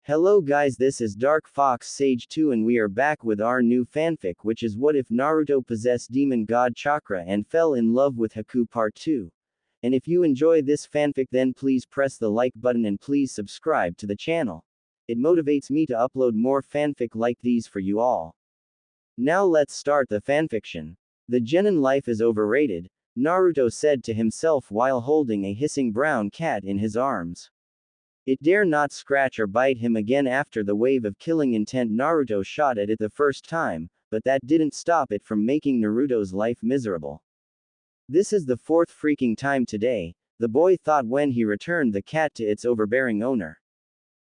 Hello guys, this is Dark Fox Sage 2 and we are back with our new fanfic, which is what if Naruto possessed demon god Chakra and fell in love with Haku part 2. And if you enjoy this fanfic, then please press the like button and please subscribe to the channel. It motivates me to upload more fanfic like these for you all. Now let's start the fanfiction. The genin life is overrated, Naruto said to himself while holding a hissing brown cat in his arms. It dare not scratch or bite him again after the wave of killing intent Naruto shot at it the first time, but that didn't stop it from making Naruto's life miserable. This is the fourth freaking time today, the boy thought when he returned the cat to its overbearing owner.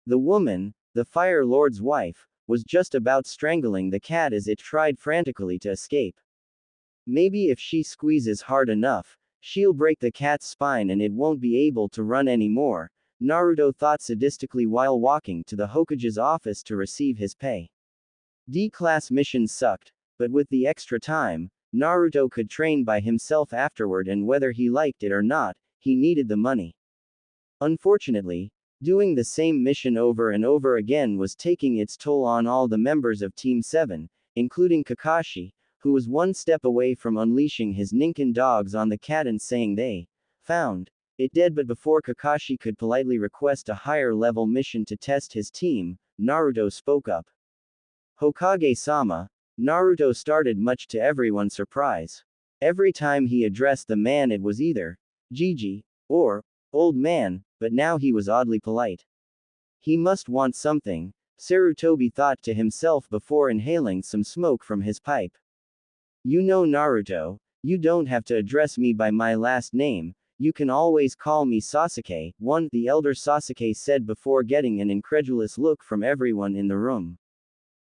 The woman, the Fire Lord's wife, was just about strangling the cat as it tried frantically to escape. Maybe if she squeezes hard enough, she'll break the cat's spine and it won't be able to run anymore, Naruto thought sadistically while walking to the Hokage's office to receive his pay. D-class missions sucked, but with the extra time, Naruto could train by himself afterward, and whether he liked it or not, he needed the money. Unfortunately, doing the same mission over and over again was taking its toll on all the members of Team 7, including Kakashi, who was one step away from unleashing his Ninken dogs on the cat and saying they found it dead. But before Kakashi could politely request a higher level mission to test his team, Naruto spoke up. Hokage-sama, Naruto started, much to everyone's surprise. Every time he addressed the man it was either Gigi or old man, but now he was oddly polite. He must want something, Sarutobi thought to himself before inhaling some smoke from his pipe. You know, Naruto, you don't have to address me by my last name. You can always call me Sasuke, the elder Sasuke said before getting an incredulous look from everyone in the room.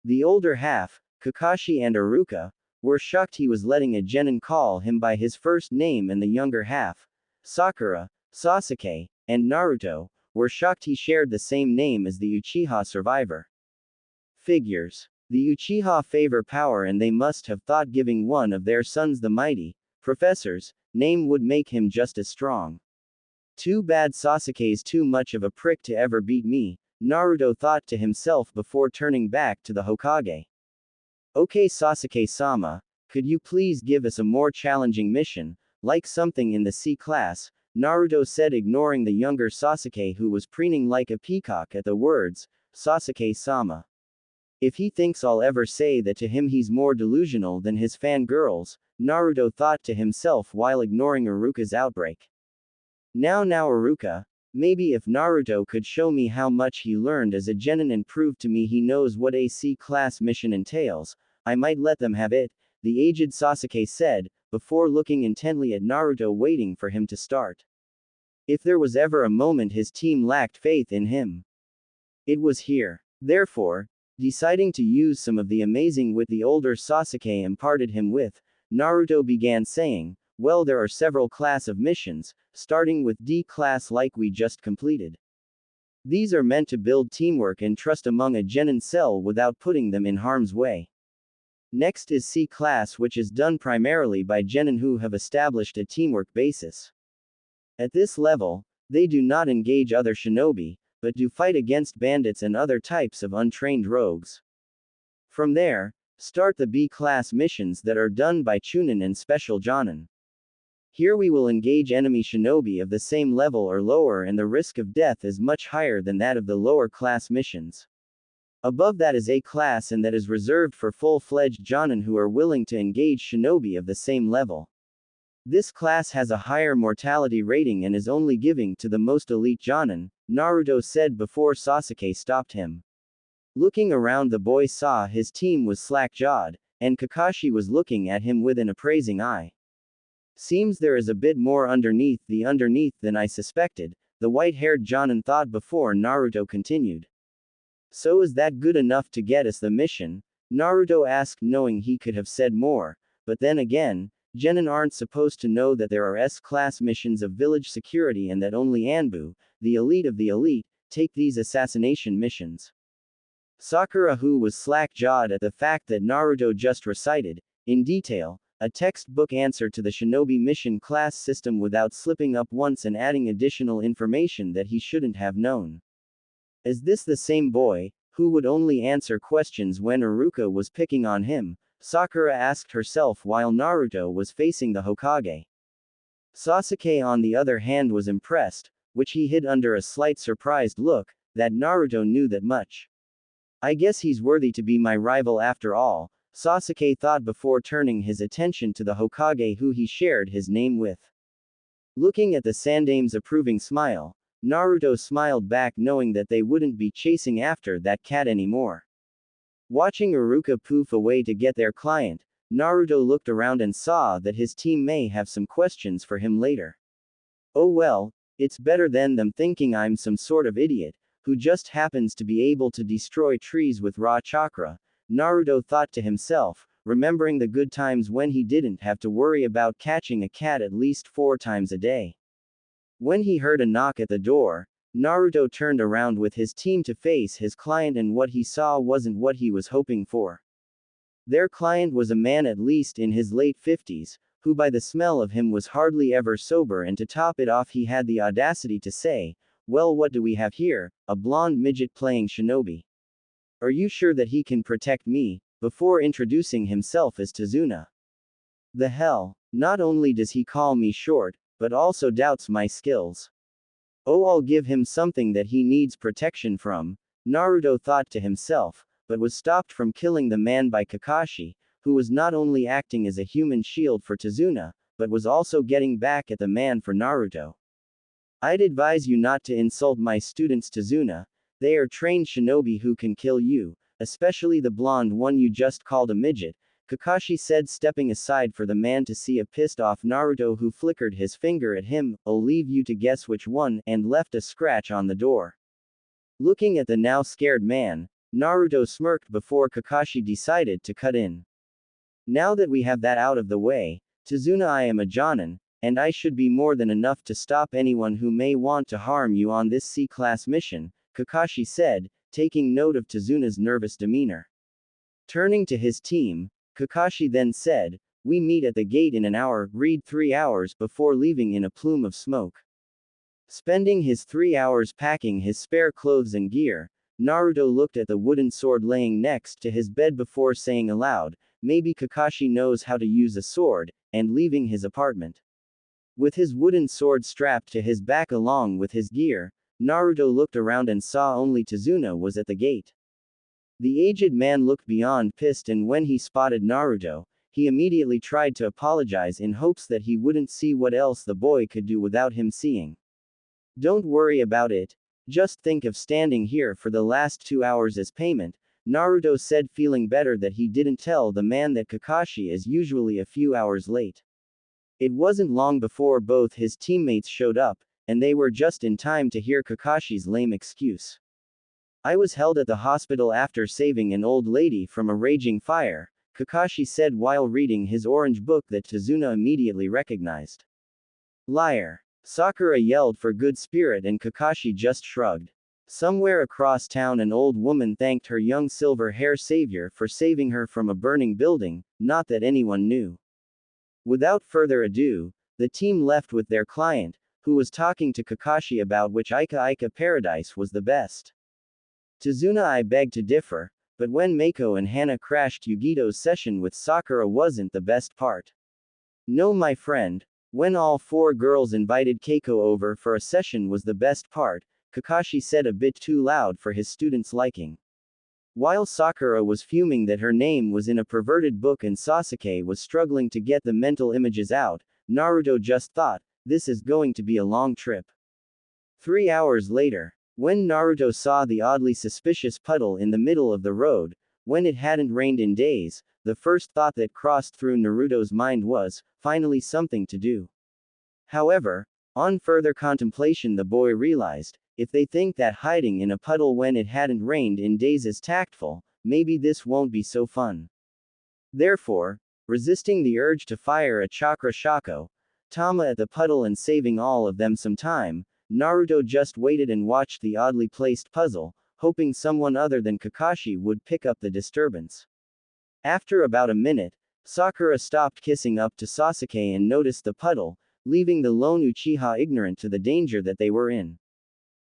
The older half, Kakashi and Iruka, were shocked he was letting a genin call him by his first name, and the younger half, Sakura, Sasuke, and Naruto, were shocked he shared the same name as the Uchiha survivor. Figures. The Uchiha favor power, and they must have thought giving one of their sons the mighty professor's name would make him just as strong. Too bad Sasuke's too much of a prick to ever beat me, Naruto thought to himself before turning back to the Hokage. Okay, Sasuke-sama, could you please give us a more challenging mission, like something in the C class, Naruto said, ignoring the younger Sasuke who was preening like a peacock at the words, Sasuke-sama. If he thinks I'll ever say that to him, he's more delusional than his fangirls, Naruto thought to himself while ignoring Iruka's outbreak. Now Iruka, maybe if Naruto could show me how much he learned as a genin and prove to me he knows what a C-class mission entails, I might let them have it, the aged Sasuke said, before looking intently at Naruto waiting for him to start. If there was ever a moment his team lacked faith in him, it was here. Therefore, deciding to use some of the amazing wit the older Sasuke imparted him with, Naruto began saying, well, there are several class of missions, starting with D class like we just completed. These are meant to build teamwork and trust among a genin cell without putting them in harm's way. Next is C class, which is done primarily by genin who have established a teamwork basis. At this level, they do not engage other shinobi, but do fight against bandits and other types of untrained rogues. From there, start the B-class missions that are done by Chunin and Special Jonin. Here we will engage enemy shinobi of the same level or lower, and the risk of death is much higher than that of the lower class missions. Above that is A class, and that is reserved for full-fledged Jonin who are willing to engage shinobi of the same level. This class has a higher mortality rating and is only giving to the most elite Jonin, Naruto said before Sasuke stopped him. Looking around, the boy saw his team was slack-jawed, and Kakashi was looking at him with an appraising eye. Seems there is a bit more underneath than I suspected, the white-haired Jonin thought before Naruto continued. So is that good enough to get us the mission? Naruto asked, knowing he could have said more, but then again, genin aren't supposed to know that there are S-class missions of village security and that only Anbu, the elite of the elite, take these assassination missions. Sakura, who was slack-jawed at the fact that Naruto just recited, in detail, a textbook answer to the shinobi mission class system without slipping up once and adding additional information that he shouldn't have known. Is this the same boy, who would only answer questions when Iruka was picking on him? Sakura asked herself while Naruto was facing the Hokage. Sasuke on the other hand was impressed, which he hid under a slight surprised look, that Naruto knew that much. I guess he's worthy to be my rival after all, Sasuke thought before turning his attention to the Hokage who he shared his name with. Looking at the Sandame's approving smile, Naruto smiled back knowing that they wouldn't be chasing after that cat anymore. Watching Iruka poof away to get their client, Naruto looked around and saw that his team may have some questions for him later. Oh well, it's better than them thinking I'm some sort of idiot, who just happens to be able to destroy trees with raw chakra, Naruto thought to himself, remembering the good times when he didn't have to worry about catching a cat at least 4 times a day. When he heard a knock at the door, Naruto turned around with his team to face his client, and what he saw wasn't what he was hoping for. Their client was a man at least in his late 50s, who by the smell of him was hardly ever sober, and to top it off he had the audacity to say, "Well, what do we have here? A blonde midget playing shinobi. Are you sure that he can protect me?" before introducing himself as Tazuna. The hell, not only does he call me short, but also doubts my skills. Oh, I'll give him something that he needs protection from, Naruto thought to himself, but was stopped from killing the man by Kakashi, who was not only acting as a human shield for Tazuna, but was also getting back at the man for Naruto. I'd advise you not to insult my students, Tazuna. They are trained shinobi who can kill you, especially the blonde one you just called a midget, Kakashi said, stepping aside for the man to see a pissed off Naruto who flickered his finger at him. I'll leave you to guess which one, and left a scratch on the door. Looking at the now scared man, Naruto smirked before Kakashi decided to cut in. Now that we have that out of the way, Tazuna, I am a Jonin, and I should be more than enough to stop anyone who may want to harm you on this C-class mission, Kakashi said, taking note of Tazuna's nervous demeanor. Turning to his team, Kakashi then said, "We meet at the gate in an hour, read 3 hours," before leaving in a plume of smoke. Spending his 3 hours packing his spare clothes and gear, Naruto looked at the wooden sword laying next to his bed before saying aloud, "Maybe Kakashi knows how to use a sword," and leaving his apartment. With his wooden sword strapped to his back along with his gear, Naruto looked around and saw only Tazuna was at the gate. The aged man looked beyond pissed, and when he spotted Naruto, he immediately tried to apologize in hopes that he wouldn't see what else the boy could do without him seeing. "Don't worry about it. Just think of standing here for the last 2 hours as payment," Naruto said, feeling better that he didn't tell the man that Kakashi is usually a few hours late. It wasn't long before both his teammates showed up, and they were just in time to hear Kakashi's lame excuse. "I was held at the hospital after saving an old lady from a raging fire," Kakashi said while reading his orange book that Tazuna immediately recognized. "Liar!" Sakura yelled for good spirit, and Kakashi just shrugged. Somewhere across town, an old woman thanked her young silver hair savior for saving her from a burning building, not that anyone knew. Without further ado, the team left with their client, who was talking to Kakashi about which Ika paradise was the best. "Tazuna, I beg to differ, but when Mako and Hana crashed, Yugito's session with Sakura wasn't the best part." "No, my friend, when all 4 girls invited Keiko over for a session was the best part," Kakashi said a bit too loud for his students' liking. While Sakura was fuming that her name was in a perverted book and Sasuke was struggling to get the mental images out, Naruto just thought, this is going to be a long trip. 3 hours later, when Naruto saw the oddly suspicious puddle in the middle of the road, when it hadn't rained in days, the first thought that crossed through Naruto's mind was, finally something to do. However, on further contemplation the boy realized, if they think that hiding in a puddle when it hadn't rained in days is tactful, maybe this won't be so fun. Therefore, resisting the urge to fire a chakra shako, Tama at the puddle and saving all of them some time, Naruto just waited and watched the oddly placed puzzle, hoping someone other than Kakashi would pick up the disturbance. After about a minute, Sakura stopped kissing up to Sasuke and noticed the puddle, leaving the lone Uchiha ignorant to the danger that they were in.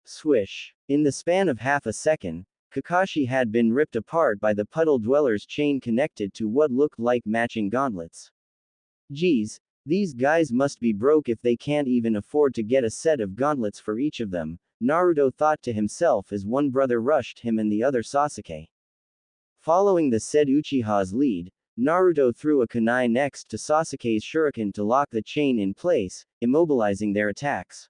Swish. In the span of half a second, Kakashi had been ripped apart by the puddle dweller's chain connected to what looked like matching gauntlets. Geez, these guys must be broke if they can't even afford to get a set of gauntlets for each of them, Naruto thought to himself as one brother rushed him and the other Sasuke. Following the said Uchiha's lead, Naruto threw a kunai next to Sasuke's shuriken to lock the chain in place, immobilizing their attacks.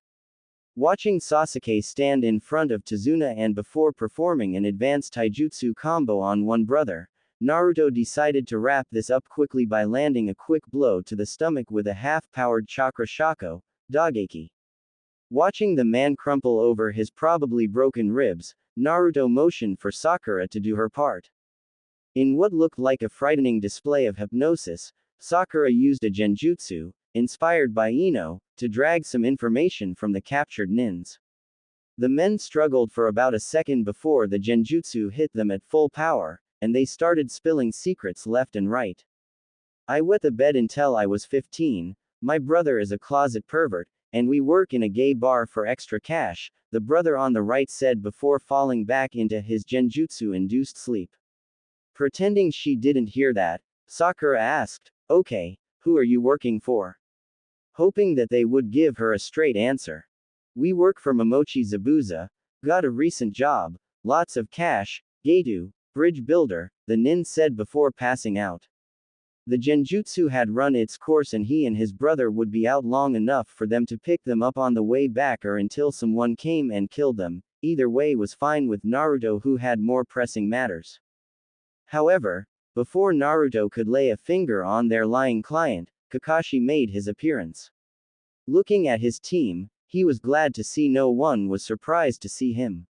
Watching Sasuke stand in front of Tazuna and before performing an advanced taijutsu combo on one brother, Naruto decided to wrap this up quickly by landing a quick blow to the stomach with a half-powered chakra shako, Dageki. Watching the man crumple over his probably broken ribs, Naruto motioned for Sakura to do her part. In what looked like a frightening display of hypnosis, Sakura used a genjutsu, inspired by Ino, to drag some information from the captured nins. The men struggled for about a second before the genjutsu hit them at full power, and they started spilling secrets left and right. I wet the bed until I was 15, my brother is a closet pervert, and we work in a gay bar for extra cash, the brother on the right said before falling back into his genjutsu-induced sleep. Pretending she didn't hear that, Sakura asked, "Okay, who are you working for?" Hoping that they would give her a straight answer. "We work for Momochi Zabuza, got a recent job, lots of cash, Gaitu, bridge builder," the nin said before passing out. The genjutsu had run its course and he and his brother would be out long enough for them to pick them up on the way back or until someone came and killed them, either way was fine with Naruto who had more pressing matters. However, before Naruto could lay a finger on their lying client, Kakashi made his appearance. Looking at his team, he was glad to see no one was surprised to see him.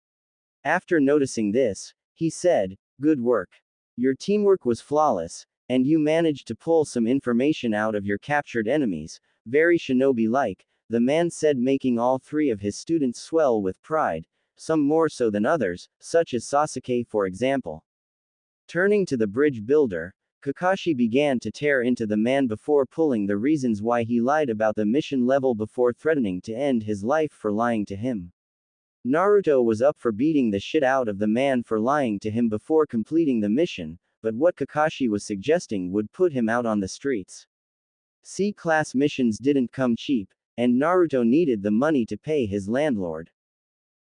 After noticing this, he said, "Good work. Your teamwork was flawless, and you managed to pull some information out of your captured enemies, very shinobi-like," the man said, making all three of his students swell with pride, some more so than others, such as Sasuke for example. Turning to the bridge builder, Kakashi began to tear into the man before pulling the reasons why he lied about the mission level before threatening to end his life for lying to him. Naruto was up for beating the shit out of the man for lying to him before completing the mission, but what Kakashi was suggesting would put him out on the streets. C-class missions didn't come cheap, and Naruto needed the money to pay his landlord.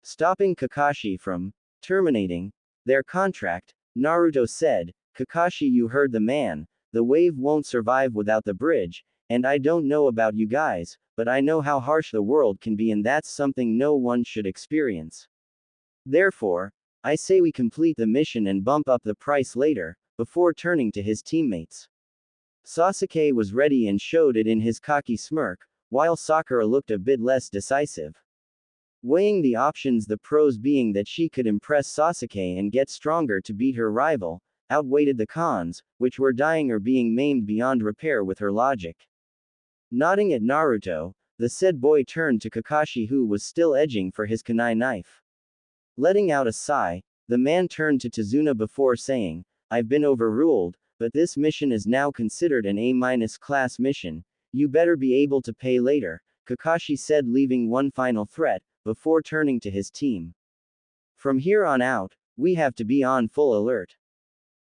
Stopping Kakashi from terminating their contract, Naruto said, "Kakashi, you heard the man, the wave won't survive without the bridge, and I don't know about you guys, but I know how harsh the world can be and that's something no one should experience. Therefore, I say we complete the mission and bump up the price later," before turning to his teammates. Sasuke was ready and showed it in his cocky smirk, while Sakura looked a bit less decisive. Weighing the options, the pros being that she could impress Sasuke and get stronger to beat her rival, outweighed the cons, which were dying or being maimed beyond repair with her logic. Nodding at Naruto, the said boy turned to Kakashi who was still edging for his kunai knife. Letting out a sigh, the man turned to Tazuna before saying, "I've been overruled, but this mission is now considered an A- class mission, you better be able to pay later," Kakashi said, leaving one final threat, before turning to his team. "From here on out, we have to be on full alert.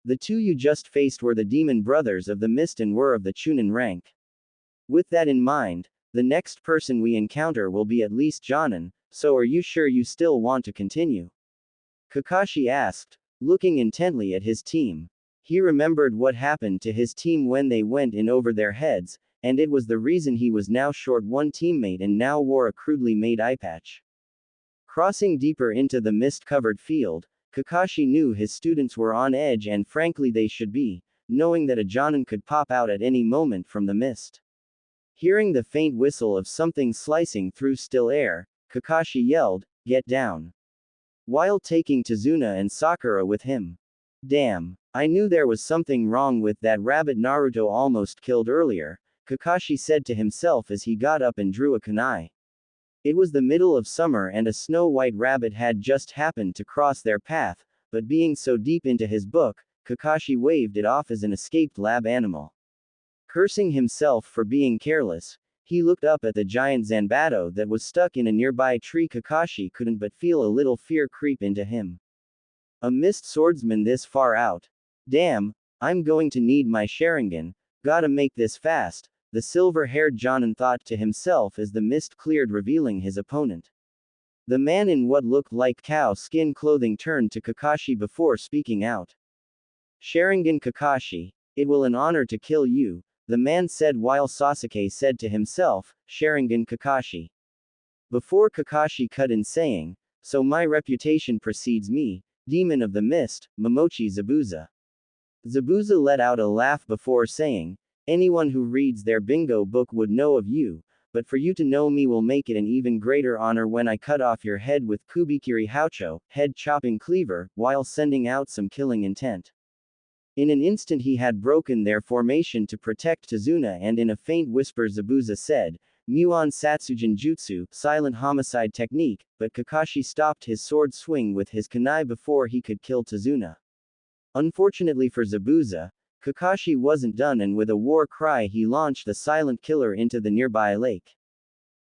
The two you just faced were the demon brothers of the mist and were of the Chunin rank. With that in mind, the next person we encounter will be at least Jonin, so are you sure you still want to continue?" Kakashi asked, looking intently at his team. He remembered what happened to his team when they went in over their heads, and it was the reason he was now short one teammate and now wore a crudely made eye patch. Crossing deeper into the mist-covered field, Kakashi knew his students were on edge and frankly they should be, knowing that a Jonin could pop out at any moment from the mist. Hearing the faint whistle of something slicing through still air, Kakashi yelled, "Get down!" while taking Tazuna and Sakura with him. "Damn, I knew there was something wrong with that rabbit Naruto almost killed earlier," Kakashi said to himself as he got up and drew a kunai. It was the middle of summer and a snow-white rabbit had just happened to cross their path, but being so deep into his book, Kakashi waved it off as an escaped lab animal. Cursing himself for being careless, He looked up at the giant Zanbato that was stuck in a nearby tree. Kakashi couldn't but feel a little fear creep into him. A mist swordsman this far out? Damn, I'm going to need my Sharingan, gotta make this fast, the silver-haired Jonin thought to himself as the mist cleared, revealing his opponent. The man in what looked like cow skin clothing turned to Kakashi before speaking out. Sharingan Kakashi, it will an honor to kill you, the man said while Sasuke said to himself, Sharingan Kakashi. Before Kakashi cut in saying, so my reputation precedes me, demon of the mist, Momochi Zabuza. Zabuza let out a laugh before saying, anyone who reads their bingo book would know of you, but for you to know me will make it an even greater honor when I cut off your head with Kubikiri Haucho, head chopping cleaver, while sending out some killing intent. In an instant he had broken their formation to protect Tazuna, and in a faint whisper Zabuza said, Muon Satsujin Jutsu, silent homicide technique, but Kakashi stopped his sword swing with his kunai before he could kill Tazuna. Unfortunately for Zabuza, Kakashi wasn't done, and with a war cry he launched the silent killer into the nearby lake.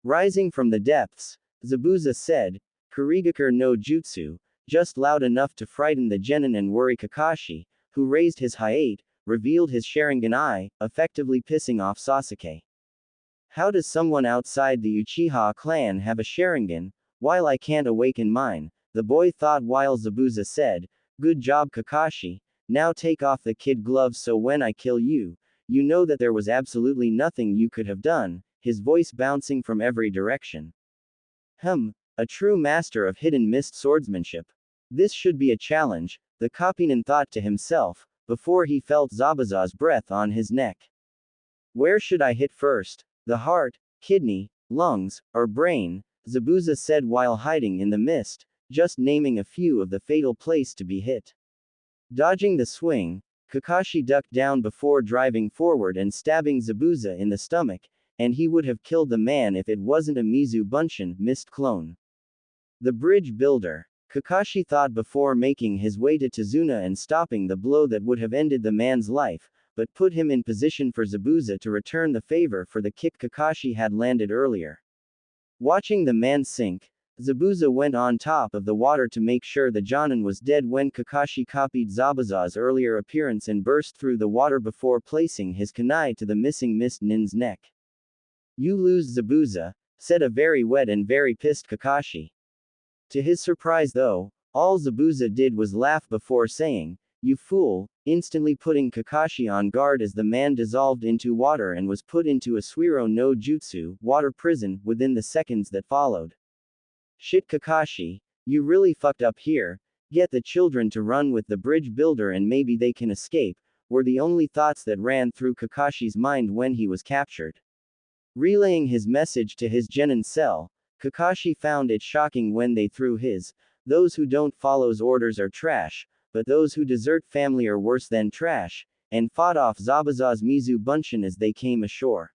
Rising from the depths, Zabuza said, Kurigakure no Jutsu, just loud enough to frighten the genin and worry Kakashi, who raised his Hayate, revealed his Sharingan eye, effectively pissing off Sasuke. How does someone outside the Uchiha clan have a Sharingan, while I can't awaken mine? The boy thought while Zabuza said, good job Kakashi, now take off the kid gloves so when I kill you, you know that there was absolutely nothing you could have done, his voice bouncing from every direction. A true master of hidden mist swordsmanship. This should be a challenge, the Kapinan thought to himself, before he felt Zabuza's breath on his neck. Where should I hit first? The heart, kidney, lungs, or brain? Zabuza said while hiding in the mist, just naming a few of the fatal place to be hit. Dodging the swing, Kakashi ducked down before driving forward and stabbing Zabuza in the stomach, and he would have killed the man if it wasn't a Mizu Bunshin mist clone. The bridge builder. Kakashi thought before making his way to Tazuna and stopping the blow that would have ended the man's life, but put him in position for Zabuza to return the favor for the kick Kakashi had landed earlier. Watching the man sink, Zabuza went on top of the water to make sure the Jonin was dead when Kakashi copied Zabuza's earlier appearance and burst through the water before placing his kunai to the missing mist nin's neck. You lose Zabuza, said a very wet and very pissed Kakashi. To his surprise though, all Zabuza did was laugh before saying, you fool, instantly putting Kakashi on guard as the man dissolved into water and was put into a Suiro no Jutsu, water prison, within the seconds that followed. Shit Kakashi, you really fucked up here, get the children to run with the bridge builder and maybe they can escape, were the only thoughts that ran through Kakashi's mind when he was captured. Relaying his message to his genin cell, Kakashi found it shocking when they threw his, those who don't follows orders are trash, but those who desert family are worse than trash, and fought off Zabuza's Mizu Bunshin as they came ashore.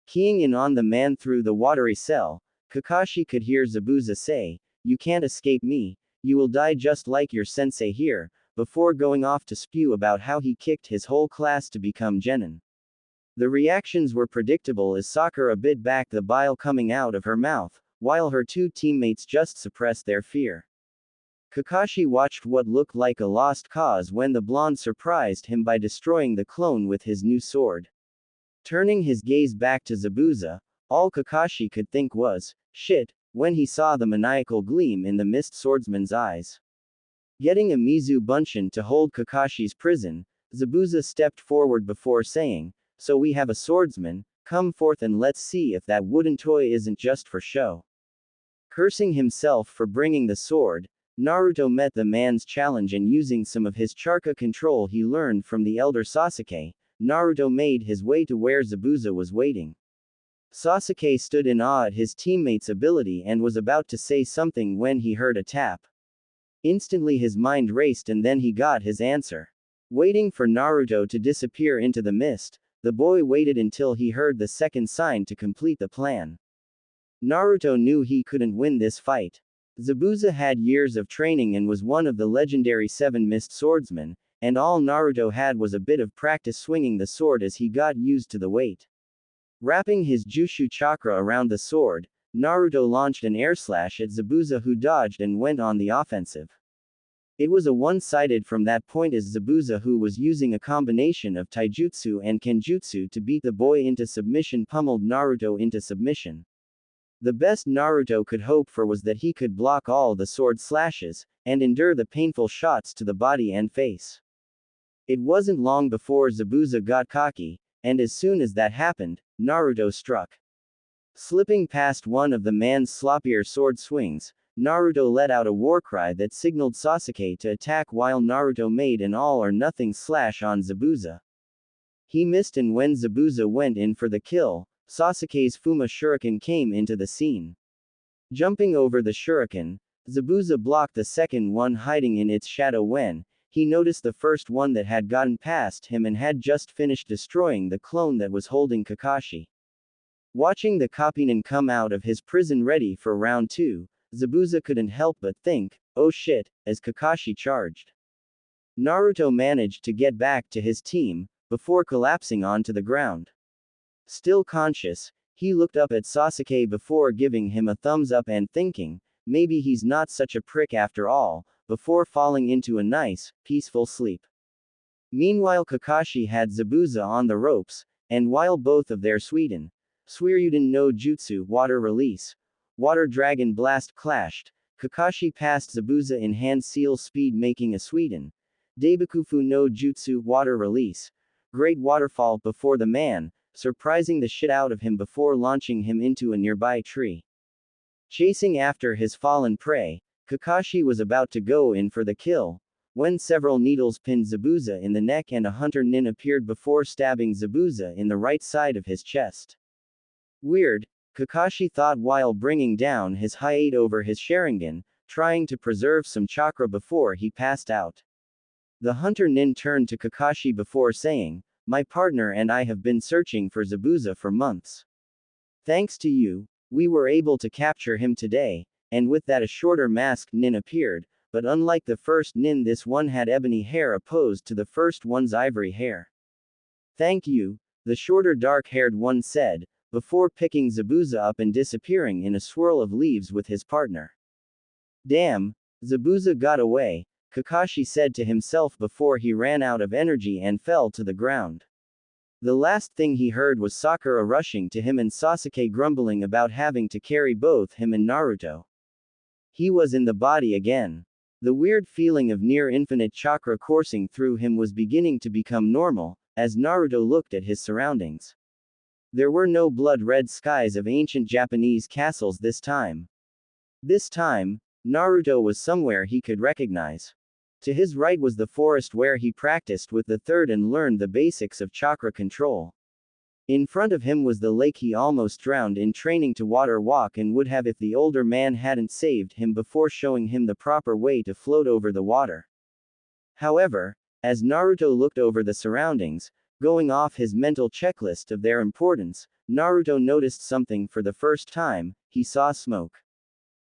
Keying in on the man through the watery cell, Kakashi could hear Zabuza say, you can't escape me, you will die just like your sensei here, before going off to spew about how he kicked his whole class to become genin. The reactions were predictable as Sakura bit back the bile coming out of her mouth, while her two teammates just suppressed their fear. Kakashi watched what looked like a lost cause when the blonde surprised him by destroying the clone with his new sword. Turning his gaze back to Zabuza, all Kakashi could think was, shit, when he saw the maniacal gleam in the mist swordsman's eyes. Getting a Mizu Bunshin to hold Kakashi's prison, Zabuza stepped forward before saying, so we have a swordsman, come forth and let's see if that wooden toy isn't just for show. Cursing himself for bringing the sword, Naruto met the man's challenge and using some of his chakra control he learned from the elder Sasuke, Naruto made his way to where Zabuza was waiting. Sasuke stood in awe at his teammate's ability and was about to say something when he heard a tap. Instantly his mind raced and then he got his answer. Waiting for Naruto to disappear into the mist, the boy waited until he heard the second sign to complete the plan. Naruto knew he couldn't win this fight. Zabuza had years of training and was one of the legendary 7 mist swordsmen, and all Naruto had was a bit of practice swinging the sword as he got used to the weight. Wrapping his Jushu chakra around the sword, Naruto launched an air slash at Zabuza, who dodged and went on the offensive. It was a one-sided from that point, as Zabuza, who was using a combination of taijutsu and kenjutsu to beat the boy into submission, pummeled Naruto into submission. The best Naruto could hope for was that he could block all the sword slashes, and endure the painful shots to the body and face. It wasn't long before Zabuza got cocky, and as soon as that happened, Naruto struck. Slipping past one of the man's sloppier sword swings, Naruto let out a war cry that signaled Sasuke to attack, while Naruto made an all-or-nothing slash on Zabuza. He missed, and when Zabuza went in for the kill, Sasuke's Fuma Shuriken came into the scene. Jumping over the shuriken, Zabuza blocked the second one, hiding in its shadow when he noticed the first one that had gotten past him and had just finished destroying the clone that was holding Kakashi. Watching the Kapinan come out of his prison ready for round 2, Zabuza couldn't help but think, "Oh shit," as Kakashi charged. Naruto managed to get back to his team, before collapsing onto the ground. Still conscious, he looked up at Sasuke before giving him a thumbs up and thinking, maybe he's not such a prick after all, before falling into a nice, peaceful sleep. Meanwhile, Kakashi had Zabuza on the ropes, and while both of their Suiryuden no Jutsu water release, Water Dragon Blast clashed, Kakashi passed Zabuza in hand seal speed, making a Suiden Daibakufu no Jutsu water release, Great Waterfall before the man, surprising the shit out of him before launching him into a nearby tree. Chasing after his fallen prey, Kakashi was about to go in for the kill, when several needles pinned Zabuza in the neck and a hunter nin appeared before stabbing Zabuza in the right side of his chest. Weird, Kakashi thought while bringing down his Hide over his Sharingan, trying to preserve some chakra before he passed out. The hunter nin turned to Kakashi before saying, "My partner and I have been searching for Zabuza for months. Thanks to you, we were able to capture him today," and with that a shorter masked nin appeared, but unlike the first nin, this one had ebony hair opposed to the first one's ivory hair. "Thank you," the shorter dark-haired one said, before picking Zabuza up and disappearing in a swirl of leaves with his partner. "Damn, Zabuza got away," Kakashi said to himself before he ran out of energy and fell to the ground. The last thing he heard was Sakura rushing to him and Sasuke grumbling about having to carry both him and Naruto. He was in the body again. The weird feeling of near-infinite chakra coursing through him was beginning to become normal, as Naruto looked at his surroundings. There were no blood-red skies of ancient Japanese castles this time. This time, Naruto was somewhere he could recognize. To his right was the forest where he practiced with the third and learned the basics of chakra control. In front of him was the lake he almost drowned in training to water walk and would have if the older man hadn't saved him before showing him the proper way to float over the water. However, as Naruto looked over the surroundings, going off his mental checklist of their importance, Naruto noticed something for the first time. He saw smoke.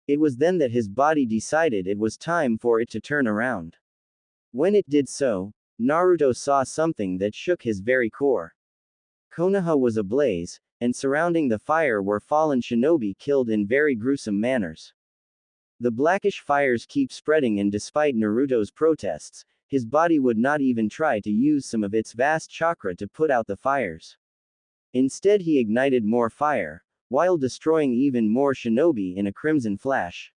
It was then that his body decided it was time for it to turn around. When it did so, Naruto saw something that shook his very core. Konoha was ablaze, and surrounding the fire were fallen shinobi killed in very gruesome manners. The blackish fires keep spreading, and despite Naruto's protests, his body would not even try to use some of its vast chakra to put out the fires. Instead, he ignited more fire, while destroying even more shinobi in a crimson flash.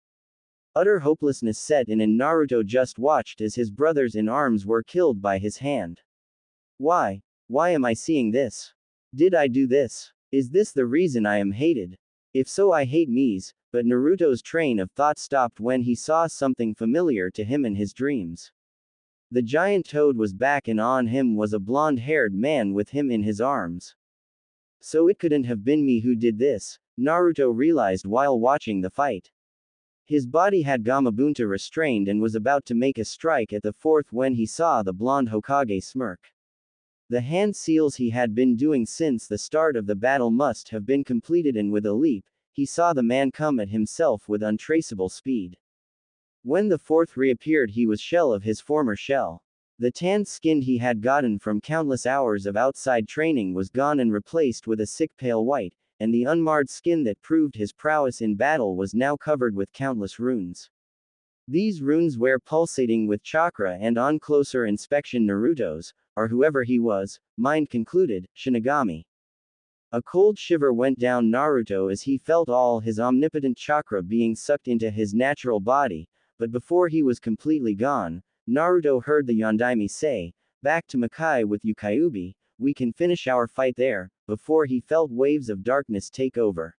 Utter hopelessness set in, and Naruto just watched as his brothers in arms were killed by his hand. Why am I seeing this? Did I do this? Is this the reason I am hated? If so, I hate me's. But Naruto's train of thought stopped when he saw something familiar to him in his dreams. The giant toad was back, and on him was a blonde-haired man with him in his arms. So it couldn't have been me who did this, Naruto realized while watching the fight. His body had Gamabunta restrained and was about to make a strike at the fourth when he saw the blonde Hokage smirk. The hand seals he had been doing since the start of the battle must have been completed, and with a leap, he saw the man come at himself with untraceable speed. When the fourth reappeared, he was shell of his former shell. The tanned skin he had gotten from countless hours of outside training was gone and replaced with a sick pale white, and the unmarred skin that proved his prowess in battle was now covered with countless runes. These runes were pulsating with chakra, and on closer inspection Naruto's, or whoever he was, mind concluded, Shinigami. A cold shiver went down Naruto as he felt all his omnipotent chakra being sucked into his natural body, but before he was completely gone, Naruto heard the Yondaime say, "Back to Makai with you Kyuubi, we can finish our fight there," before he felt waves of darkness take over.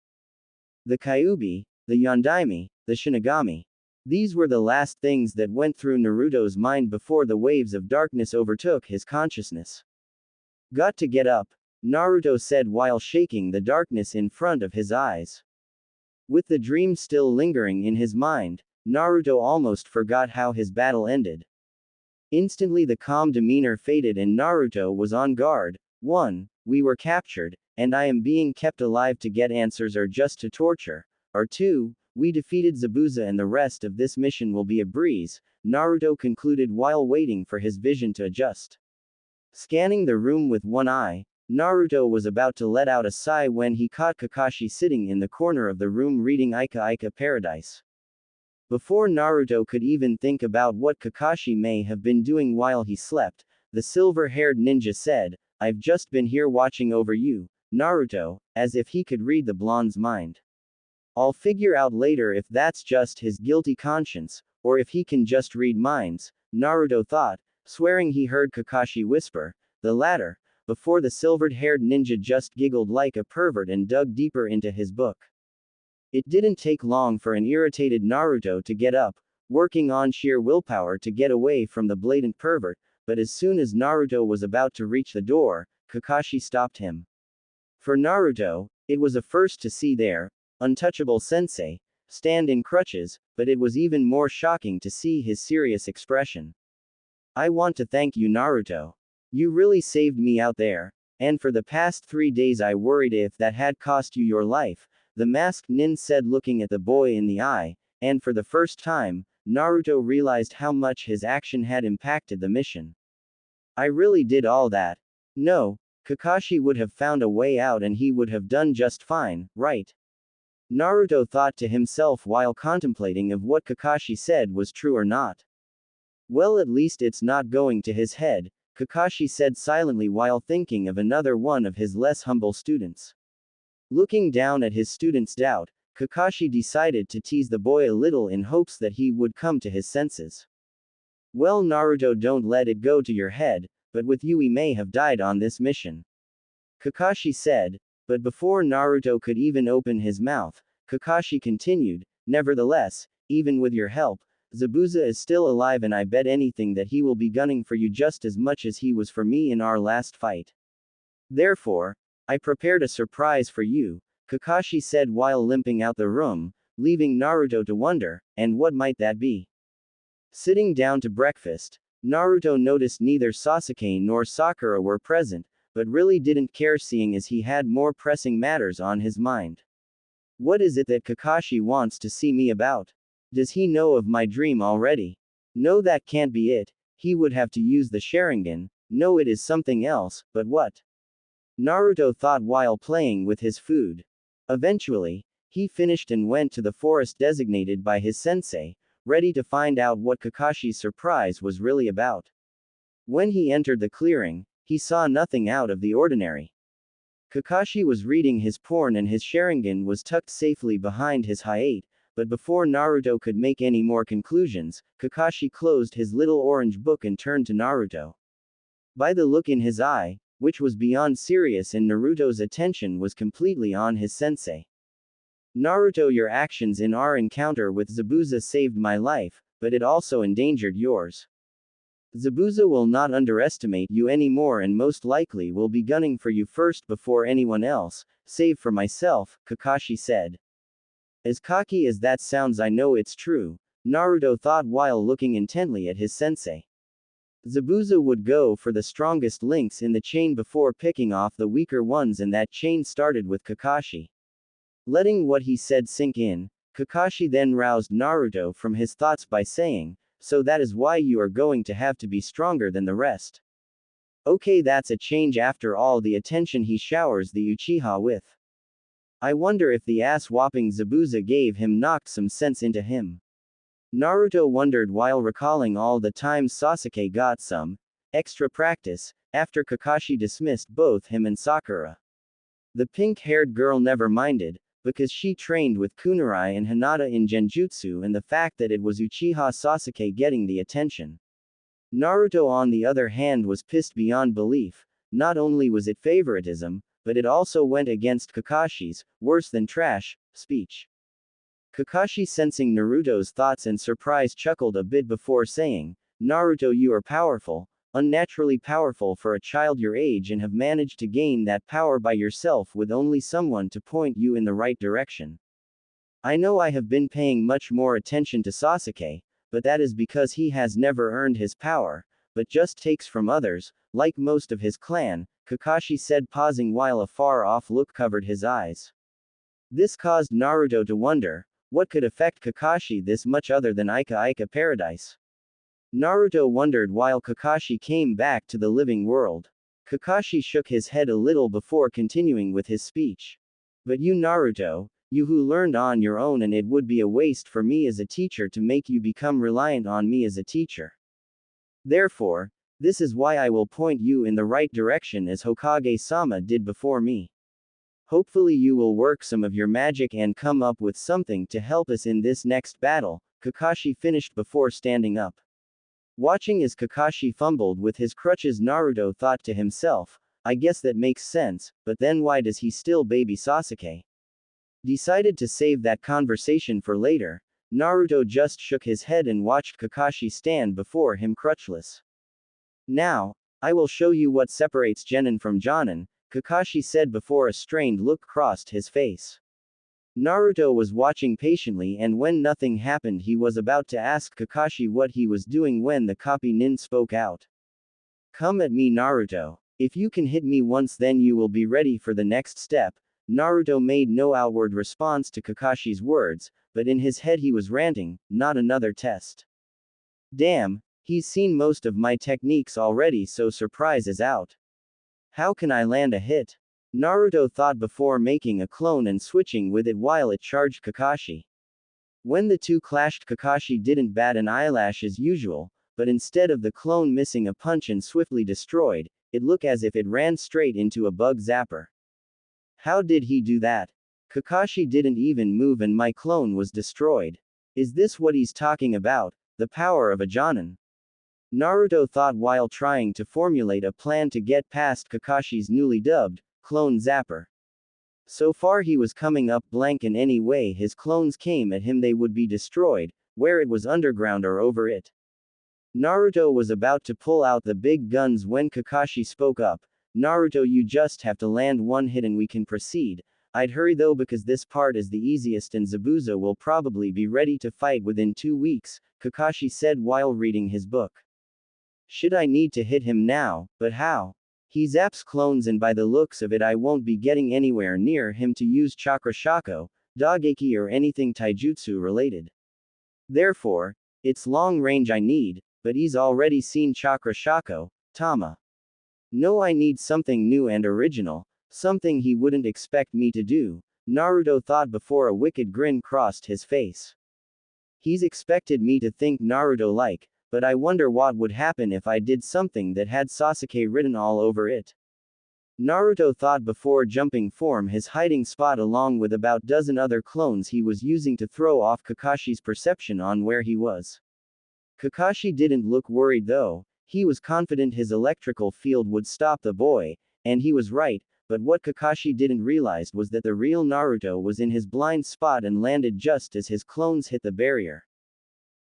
The Kyuubi, the Yondaime, the Shinigami. These were the last things that went through Naruto's mind before the waves of darkness overtook his consciousness. "Got to get up," Naruto said while shaking the darkness in front of his eyes. With the dream still lingering in his mind, Naruto almost forgot how his battle ended. Instantly the calm demeanor faded and Naruto was on guard. 1. We were captured, and I am being kept alive to get answers or just to torture. Or 2. We defeated Zabuza and the rest of this mission will be a breeze, Naruto concluded while waiting for his vision to adjust. Scanning the room with one eye, Naruto was about to let out a sigh when he caught Kakashi sitting in the corner of the room reading Ika Ika Paradise. Before Naruto could even think about what Kakashi may have been doing while he slept, the silver-haired ninja said, "I've just been here watching over you, Naruto," as if he could read the blonde's mind. "I'll figure out later if that's just his guilty conscience, or if he can just read minds," Naruto thought, swearing he heard Kakashi whisper, the latter, before the silver-haired ninja just giggled like a pervert and dug deeper into his book. It didn't take long for an irritated Naruto to get up, working on sheer willpower to get away from the blatant pervert, but as soon as Naruto was about to reach the door, Kakashi stopped him. For Naruto, it was a first to see their untouchable sensei stand in crutches, but it was even more shocking to see his serious expression. "I want to thank you, Naruto. You really saved me out there, and for the past 3 days I worried if that had cost you your life," the masked nin said looking at the boy in the eye, and for the first time, Naruto realized how much his action had impacted the mission. "I really did all that. No, Kakashi would have found a way out and he would have done just fine, right?" Naruto thought to himself while contemplating if what Kakashi said was true or not. "Well, at least it's not going to his head," Kakashi said silently while thinking of another one of his less humble students. Looking down at his student's doubt, Kakashi decided to tease the boy a little in hopes that he would come to his senses. "Well, Naruto, don't let it go to your head, but with you we may have died on this mission," Kakashi said, but before Naruto could even open his mouth, Kakashi continued, "Nevertheless, even with your help, Zabuza is still alive and I bet anything that he will be gunning for you just as much as he was for me in our last fight. Therefore, I prepared a surprise for you," Kakashi said while limping out the room, leaving Naruto to wonder, and what might that be? Sitting down to breakfast, Naruto noticed neither Sasuke nor Sakura were present, but really didn't care seeing as he had more pressing matters on his mind. "What is it that Kakashi wants to see me about? Does he know of my dream already? No, that can't be it, he would have to use the Sharingan. No, it is something else, but what?" Naruto thought while playing with his food. Eventually, he finished and went to the forest designated by his sensei, ready to find out what Kakashi's surprise was really about. When he entered the clearing, he saw nothing out of the ordinary. Kakashi was reading his porn and his Sharingan was tucked safely behind his hayate, but before Naruto could make any more conclusions, Kakashi closed his little orange book and turned to Naruto. By the look in his eye, which was beyond serious, and Naruto's attention was completely on his sensei. "Naruto, your actions in our encounter with Zabuza saved my life, but it also endangered yours. Zabuza will not underestimate you anymore and most likely will be gunning for you first before anyone else, save for myself," Kakashi said. As cocky as that sounds, I know it's true, Naruto thought while looking intently at his sensei. Zabuza would go for the strongest links in the chain before picking off the weaker ones, and that chain started with Kakashi. Letting what he said sink in, Kakashi then roused Naruto from his thoughts by saying, so that is why you are going to have to be stronger than the rest. Okay, that's a change after all the attention he showers the Uchiha with. I wonder if the ass-whopping Zabuza gave him knocked some sense into him. Naruto wondered while recalling all the times Sasuke got some extra practice after Kakashi dismissed both him and Sakura. The pink-haired girl never minded, because she trained with Kunai and Hinata in Genjutsu and the fact that it was Uchiha Sasuke getting the attention. Naruto on the other hand was pissed beyond belief. Not only was it favoritism, but it also went against Kakashi's worse than trash speech. Kakashi, sensing Naruto's thoughts and surprise, chuckled a bit before saying, "Naruto, you are powerful, unnaturally powerful for a child your age, and have managed to gain that power by yourself with only someone to point you in the right direction. I know I have been paying much more attention to Sasuke, but that is because he has never earned his power, but just takes from others, like most of his clan," Kakashi said, pausing while a far-off look covered his eyes. This caused Naruto to wonder, what could affect Kakashi this much other than Ika Ika Paradise? Naruto wondered while Kakashi came back to the living world. Kakashi shook his head a little before continuing with his speech. "But you, Naruto, you who learned on your own, and it would be a waste for me as a teacher to make you become reliant on me as a teacher. Therefore, this is why I will point you in the right direction as Hokage-sama did before me. Hopefully you will work some of your magic and come up with something to help us in this next battle," Kakashi finished before standing up. Watching as Kakashi fumbled with his crutches, Naruto thought to himself, I guess that makes sense, but then why does he still baby Sasuke? Decided to save that conversation for later, Naruto just shook his head and watched Kakashi stand before him crutchless. "Now, I will show you what separates Genin from Jonin," Kakashi said before a strained look crossed his face. Naruto was watching patiently, and when nothing happened he was about to ask Kakashi what he was doing when the copy nin spoke out. "Come at me, Naruto. If you can hit me once, then you will be ready for the next step." Naruto made no outward response to Kakashi's words, but in his head he was ranting, "Not another test. Damn, he's seen most of my techniques already, so surprise is out. How can I land a hit?" Naruto thought before making a clone and switching with it while it charged Kakashi. When the two clashed, Kakashi didn't bat an eyelash as usual, but instead of the clone missing a punch and swiftly destroyed, it looked as if it ran straight into a bug zapper. How did he do that? Kakashi didn't even move and my clone was destroyed. Is this what he's talking about, the power of a Jonin? Naruto thought while trying to formulate a plan to get past Kakashi's newly dubbed clone zapper. So far he was coming up blank, and any way his clones came at him they would be destroyed, where it was underground or over it. Naruto was about to pull out the big guns when Kakashi spoke up. "Naruto, you just have to land one hit and we can proceed. I'd hurry though because this part is the easiest and Zabuza will probably be ready to fight within 2 weeks, Kakashi said while reading his book. "Should I need to hit him now, but how? He zaps clones and by the looks of it I won't be getting anywhere near him to use Chakra Shako, Dageki or anything taijutsu related. Therefore, it's long range I need, but he's already seen Chakra Shako, Tama. No, I need something new and original, something he wouldn't expect me to do," Naruto thought before a wicked grin crossed his face. He's expected me to think Naruto-like, but I wonder what would happen if I did something that had Sasuke written all over it. Naruto thought before jumping from his hiding spot along with about dozen other clones he was using to throw off Kakashi's perception on where he was. Kakashi didn't look worried though. He was confident his electrical field would stop the boy, and he was right, but what Kakashi didn't realize was that the real Naruto was in his blind spot and landed just as his clones hit the barrier.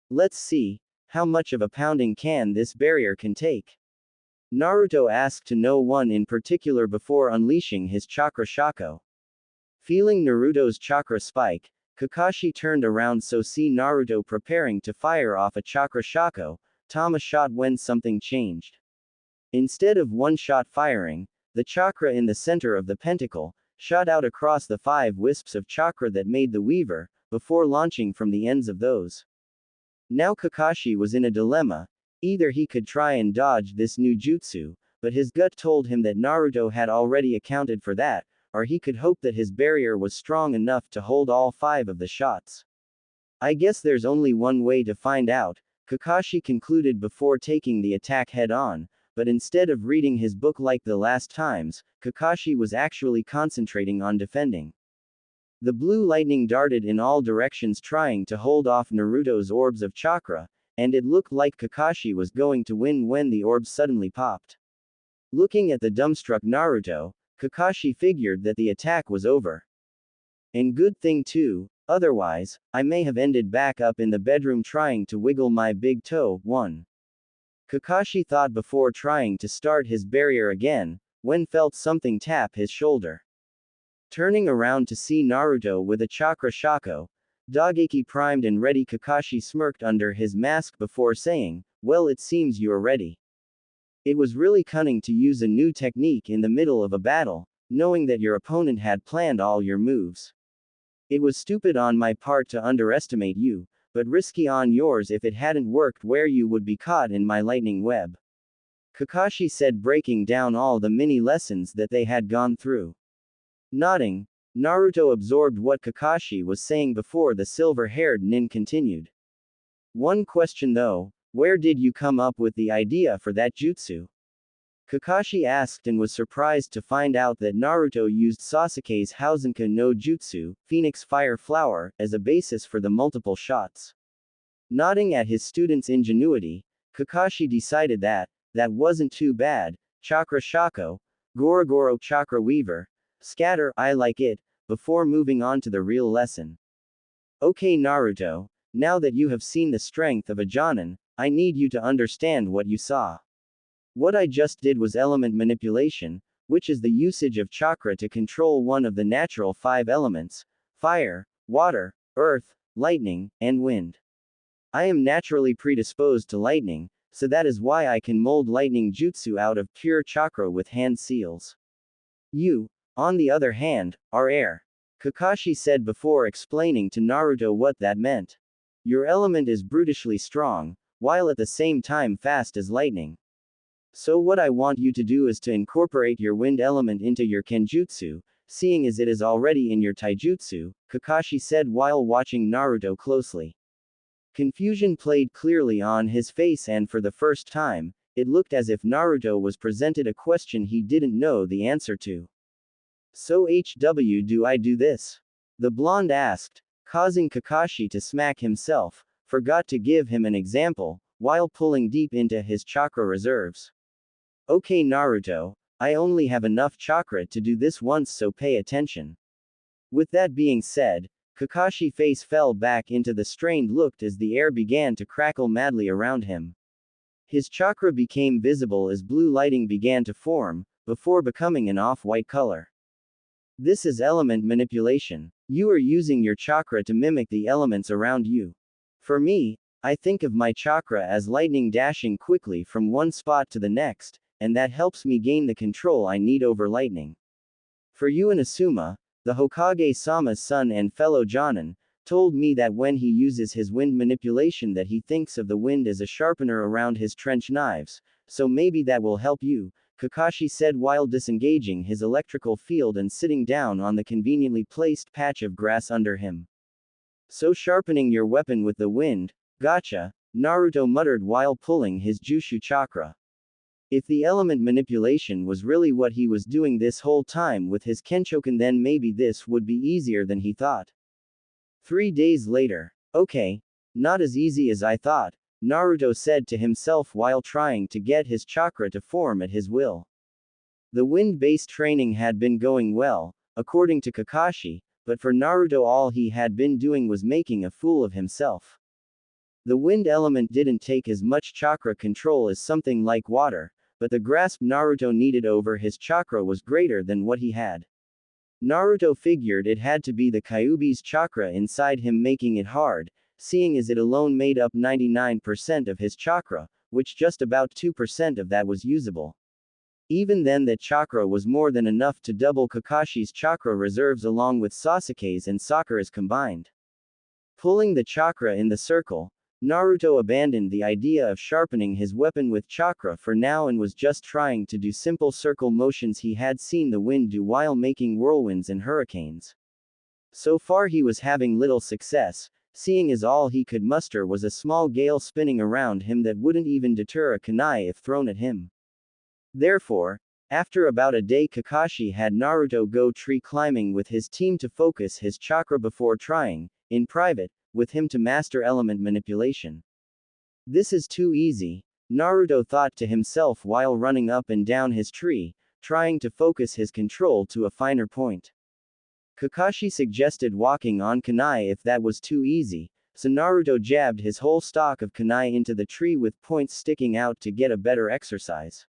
"Let's see, how much of a pounding can this barrier can take?" Naruto asked to no one in particular before unleashing his Chakra Shako. Feeling Naruto's chakra spike, Kakashi turned around so see Naruto preparing to fire off a Chakra Shako. Tama shot when something changed. Instead of one shot firing, the chakra in the center of the pentacle shot out across the 5 wisps of chakra that made the weaver, before launching from the ends of those. Now Kakashi was in a dilemma. Either he could try and dodge this new jutsu, but his gut told him that Naruto had already accounted for that, or he could hope that his barrier was strong enough to hold all 5 of the shots. I guess there's only one way to find out, Kakashi concluded before taking the attack head-on, but instead of reading his book like the last times, Kakashi was actually concentrating on defending. The blue lightning darted in all directions trying to hold off Naruto's orbs of chakra, and it looked like Kakashi was going to win when the orbs suddenly popped. Looking at the dumbstruck Naruto, Kakashi figured that the attack was over. And good thing too, otherwise, I may have ended back up in the bedroom trying to wiggle my big toe. 1. Kakashi thought before trying to start his barrier again, when felt something tap his shoulder. Turning around to see Naruto with a chakra shako, Dogeki primed and ready. Kakashi smirked under his mask before saying, "Well, it seems you're ready." It was really cunning to use a new technique in the middle of a battle, knowing that your opponent had planned all your moves. It was stupid on my part to underestimate you, but risky on yours if it hadn't worked where you would be caught in my lightning web. Kakashi said, breaking down all the mini lessons that they had gone through. Nodding, Naruto absorbed what Kakashi was saying before the silver-haired nin continued. "One question though, where did you come up with the idea for that jutsu?" Kakashi asked and was surprised to find out that Naruto used Sasuke's Hausenka no Jutsu, Phoenix Fire Flower, as a basis for the multiple shots. Nodding at his student's ingenuity, Kakashi decided that wasn't too bad. Chakra Shako, Gorogoro Chakra Weaver, Scatter, I like it, before moving on to the real lesson. "Okay Naruto, now that you have seen the strength of a Jonin, I need you to understand what you saw. What I just did was element manipulation, which is the usage of chakra to control one of the natural 5 elements: fire, water, earth, lightning, and wind. I am naturally predisposed to lightning, so that is why I can mold lightning jutsu out of pure chakra with hand seals. You, on the other hand, are air," Kakashi said before explaining to Naruto what that meant. "Your element is brutishly strong, while at the same time fast as lightning. So what I want you to do is to incorporate your wind element into your kenjutsu, seeing as it is already in your taijutsu," Kakashi said while watching Naruto closely. Confusion played clearly on his face, and for the first time, it looked as if Naruto was presented a question he didn't know the answer to. "So HW do I do this?" the blonde asked, causing Kakashi to smack himself, forgot to give him an example, while pulling deep into his chakra reserves. "Okay Naruto, I only have enough chakra to do this once, so pay attention." With that being said, Kakashi's face fell back into the strained look as the air began to crackle madly around him. His chakra became visible as blue lighting began to form, before becoming an off-white color. This is element manipulation. You are using your chakra to mimic the elements around you. For me, I think of my chakra as lightning dashing quickly from one spot to the next, and that helps me gain the control I need over lightning. For you, Inazuma, the Hokage-sama's son and fellow Jonin, told me that when he uses his wind manipulation that he thinks of the wind as a sharpener around his trench knives, so maybe that will help you, Kakashi said while disengaging his electrical field and sitting down on the conveniently placed patch of grass under him. "So sharpening your weapon with the wind, gotcha," Naruto muttered while pulling his Jushu chakra. If the element manipulation was really what he was doing this whole time with his Kenshoken, then maybe this would be easier than he thought. 3 days later. "Okay, not as easy as I thought," Naruto said to himself while trying to get his chakra to form at his will. The wind-based training had been going well, according to Kakashi, but for Naruto all he had been doing was making a fool of himself. The wind element didn't take as much chakra control as something like water, but the grasp Naruto needed over his chakra was greater than what he had. Naruto figured it had to be the Kyuubi's chakra inside him making it hard, seeing as it alone made up 99% of his chakra, which just about 2% of that was usable. Even then, that chakra was more than enough to double Kakashi's chakra reserves along with Sasuke's and Sakura's combined. Pulling the chakra in the circle, Naruto abandoned the idea of sharpening his weapon with chakra for now and was just trying to do simple circle motions he had seen the wind do while making whirlwinds and hurricanes. So far he was having little success, seeing as all he could muster was a small gale spinning around him that wouldn't even deter a kunai if thrown at him. Therefore, after about a day Kakashi had Naruto go tree climbing with his team to focus his chakra before trying, in private, with him to master element manipulation. This is too easy, Naruto thought to himself while running up and down his tree, trying to focus his control to a finer point. Kakashi suggested walking on kunai if that was too easy, so Naruto jabbed his whole stock of kunai into the tree with points sticking out to get a better exercise.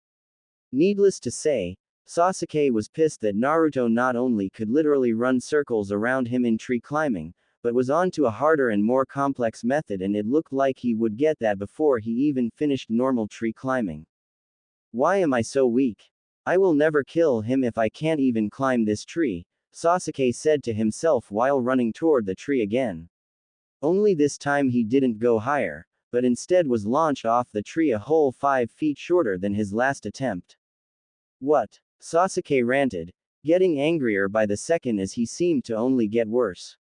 Needless to say, Sasuke was pissed that Naruto not only could literally run circles around him in tree climbing, but was on to a harder and more complex method, and it looked like he would get that before he even finished normal tree climbing. Why am I so weak? I will never kill him if I can't even climb this tree, Sasuke said to himself while running toward the tree again. Only this time he didn't go higher, but instead was launched off the tree a whole 5 feet shorter than his last attempt. What? Sasuke ranted, getting angrier by the second as he seemed to only get worse.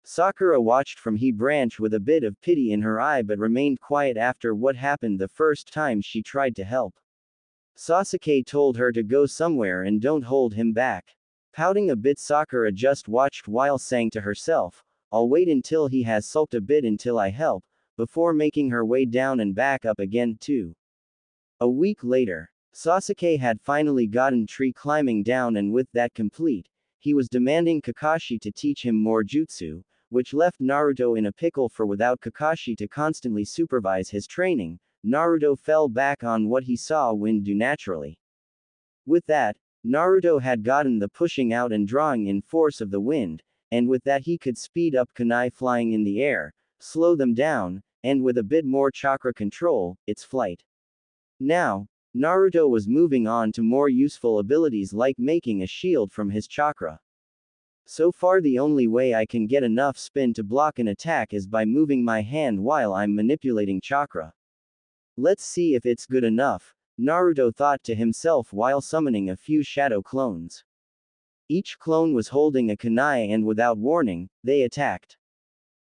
Sakura watched from the branch with a bit of pity in her eye but remained quiet after what happened the first time she tried to help. Sasuke told her to go somewhere and don't hold him back. Pouting a bit, Sakura just watched while saying to herself, I'll wait until he has sulked a bit until I help, before making her way down and back up again too. A week later, Sasuke had finally gotten tree climbing down, and with that complete, he was demanding Kakashi to teach him more jutsu, which left Naruto in a pickle, for without Kakashi to constantly supervise his training, Naruto fell back on what he saw wind do naturally. With that, Naruto had gotten the pushing out and drawing in force of the wind, and with that he could speed up kunai flying in the air, slow them down, and with a bit more chakra control, its flight. Now, Naruto was moving on to more useful abilities like making a shield from his chakra. So far the only way I can get enough spin to block an attack is by moving my hand while I'm manipulating chakra. Let's see if it's good enough, Naruto thought to himself while summoning a few shadow clones. Each clone was holding a kunai and without warning, they attacked.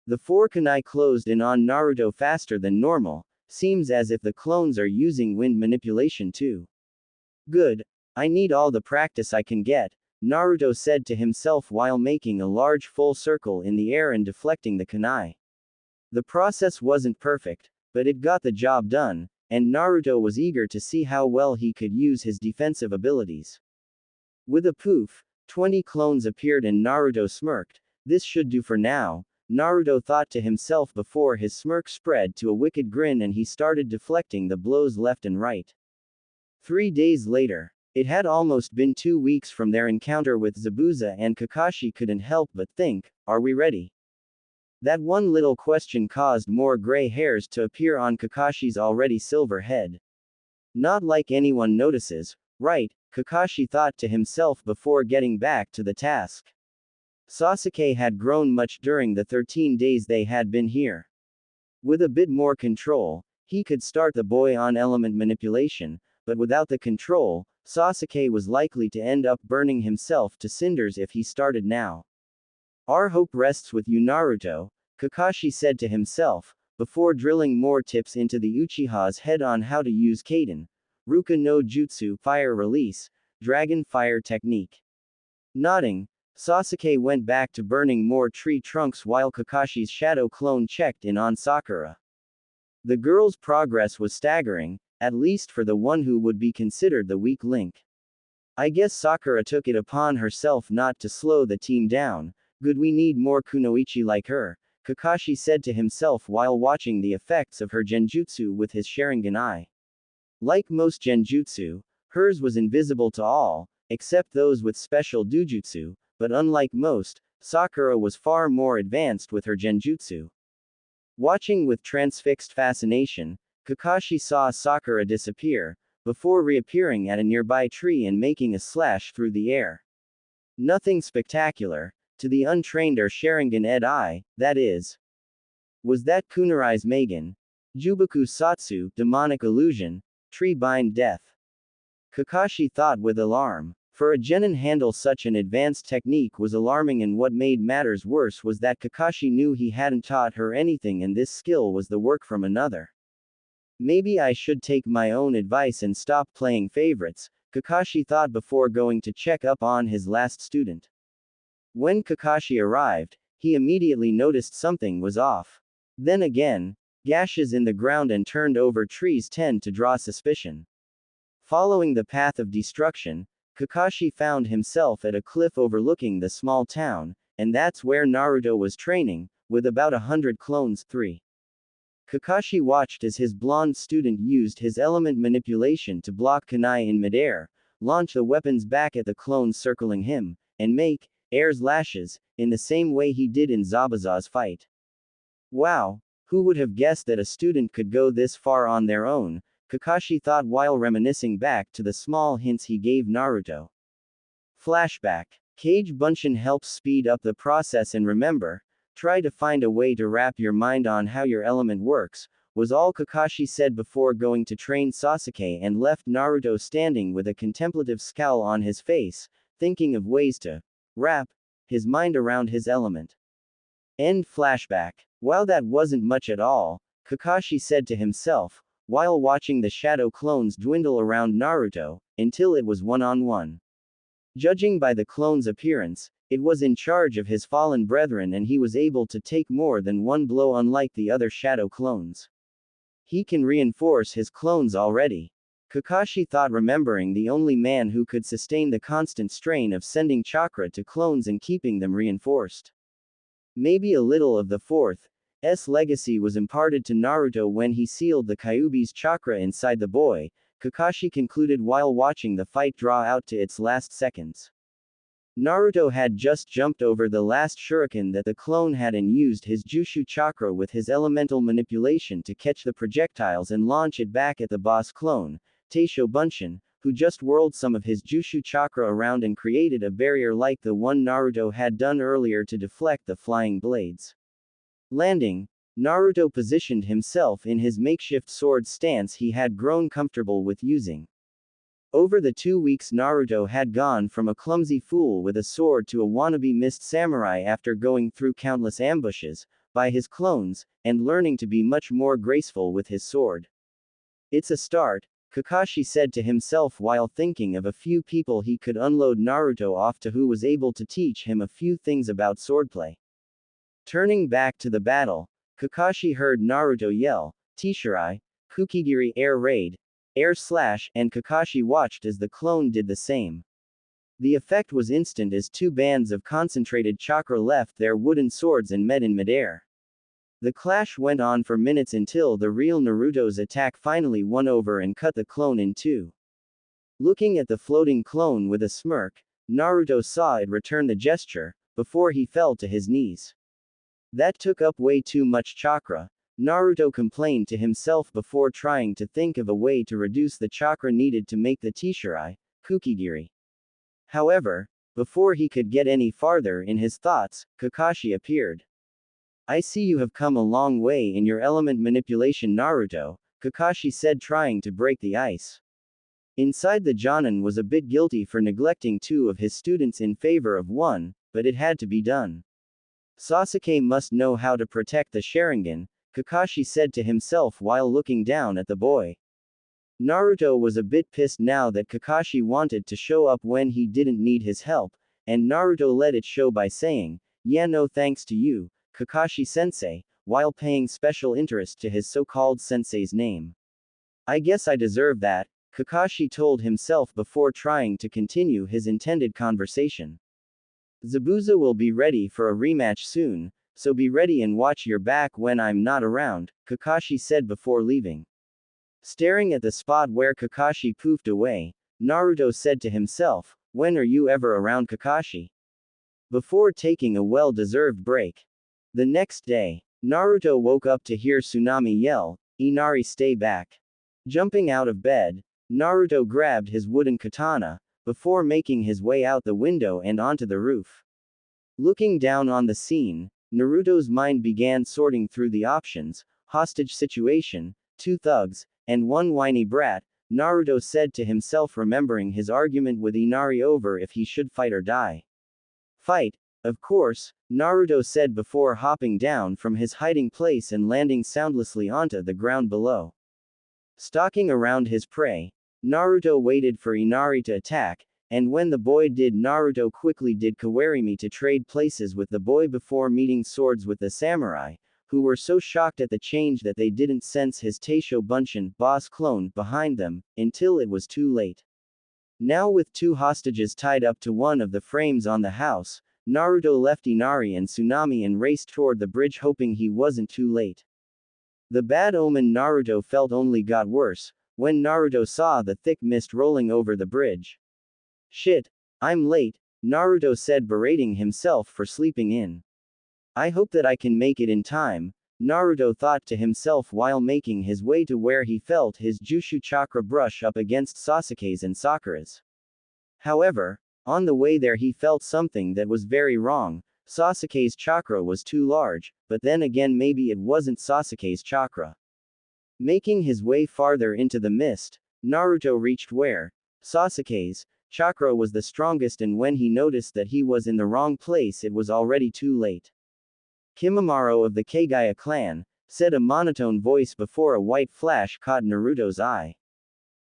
The 4 kunai closed in on Naruto faster than normal, seems as if the clones are using wind manipulation too. Good, I need all the practice I can get, Naruto said to himself while making a large full circle in the air and deflecting the kunai. The process wasn't perfect, but it got the job done, and Naruto was eager to see how well he could use his defensive abilities. With a poof, 20 clones appeared and Naruto smirked. This should do for now, Naruto thought to himself before his smirk spread to a wicked grin and he started deflecting the blows left and right. 3 days later, it had almost been 2 weeks from their encounter with Zabuza, and Kakashi couldn't help but think, are we ready? That one little question caused more gray hairs to appear on Kakashi's already silver head. Not like anyone notices, right? Kakashi thought to himself before getting back to the task. Sasuke had grown much during the 13 days they had been here. With a bit more control, he could start the boy on element manipulation, but without the control, Sasuke was likely to end up burning himself to cinders if he started now. Our hope rests with you, Naruto, Kakashi said to himself, before drilling more tips into the Uchiha's head on how to use Kaden, Ruka no Jutsu Fire Release, Dragon Fire Technique. Nodding, Sasuke went back to burning more tree trunks while Kakashi's shadow clone checked in on Sakura. The girl's progress was staggering, at least for the one who would be considered the weak link. I guess Sakura took it upon herself not to slow the team down. Good, we need more kunoichi like her, Kakashi said to himself while watching the effects of her genjutsu with his Sharingan eye. Like most genjutsu, hers was invisible to all, except those with special dojutsu, but unlike most, Sakura was far more advanced with her genjutsu. Watching with transfixed fascination, Kakashi saw Sakura disappear, before reappearing at a nearby tree and making a slash through the air. Nothing spectacular, to the untrained or Sharingan ed eye, that is. Was that Kunarai's Megan? Jubaku Satsu, demonic illusion, tree bind death. Kakashi thought with alarm. For a genin handle such an advanced technique was alarming, and what made matters worse was that Kakashi knew he hadn't taught her anything and this skill was the work from another. Maybe I should take my own advice and stop playing favorites, Kakashi thought before going to check up on his last student. When Kakashi arrived, he immediately noticed something was off. Then again, gashes in the ground and turned over trees tend to draw suspicion. Following the path of destruction, Kakashi found himself at a cliff overlooking the small town, and that's where Naruto was training, with about 100 clones. 3. Kakashi watched as his blonde student used his element manipulation to block kunai in midair, launch the weapons back at the clones circling him, and make air's lashes, in the same way he did in Zabuza's fight. Wow, who would have guessed that a student could go this far on their own, Kakashi thought while reminiscing back to the small hints he gave Naruto. Flashback. Kage Bunshin helps speed up the process, and remember, try to find a way to wrap your mind on how your element works, was all Kakashi said before going to train Sasuke and left Naruto standing with a contemplative scowl on his face, thinking of ways to wrap his mind around his element. End flashback. While that wasn't much at all, Kakashi said to himself, while watching the shadow clones dwindle around Naruto, until it was one-on-one. Judging by the clone's appearance, it was in charge of his fallen brethren and he was able to take more than one blow unlike the other shadow clones. He can reinforce his clones already. Kakashi thought, remembering the only man who could sustain the constant strain of sending chakra to clones and keeping them reinforced. Maybe a little of the fourth legacy was imparted to Naruto when he sealed the Kyuubi's chakra inside the boy, Kakashi concluded while watching the fight draw out to its last seconds. Naruto had just jumped over the last shuriken that the clone had and used his Jushu chakra with his elemental manipulation to catch the projectiles and launch it back at the boss clone, Taisho Bunshin, who just whirled some of his Jushu chakra around and created a barrier like the one Naruto had done earlier to deflect the flying blades. Landing, Naruto positioned himself in his makeshift sword stance he had grown comfortable with using. Over the 2 weeks, Naruto had gone from a clumsy fool with a sword to a wannabe mist samurai after going through countless ambushes by his clones, and learning to be much more graceful with his sword. It's a start, Kakashi said to himself while thinking of a few people he could unload Naruto off to who was able to teach him a few things about swordplay. Turning back to the battle, Kakashi heard Naruto yell, Tishirai, Kukigiri air raid, air slash, and Kakashi watched as the clone did the same. The effect was instant as two bands of concentrated chakra left their wooden swords and met in midair. The clash went on for minutes until the real Naruto's attack finally won over and cut the clone in two. Looking at the floating clone with a smirk, Naruto saw it return the gesture, before he fell to his knees. That took up way too much chakra, Naruto complained to himself before trying to think of a way to reduce the chakra needed to make the Tishirai, Kukigiri. However, before he could get any farther in his thoughts, Kakashi appeared. I see you have come a long way in your element manipulation, Naruto, Kakashi said, trying to break the ice. Inside, the Jonin was a bit guilty for neglecting two of his students in favor of one, but it had to be done. Sasuke must know how to protect the Sharingan, Kakashi said to himself while looking down at the boy. Naruto was a bit pissed now that Kakashi wanted to show up when he didn't need his help, and Naruto let it show by saying, "Yeah, no thanks to you, Kakashi-sensei," while paying special interest to his so-called sensei's name. I guess I deserve that, Kakashi told himself before trying to continue his intended conversation. Zabuza will be ready for a rematch soon, so be ready and watch your back when I'm not around, Kakashi said before leaving. Staring at the spot where Kakashi poofed away, Naruto said to himself, when are you ever around, Kakashi? Before taking a well-deserved break. The next day, Naruto woke up to hear Tsunami yell, "Inari, stay back." Jumping out of bed, Naruto grabbed his wooden katana, before making his way out the window and onto the roof. Looking down on the scene, Naruto's mind began sorting through the options: hostage situation, 2 thugs, and 1 whiny brat. Naruto said to himself, remembering his argument with Inari over if he should fight or die. Fight, of course, Naruto said before hopping down from his hiding place and landing soundlessly onto the ground below. Stalking around his prey, Naruto waited for Inari to attack, and when the boy did, Naruto quickly did Kawarimi to trade places with the boy before meeting swords with the samurai, who were so shocked at the change that they didn't sense his Teisho Bunshin boss clone behind them, until it was too late. Now with 2 hostages tied up to one of the frames on the house, Naruto left Inari and Tsunami and raced toward the bridge, hoping he wasn't too late. The bad omen Naruto felt only got worse, when Naruto saw the thick mist rolling over the bridge. Shit, I'm late, Naruto said, berating himself for sleeping in. I hope that I can make it in time, Naruto thought to himself while making his way to where he felt his Jushu chakra brush up against Sasuke's and Sakura's. However, on the way there he felt something that was very wrong. Sasuke's chakra was too large, but then again maybe it wasn't Sasuke's chakra. Making his way farther into the mist, Naruto reached where Sasuke's chakra was the strongest, and when he noticed that he was in the wrong place, it was already too late. Kimimaro of the Kagaya clan, said a monotone voice before a white flash caught Naruto's eye.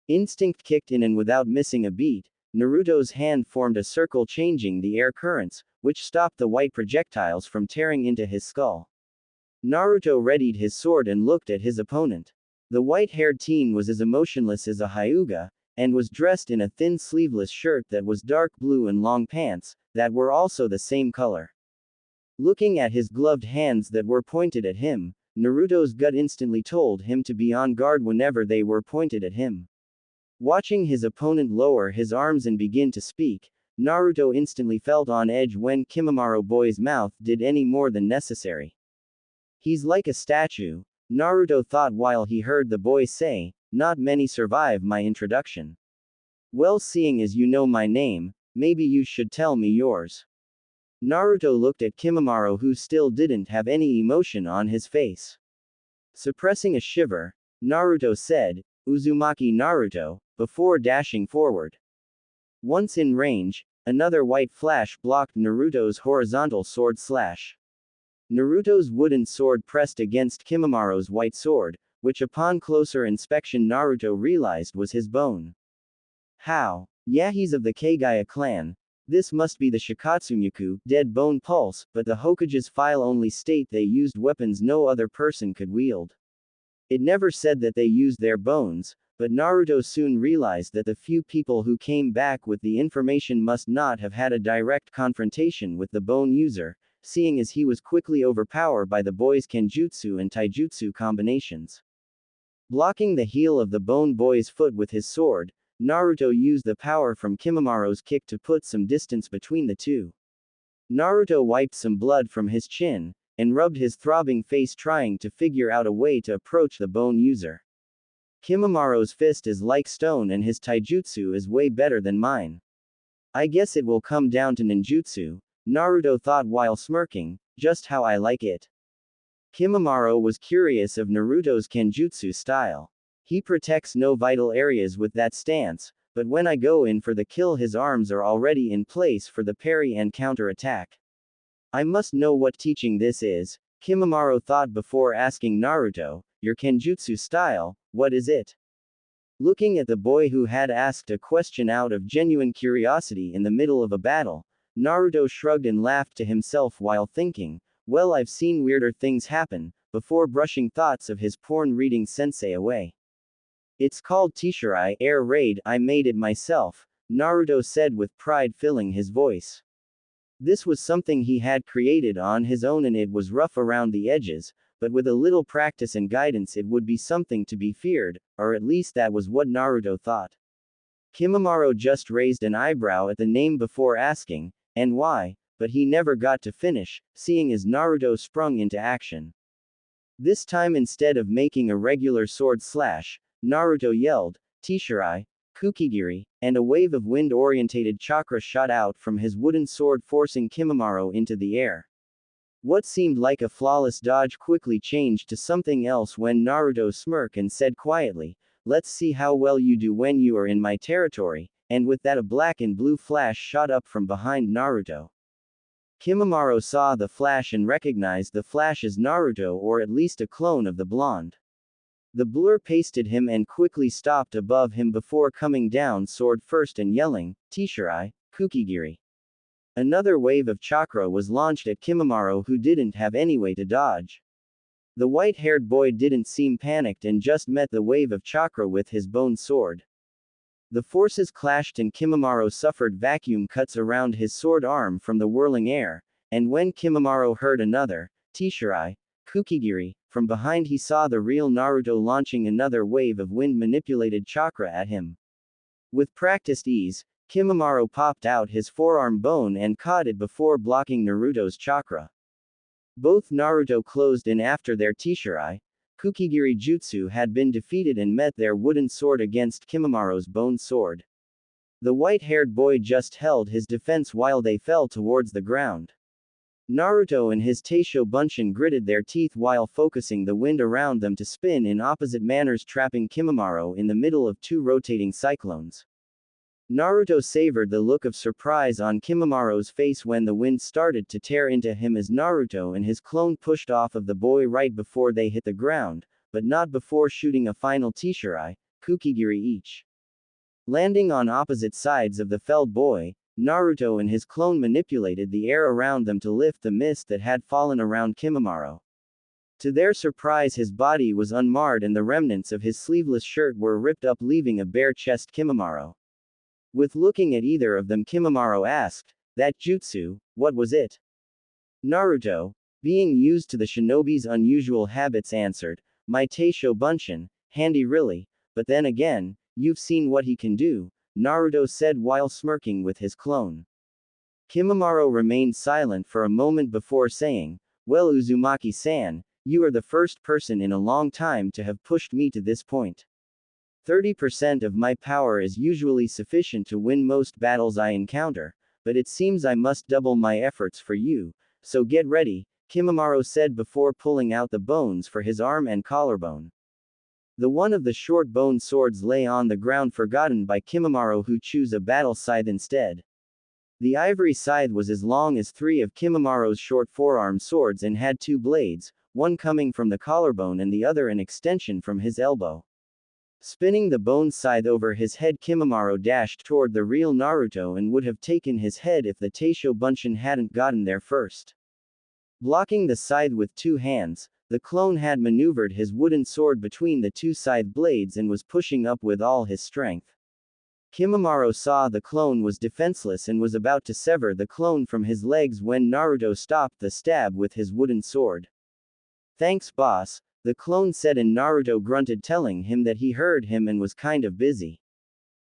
Instinct kicked in, and without missing a beat, Naruto's hand formed a circle, changing the air currents, which stopped the white projectiles from tearing into his skull. Naruto readied his sword and looked at his opponent. The white-haired teen was as emotionless as a hyuga, and was dressed in a thin sleeveless shirt that was dark blue and long pants, that were also the same color. Looking at his gloved hands that were pointed at him, Naruto's gut instantly told him to be on guard whenever they were pointed at him. Watching his opponent lower his arms and begin to speak, Naruto instantly felt on edge when Kimimaro boy's mouth did any more than necessary. He's like a statue, Naruto thought while he heard the boy say, not many survive my introduction. Well, seeing as you know my name, maybe you should tell me yours. Naruto looked at Kimimaro, who still didn't have any emotion on his face. Suppressing a shiver, Naruto said, Uzumaki Naruto, before dashing forward. Once in range, another white flash blocked Naruto's horizontal sword slash. Naruto's wooden sword pressed against Kimimaro's white sword, which upon closer inspection Naruto realized was his bone. How? Yeah, he's of the Kagaya clan. This must be the Shikatsunyaku, dead bone pulse, but the Hokage's file only state they used weapons no other person could wield. It never said that they used their bones, but Naruto soon realized that the few people who came back with the information must not have had a direct confrontation with the bone user, seeing as he was quickly overpowered by the boy's kenjutsu and taijutsu combinations. Blocking the heel of the bone boy's foot with his sword, Naruto used the power from Kimimaro's kick to put some distance between the two. Naruto wiped some blood from his chin, and rubbed his throbbing face, trying to figure out a way to approach the bone user. Kimimaro's fist is like stone and his taijutsu is way better than mine. I guess it will come down to ninjutsu, Naruto thought while smirking, just how I like it. Kimimaro was curious of Naruto's kenjutsu style. He protects no vital areas with that stance, but when I go in for the kill his arms are already in place for the parry and counter-attack. I must know what teaching this is, Kimimaro thought before asking Naruto, your kenjutsu style, what is it? Looking at the boy who had asked a question out of genuine curiosity in the middle of a battle, Naruto shrugged and laughed to himself while thinking, well, I've seen weirder things happen, before brushing thoughts of his porn-reading sensei away. It's called Tishirai Air Raid, I made it myself, Naruto said with pride filling his voice. This was something he had created on his own and it was rough around the edges, but with a little practice and guidance it would be something to be feared, or at least that was what Naruto thought. Kimimaro just raised an eyebrow at the name before asking, and why, but he never got to finish, seeing as Naruto sprung into action. This time instead of making a regular sword slash, Naruto yelled, Tishirai, Kukigiri, and a wave of wind-orientated chakra shot out from his wooden sword forcing Kimimaro into the air. What seemed like a flawless dodge quickly changed to something else when Naruto smirked and said quietly, "Let's see how well you do when you are in my territory," and with that a black and blue flash shot up from behind Naruto. Kimimaro saw the flash and recognized the flash as Naruto, or at least a clone of the blonde. The blur pasted him and quickly stopped above him before coming down sword first and yelling, "Tishirai, Kukigiri." Another wave of chakra was launched at Kimimaro, who didn't have any way to dodge. The white-haired boy didn't seem panicked and just met the wave of chakra with his bone sword. The forces clashed and Kimimaro suffered vacuum cuts around his sword arm from the whirling air, and when Kimimaro heard another, "Tishirai, Kukigiri," from behind he saw the real Naruto launching another wave of wind-manipulated chakra at him. With practiced ease, Kimimaro popped out his forearm bone and caught it before blocking Naruto's chakra. Both Naruto closed in after their Tishirai, Kukigiri jutsu had been defeated and met their wooden sword against Kimimaro's bone sword. The white-haired boy just held his defense while they fell towards the ground. Naruto and his Teisho Bunshin gritted their teeth while focusing the wind around them to spin in opposite manners, trapping Kimimaro in the middle of two rotating cyclones. Naruto savored the look of surprise on Kimimaro's face when the wind started to tear into him as Naruto and his clone pushed off of the boy right before they hit the ground, but not before shooting a final Tishirai, Kukigiri each. Landing on opposite sides of the felled boy, Naruto and his clone manipulated the air around them to lift the mist that had fallen around Kimimaro. To their surprise, his body was unmarred and the remnants of his sleeveless shirt were ripped up, leaving a bare chest Kimimaro. With looking at either of them, Kimimaro asked, "That jutsu, what was it?" Naruto, being used to the shinobi's unusual habits, answered, "My Teisho Bunshin, handy really, but then again, you've seen what he can do," Naruto said while smirking with his clone. Kimimaro remained silent for a moment before saying, "Well, Uzumaki-san, you are the first person in a long time to have pushed me to this point. 30% of my power is usually sufficient to win most battles I encounter, but it seems I must double my efforts for you, so get ready," Kimimaro said before pulling out the bones for his arm and collarbone. The one of the short bone swords lay on the ground, forgotten by Kimimaro, who chose a battle scythe instead. The ivory scythe was as long as three of Kimimaro's short forearm swords and had two blades, one coming from the collarbone and the other an extension from his elbow. Spinning the bone scythe over his head, Kimimaro dashed toward the real Naruto and would have taken his head if the Teisho Bunshin hadn't gotten there first. Blocking the scythe with two hands, the clone had maneuvered his wooden sword between the two scythe blades and was pushing up with all his strength. Kimimaro saw the clone was defenseless and was about to sever the clone from his legs when Naruto stopped the stab with his wooden sword. "Thanks, boss," the clone said, and Naruto grunted, telling him that he heard him and was kind of busy.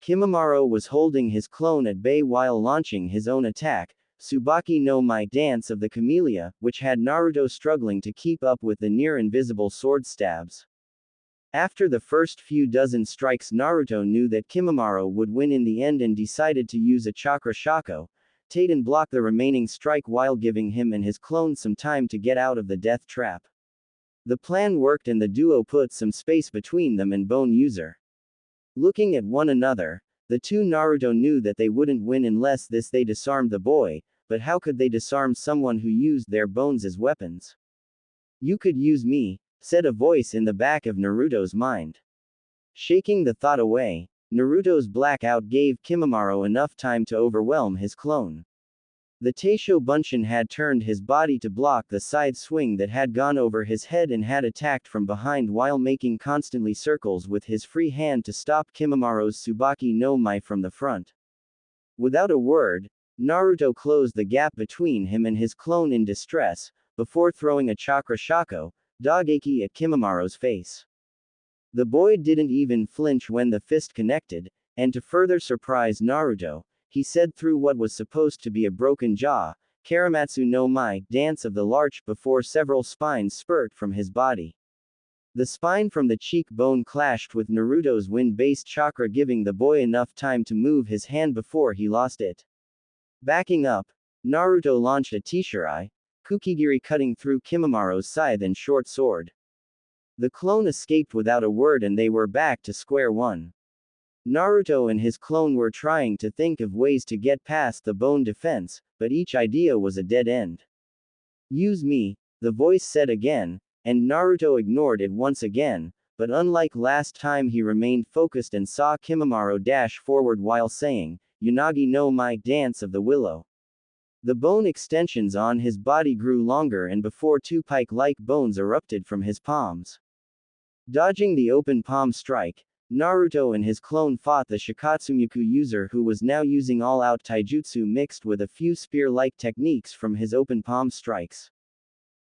Kimimaro was holding his clone at bay while launching his own attack, Tsubaki no Mai Dance of the Camellia, which had Naruto struggling to keep up with the near-invisible sword stabs. After the first few dozen strikes, Naruto knew that Kimimaro would win in the end and decided to use a Chakra Shako, Tate, and block the remaining strike while giving him and his clone some time to get out of the death trap. The plan worked and the duo put some space between them and Bone User. Looking at one another, the two Naruto knew that they wouldn't win unless they disarmed the boy, but how could they disarm someone who used their bones as weapons? "You could use me," said a voice in the back of Naruto's mind. Shaking the thought away, Naruto's blackout gave Kimimaro enough time to overwhelm his clone. The Teisho Bunshin had turned his body to block the side swing that had gone over his head and had attacked from behind while making constantly circles with his free hand to stop Kimimaro's Tsubaki no Mai from the front. Without a word, Naruto closed the gap between him and his clone in distress, before throwing a Chakra Shako, Dogeki, at Kimimaro's face. The boy didn't even flinch when the fist connected, and to further surprise Naruto, he said through what was supposed to be a broken jaw, "Karamatsu no Mai, Dance of the Larch," before several spines spurt from his body. The spine from the cheekbone clashed with Naruto's wind-based chakra, giving the boy enough time to move his hand before he lost it. Backing up, Naruto launched a Tishirai, Kukigiri cutting through Kimamaro's scythe and short sword. The clone escaped without a word and they were back to square one. Naruto and his clone were trying to think of ways to get past the bone defense, but each idea was a dead end. Use me, the voice said again, and Naruto ignored it once again, but unlike last time he remained focused and saw Kimamaro dash forward while saying, Unagi no Mai, dance of the willow. The bone extensions on his body grew longer and before two pike-like bones erupted from his palms. Dodging the open palm strike, Naruto and his clone fought the Shikatsumyaku user who was now using all-out taijutsu mixed with a few spear-like techniques from his open palm strikes.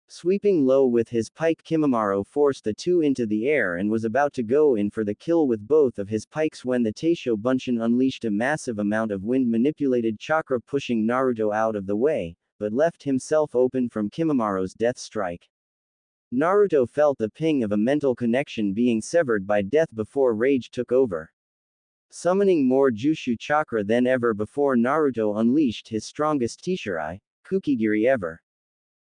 Sweeping low with his pike, Kimamaro forced the two into the air and was about to go in for the kill with both of his pikes when the Teisho Bunshin unleashed a massive amount of wind-manipulated chakra pushing Naruto out of the way, but left himself open from Kimamaro's death strike. Naruto felt the ping of a mental connection being severed by death before rage took over. Summoning more Jushu chakra than ever before, Naruto unleashed his strongest Tishirai, Kukigiri ever.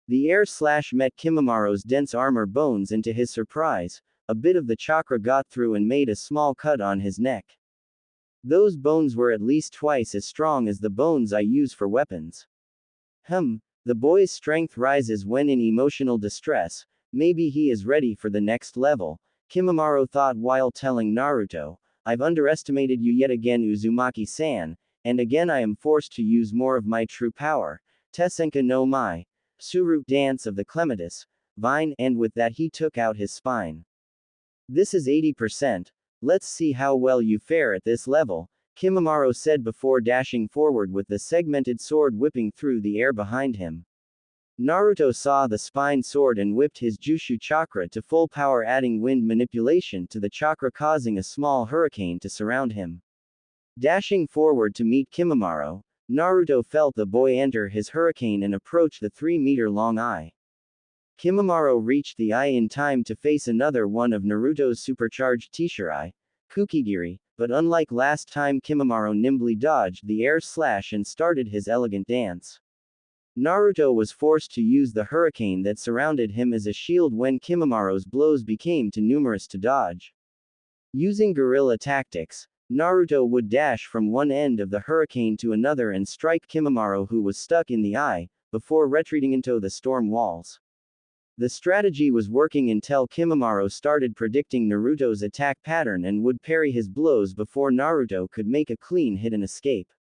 The air slash met Kimamaro's dense armor bones and to his surprise, a bit of the chakra got through and made a small cut on his neck. Those bones were at least twice as strong as the bones I use for weapons. The boy's strength rises when in emotional distress, maybe he is ready for the next level, Kimamaro thought while telling Naruto, I've underestimated you yet again Uzumaki-san, and again I am forced to use more of my true power, Tesenka no Mai. Suru, dance of the clematis, vine, and with that he took out his spine. This is 80%, let's see how well you fare at this level, Kimamaro said before dashing forward with the segmented sword whipping through the air behind him. Naruto saw the spine sword and whipped his Jushu chakra to full power, adding wind manipulation to the chakra, causing a small hurricane to surround him. Dashing forward to meet Kimamaro, Naruto felt the boy enter his hurricane and approach the 3-meter-long eye. Kimamaro reached the eye in time to face another one of Naruto's supercharged Tishirai, Kukigiri, but unlike last time Kimamaro nimbly dodged the air slash and started his elegant dance. Naruto was forced to use the hurricane that surrounded him as a shield when Kimamaro's blows became too numerous to dodge. Using guerrilla tactics, Naruto would dash from one end of the hurricane to another and strike Kimamaro who was stuck in the eye, before retreating into the storm walls. The strategy was working until Kimamaro started predicting Naruto's attack pattern and would parry his blows before Naruto could make a clean hit and escape.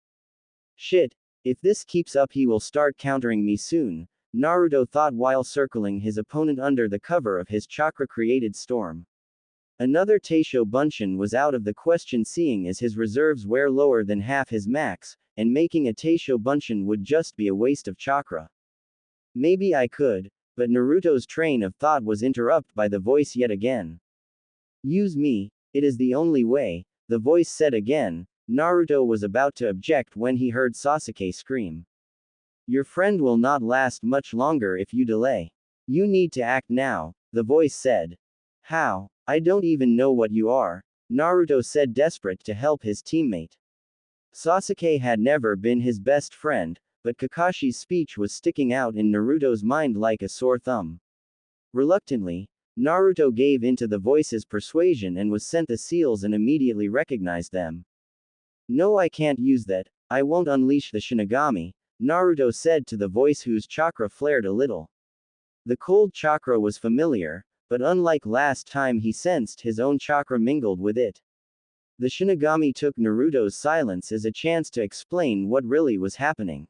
Shit, if this keeps up he will start countering me soon, Naruto thought while circling his opponent under the cover of his chakra-created storm. Another Teisho Bunshin was out of the question seeing as his reserves were lower than half his max, and making a Teisho Bunshin would just be a waste of chakra. Maybe I could, but Naruto's train of thought was interrupted by the voice yet again. Use me, it is the only way, the voice said again. Naruto was about to object when he heard Sasuke scream. Your friend will not last much longer if you delay. You need to act now, the voice said. How? I don't even know what you are, Naruto said, desperate to help his teammate. Sasuke had never been his best friend, but Kakashi's speech was sticking out in Naruto's mind like a sore thumb. Reluctantly, Naruto gave in to the voice's persuasion and was sent the seals and immediately recognized them. No, I can't use that, I won't unleash the Shinigami, Naruto said to the voice whose chakra flared a little. The cold chakra was familiar, but unlike last time he sensed his own chakra mingled with it. The Shinigami took Naruto's silence as a chance to explain what really was happening.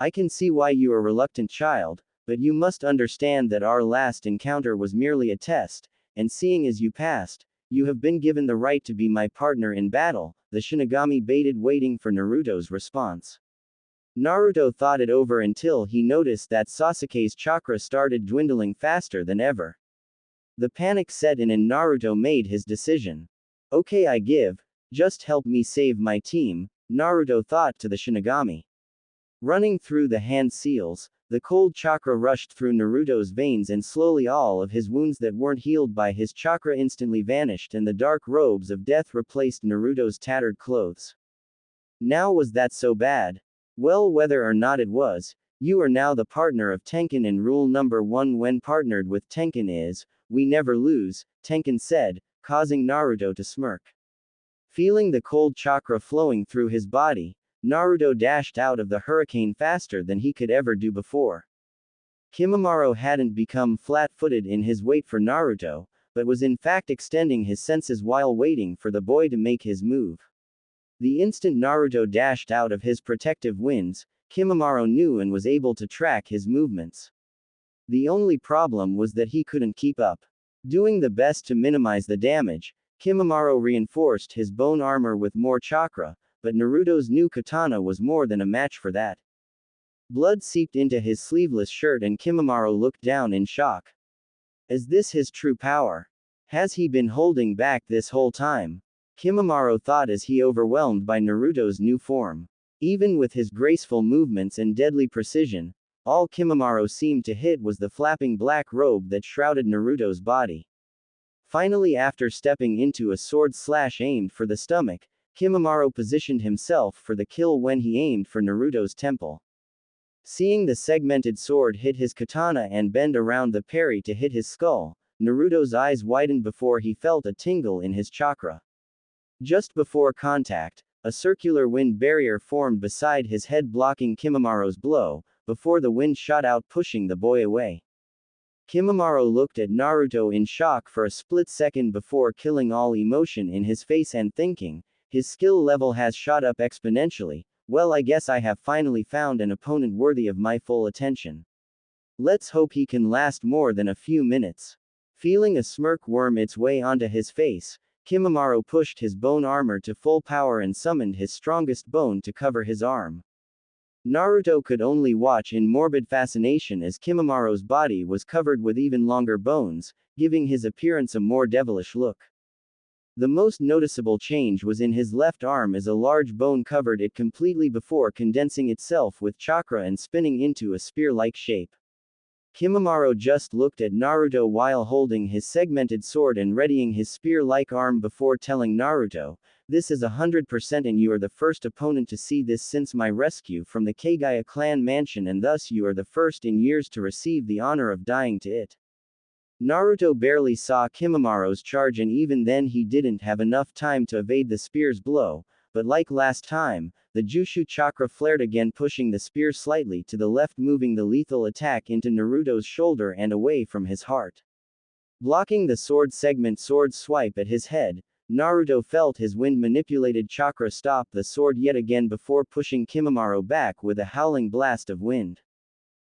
I can see why you are reluctant, child, but you must understand that our last encounter was merely a test, and seeing as you passed, you have been given the right to be my partner in battle, the Shinigami baited, waiting for Naruto's response. Naruto thought it over until he noticed that Sasuke's chakra started dwindling faster than ever. The panic set in and Naruto made his decision. Okay, I give, just help me save my team, Naruto thought to the Shinigami. Running through the hand seals, the cold chakra rushed through Naruto's veins and slowly all of his wounds that weren't healed by his chakra instantly vanished and the dark robes of death replaced Naruto's tattered clothes. Now was that so bad? Well, whether or not it was, You are now the partner of Tenkan, and rule number 1 when partnered with Tenkan is, we never lose, Tenkan said, causing Naruto to smirk. Feeling the cold chakra flowing through his body, Naruto dashed out of the hurricane faster than he could ever do before. Kimimaro hadn't become flat-footed in his wait for Naruto, but was in fact extending his senses while waiting for the boy to make his move. The instant Naruto dashed out of his protective winds, Kimimaro knew and was able to track his movements. The only problem was that he couldn't keep up. Doing the best to minimize the damage, Kimimaro reinforced his bone armor with more chakra, but Naruto's new katana was more than a match for that. Blood seeped into his sleeveless shirt and Kimimaro looked down in shock. Is this his true power? Has he been holding back this whole time? Kimimaro thought as he overwhelmed by Naruto's new form. Even with his graceful movements and deadly precision, all Kimimaro seemed to hit was the flapping black robe that shrouded Naruto's body. Finally, after stepping into a sword slash aimed for the stomach, Kimimaro positioned himself for the kill when he aimed for Naruto's temple. Seeing the segmented sword hit his katana and bend around the parry to hit his skull, Naruto's eyes widened before he felt a tingle in his chakra. Just before contact, a circular wind barrier formed beside his head blocking Kimimaro's blow, before the wind shot out pushing the boy away. Kimimaro looked at Naruto in shock for a split second before killing all emotion in his face and thinking, his skill level has shot up exponentially, well I guess I have finally found an opponent worthy of my full attention. Let's hope he can last more than a few minutes. Feeling a smirk worm its way onto his face, Kimimaro pushed his bone armor to full power and summoned his strongest bone to cover his arm. Naruto could only watch in morbid fascination as Kimimaro's body was covered with even longer bones, giving his appearance a more devilish look. The most noticeable change was in his left arm as a large bone covered it completely before condensing itself with chakra and spinning into a spear-like shape. Kimimaro just looked at Naruto while holding his segmented sword and readying his spear-like arm before telling Naruto, "This is 100% and you are the first opponent to see this since my rescue from the Kagaya clan mansion and thus you are the first in years to receive the honor of dying to it." Naruto barely saw Kimimaro's charge and even then he didn't have enough time to evade the spear's blow, but like last time, the Jushu chakra flared again pushing the spear slightly to the left moving the lethal attack into Naruto's shoulder and away from his heart. Blocking the sword segment sword swipe at his head, Naruto felt his wind-manipulated chakra stop the sword yet again before pushing Kimimaro back with a howling blast of wind.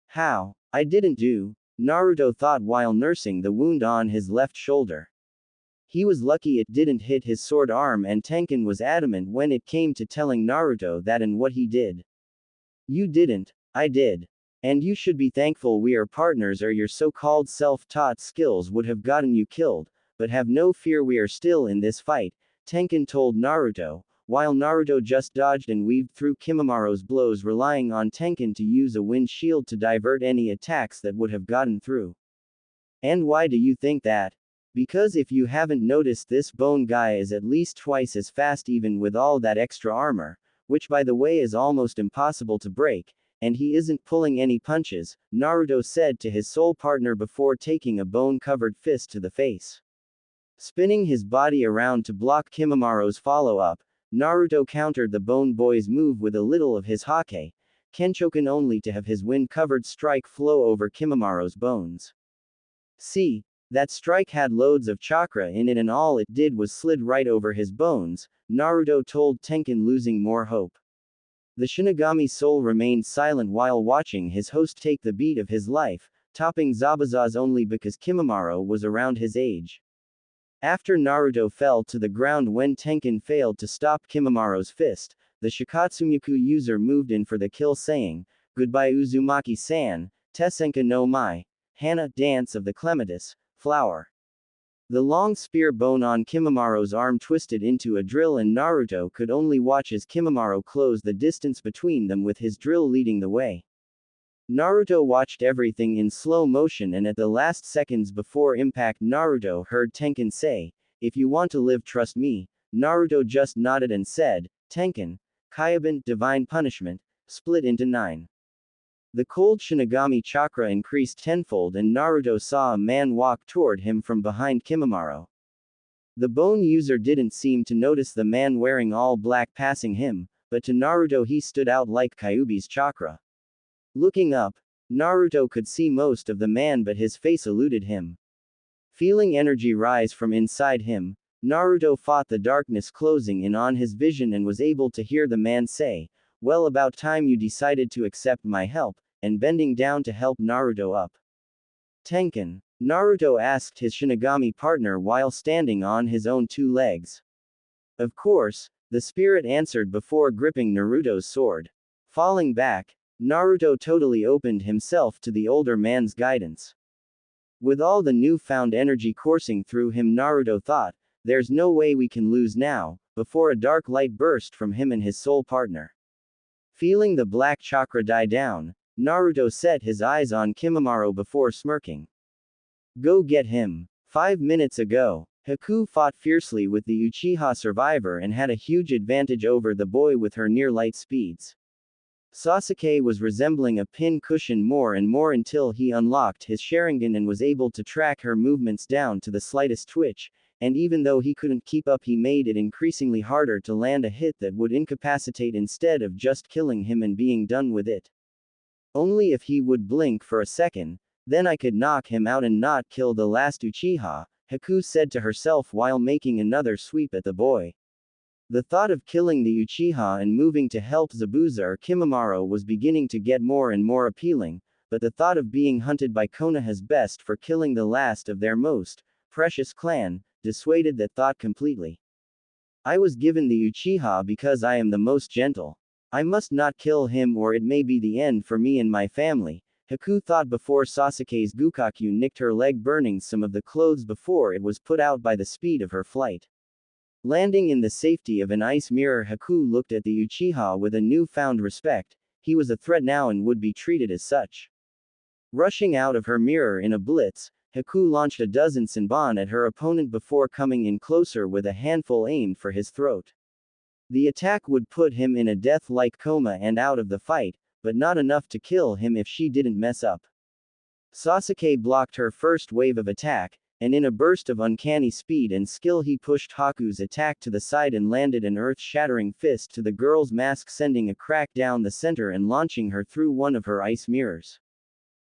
How? I didn't do, Naruto thought while nursing the wound on his left shoulder. He was lucky it didn't hit his sword arm and Tenkan was adamant when it came to telling Naruto that and what he did. You didn't, I did. And you should be thankful we are partners or your so-called self-taught skills would have gotten you killed, but have no fear we are still in this fight, Tenkan told Naruto, while Naruto just dodged and weaved through Kimimaro's blows relying on Tenkan to use a wind shield to divert any attacks that would have gotten through. And why do you think that? Because if you haven't noticed this bone guy is at least twice as fast even with all that extra armor, which by the way is almost impossible to break, and he isn't pulling any punches, Naruto said to his soul partner before taking a bone-covered fist to the face. Spinning his body around to block Kimimaro's follow-up, Naruto countered the bone boy's move with a little of his hake, Kenshoken only to have his wind-covered strike flow over Kimimaro's bones. See? That strike had loads of chakra in it and all it did was slid right over his bones, Naruto told Tenkan losing more hope. The Shinigami soul remained silent while watching his host take the beat of his life, topping Zabuza's only because Kimimaro was around his age. After Naruto fell to the ground when Tenkan failed to stop Kimimaro's fist, the Shikatsumyaku user moved in for the kill saying, "Goodbye Uzumaki-san, Tessenka no Mai, Hana, Dance of the Clematis, Flower." The long spear bone on Kimimaro's arm twisted into a drill and Naruto could only watch as Kimimaro closed the distance between them with his drill leading the way. Naruto watched everything in slow motion and at the last seconds before impact Naruto heard Tenkan say, "If you want to live trust me." Naruto just nodded and said, "Tenkan, Kaiban, Divine Punishment, split into 9. The cold Shinigami chakra increased tenfold and Naruto saw a man walk toward him from behind Kimimaro. The bone user didn't seem to notice the man wearing all black passing him, but to Naruto he stood out like Kyuubi's chakra. Looking up, Naruto could see most of the man but his face eluded him. Feeling energy rise from inside him, Naruto fought the darkness closing in on his vision and was able to hear the man say, "Well, about time you decided to accept my help," and bending down to help Naruto up. Tenkan, Naruto asked his Shinigami partner while standing on his own two legs. Of course, the spirit answered before gripping Naruto's sword. Falling back, Naruto totally opened himself to the older man's guidance. With all the newfound energy coursing through him, Naruto thought, "There's no way we can lose now," before a dark light burst from him and his soul partner. Feeling the black chakra die down, Naruto set his eyes on Kimimaro before smirking. "Go get him." 5 minutes ago, Haku fought fiercely with the Uchiha survivor and had a huge advantage over the boy with her near light speeds. Sasuke was resembling a pin cushion more and more until he unlocked his Sharingan and was able to track her movements down to the slightest twitch, and even though he couldn't keep up, he made it increasingly harder to land a hit that would incapacitate instead of just killing him and being done with it. Only if he would blink for a second, then I could knock him out and not kill the last Uchiha, Haku said to herself while making another sweep at the boy. The thought of killing the Uchiha and moving to help Zabuza or Kimimaro was beginning to get more and more appealing, but the thought of being hunted by Konoha's best for killing the last of their most precious clan dissuaded that thought completely. "I was given the Uchiha because I am the most gentle. I must not kill him or it may be the end for me and my family," Haku thought before Sasuke's Gukaku nicked her leg, burning some of the clothes before it was put out by the speed of her flight. Landing in the safety of an ice mirror, Haku looked at the Uchiha with a newfound respect. He was a threat now and would be treated as such. Rushing out of her mirror in a blitz, Haku launched a dozen Senbon at her opponent before coming in closer with a handful aimed for his throat. The attack would put him in a death-like coma and out of the fight, but not enough to kill him if she didn't mess up. Sasuke blocked her first wave of attack, and in a burst of uncanny speed and skill he pushed Haku's attack to the side and landed an earth-shattering fist to the girl's mask, sending a crack down the center and launching her through one of her ice mirrors.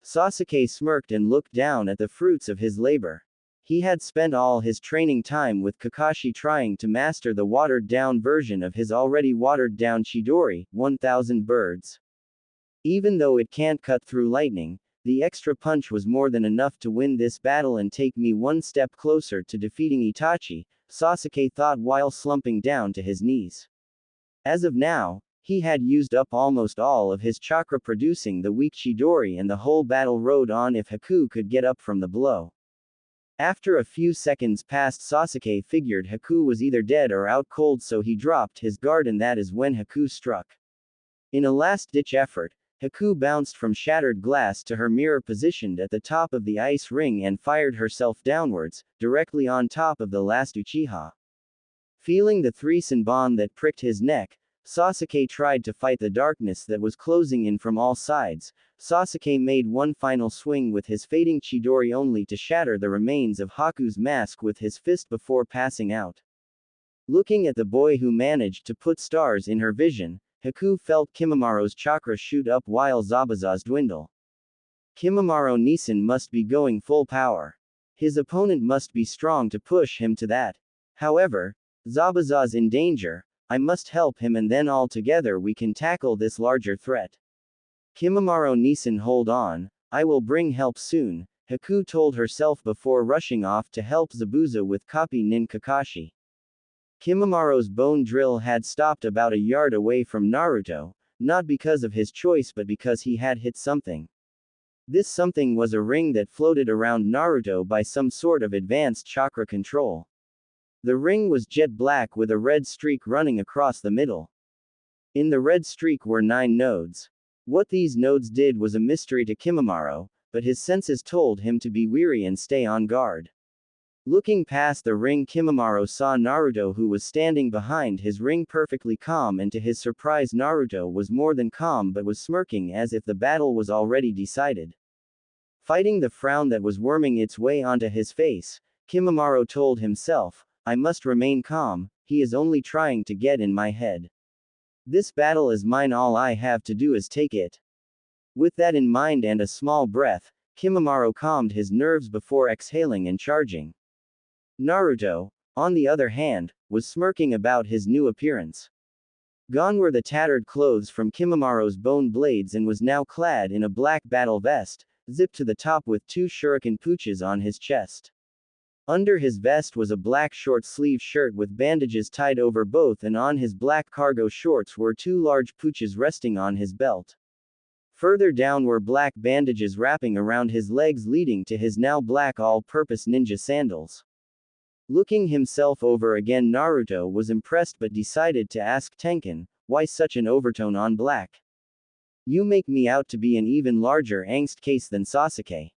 Sasuke smirked and looked down at the fruits of his labor. He had spent all his training time with Kakashi trying to master the watered-down version of his already watered-down Chidori, 1000 birds. Even though it can't cut through lightning, the extra punch was more than enough to win this battle and take me one step closer to defeating Itachi, Sasuke thought while slumping down to his knees. As of now, he had used up almost all of his chakra producing the weak Chidori, and the whole battle rode on if Haku could get up from the blow. After a few seconds passed, Sasuke figured Haku was either dead or out cold, so he dropped his guard, and that is when Haku struck. In a last-ditch effort, Haku bounced from shattered glass to her mirror positioned at the top of the ice ring and fired herself downwards, directly on top of the last Uchiha. Feeling the 3 Senbon that pricked his neck, Sasuke tried to fight the darkness that was closing in from all sides. Sasuke made one final swing with his fading Chidori only to shatter the remains of Haku's mask with his fist before passing out. Looking at the boy who managed to put stars in her vision, Haku felt Kimimaro's chakra shoot up while Zabuza's dwindle. Kimimaro Nisan must be going full power. His opponent must be strong to push him to that. However, Zabuza's in danger. I must help him and then all together we can tackle this larger threat. Kimimaro Nisan, hold on, I will bring help soon, Haku told herself before rushing off to help Zabuza with Copy Nin Kakashi. Kimimaro's bone drill had stopped about a yard away from Naruto, not because of his choice but because he had hit something. This something was a ring that floated around Naruto by some sort of advanced chakra control. The ring was jet black with a red streak running across the middle. In the red streak were 9 nodes. What these nodes did was a mystery to Kimimaro, but his senses told him to be wary and stay on guard. Looking past the ring, Kimimaro saw Naruto, who was standing behind his ring perfectly calm, and to his surprise Naruto was more than calm but was smirking as if the battle was already decided. Fighting the frown that was worming its way onto his face, Kimimaro told himself, I must remain calm, he is only trying to get in my head. This battle is mine, all I have to do is take it. With that in mind and a small breath, Kimimaro calmed his nerves before exhaling and charging. Naruto, on the other hand, was smirking about his new appearance. Gone were the tattered clothes from Kimimaro's bone blades and was now clad in a black battle vest, zipped to the top with 2 shuriken pouches on his chest. Under his vest was a black short-sleeve shirt with bandages tied over both, and on his black cargo shorts were 2 large pouches resting on his belt. Further down were black bandages wrapping around his legs, leading to his now black all-purpose ninja sandals. Looking himself over again, Naruto was impressed but decided to ask Tenkin, why such an overtone on black? You make me out to be an even larger angst case than Sasuke.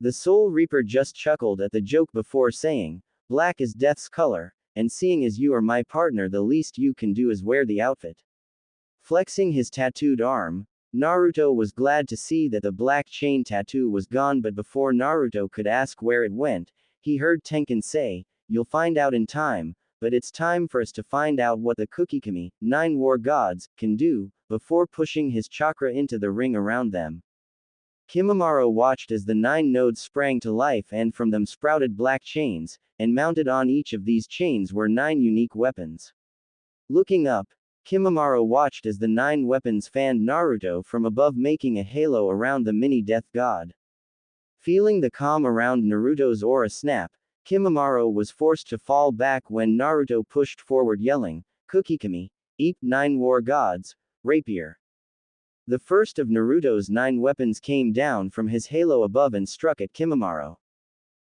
The Soul Reaper just chuckled at the joke before saying, black is death's color, and seeing as you are my partner, the least you can do is wear the outfit. Flexing his tattooed arm, Naruto was glad to see that the black chain tattoo was gone, but before Naruto could ask where it went, he heard Tenkin say, you'll find out in time, but it's time for us to find out what the Kukikami, 9 war gods, can do, before pushing his chakra into the ring around them. Kimimaro watched as the 9 nodes sprang to life, and from them sprouted black chains, and mounted on each of these chains were 9 unique weapons. Looking up, Kimimaro watched as the 9 weapons fanned Naruto from above, making a halo around the mini-death god. Feeling the calm around Naruto's aura snap, Kimimaro was forced to fall back when Naruto pushed forward yelling, Kukikami, eat 9 war gods, rapier. The first of Naruto's 9 weapons came down from his halo above and struck at Kimimaro.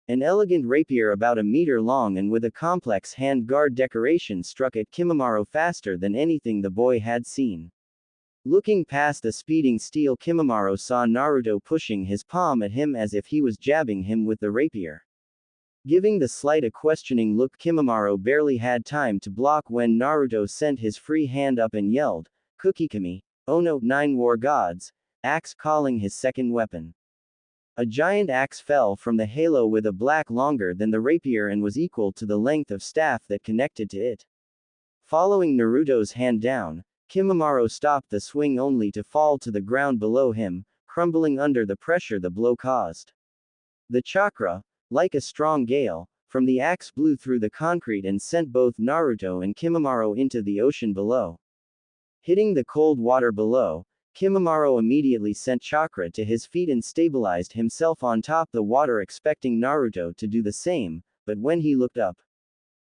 An elegant rapier about a meter long and with a complex hand-guard decoration struck at Kimimaro faster than anything the boy had seen. Looking past the speeding steel, Kimimaro saw Naruto pushing his palm at him as if he was jabbing him with the rapier. Giving the slight a questioning look, Kimimaro barely had time to block when Naruto sent his free hand up and yelled, Kukikami, oh no, 9 war gods, axe, calling his second weapon. A giant axe fell from the halo with a black longer than the rapier and was equal to the length of staff that connected to it. Following Naruto's hand down, Kimimaro stopped the swing only to fall to the ground below him, crumbling under the pressure the blow caused. The chakra, like a strong gale, from the axe blew through the concrete and sent both Naruto and Kimimaro into the ocean below. Hitting the cold water below, Kimimaro immediately sent chakra to his feet and stabilized himself on top the water, expecting Naruto to do the same, but when he looked up,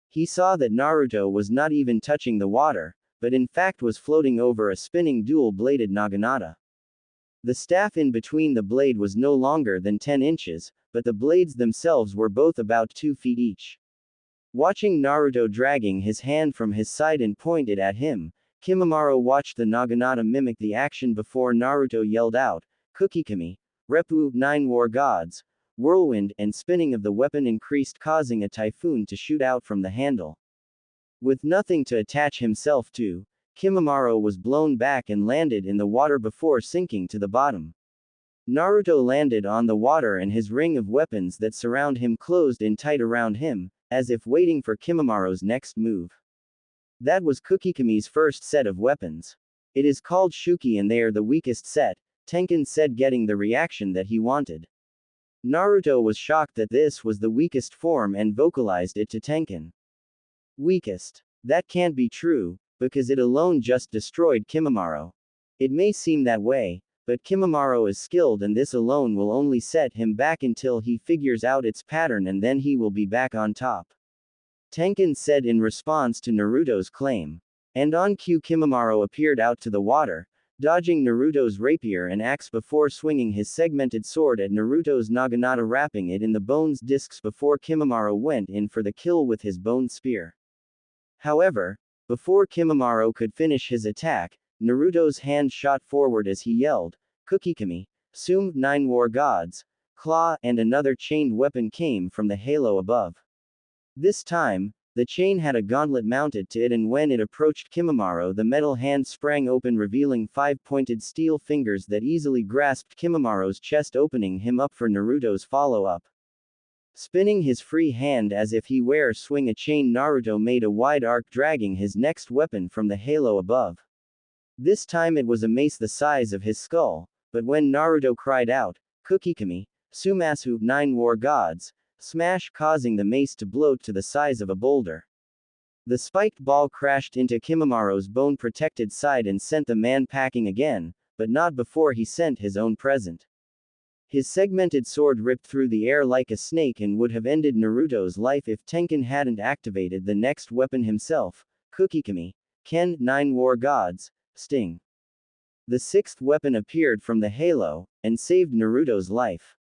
he saw that Naruto was not even touching the water, but in fact was floating over a spinning dual-bladed naginata. The staff in between the blade was no longer than 10 inches, but the blades themselves were both about 2 feet each. Watching Naruto dragging his hand from his side and point it at him, Kimimaro watched the naginata mimic the action before Naruto yelled out, Kukikami, Reppu, 9 war gods, whirlwind, and spinning of the weapon increased, causing a typhoon to shoot out from the handle. With nothing to attach himself to, Kimimaro was blown back and landed in the water before sinking to the bottom. Naruto landed on the water and his ring of weapons that surround him closed in tight around him, as if waiting for Kimimaro's next move. That was Kukikami's first set of weapons. It is called Shuki and they are the weakest set, Tenkin said, getting the reaction that he wanted. Naruto was shocked that this was the weakest form and vocalized it to Tenkin. Weakest. That can't be true, because it alone just destroyed Kimimaro. It may seem that way, but Kimimaro is skilled and this alone will only set him back until he figures out its pattern and then he will be back on top. Tenkin said in response to Naruto's claim. And on cue, Kimimaro appeared out to the water, dodging Naruto's rapier and axe before swinging his segmented sword at Naruto's naginata, wrapping it in the bone's discs before Kimimaro went in for the kill with his bone spear. However, before Kimimaro could finish his attack, Naruto's hand shot forward as he yelled, Kukikami, Sum, 9 war gods, claw, and another chained weapon came from the halo above. This time, the chain had a gauntlet mounted to it, and when it approached Kimimaro, the metal hand sprang open, revealing 5-pointed steel fingers that easily grasped Kimimaro's chest, opening him up for Naruto's follow-up. Spinning his free hand as if he were swing a chain, Naruto made a wide arc, dragging his next weapon from the halo above. This time it was a mace the size of his skull, but when Naruto cried out, "Kukikami, Sumasu, 9 war gods," smash, causing the mace to bloat to the size of a boulder. The spiked ball crashed into Kimimaro's bone-protected side and sent the man packing again, but not before he sent his own present. His segmented sword ripped through the air like a snake and would have ended Naruto's life if Tenkin hadn't activated the next weapon himself, Kukikami, Ken, 9 war gods, Sting. The sixth weapon appeared from the halo, and saved Naruto's life.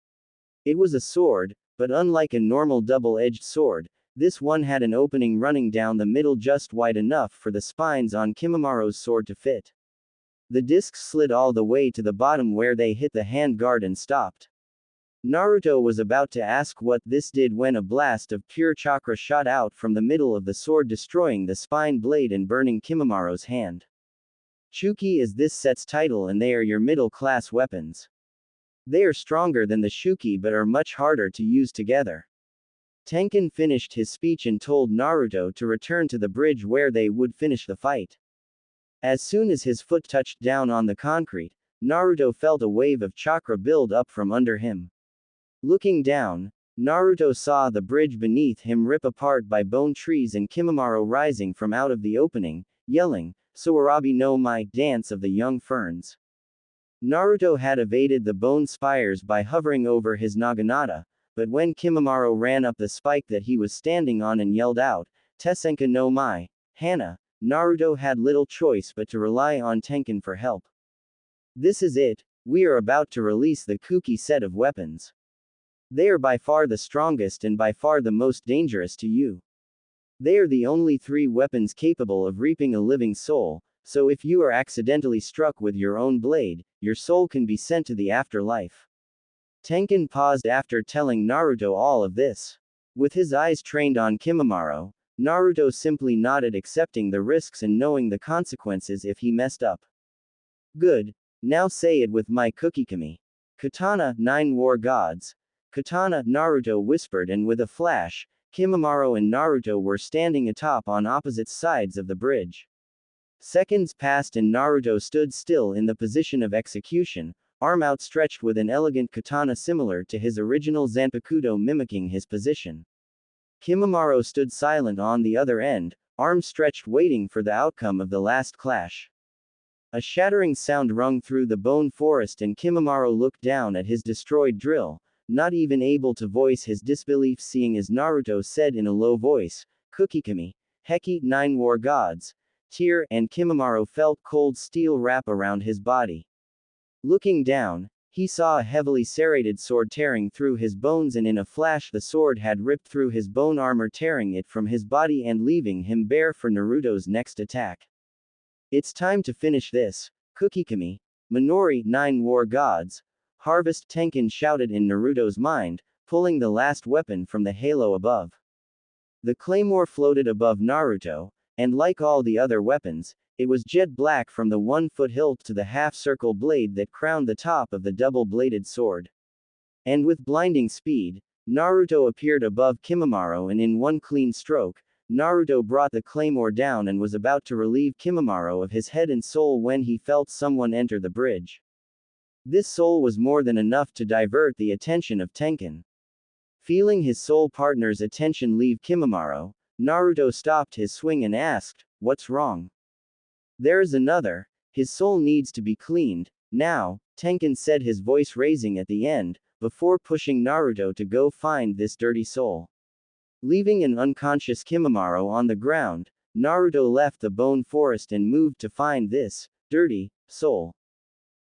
It was a sword, but unlike a normal double-edged sword, this one had an opening running down the middle just wide enough for the spines on Kimimaro's sword to fit. The discs slid all the way to the bottom where they hit the hand guard and stopped. Naruto was about to ask what this did when a blast of pure chakra shot out from the middle of the sword, destroying the spine blade and burning Kimimaro's hand. Shuki is this set's title, and they are your middle-class weapons. They are stronger than the Shuki but are much harder to use together. Tenkin finished his speech and told Naruto to return to the bridge where they would finish the fight. As soon as his foot touched down on the concrete, Naruto felt a wave of chakra build up from under him. Looking down, Naruto saw the bridge beneath him rip apart by bone trees and Kimimaro rising from out of the opening, yelling, "Sawarabi no Mai, dance of the young ferns." Naruto had evaded the bone spires by hovering over his naginata, but when Kimimaro ran up the spike that he was standing on and yelled out, "Tesenka no Mai, Hana," Naruto had little choice but to rely on Tenkin for help. "This is it, we are about to release the Kuki set of weapons. They are by far the strongest and by far the most dangerous to you. They are the only 3 weapons capable of reaping a living soul, so if you are accidentally struck with your own blade, your soul can be sent to the afterlife." Tenkin paused after telling Naruto all of this. With his eyes trained on Kimimaro, Naruto simply nodded, accepting the risks and knowing the consequences if he messed up. "Good, now say it with my Kukikami. Katana, 9 war gods." "Katana," Naruto whispered, and with a flash, Kimimaro and Naruto were standing atop on opposite sides of the bridge. Seconds passed and Naruto stood still in the position of execution, arm outstretched with an elegant katana similar to his original Zanpakuto mimicking his position. Kimimaro stood silent on the other end, arms stretched, waiting for the outcome of the last clash. A shattering sound rung through the bone forest and Kimimaro looked down at his destroyed drill, not even able to voice his disbelief, seeing as Naruto said in a low voice, "Kukikami, Heki, 9 war gods." Tear, and Kimimaro felt cold steel wrap around his body. Looking down, he saw a heavily serrated sword tearing through his bones, and in a flash the sword had ripped through his bone armor, tearing it from his body and leaving him bare for Naruto's next attack. "It's time to finish this, Kukikami, Minori, 9 war gods." Harvest, Tenkin shouted in Naruto's mind, pulling the last weapon from the halo above. The claymore floated above Naruto, and like all the other weapons, it was jet black from the 1-foot hilt to the half-circle blade that crowned the top of the double-bladed sword. And with blinding speed, Naruto appeared above Kimimaro, and in one clean stroke, Naruto brought the claymore down and was about to relieve Kimimaro of his head and soul when he felt someone enter the bridge. This soul was more than enough to divert the attention of Tenkin. Feeling his soul partner's attention leave Kimimaro, Naruto stopped his swing and asked, "What's wrong?" "There's another. His soul needs to be cleaned, now," Tenkin said, his voice raising at the end, before pushing Naruto to go find this dirty soul. Leaving an unconscious Kimimaro on the ground, Naruto left the bone forest and moved to find this dirty soul.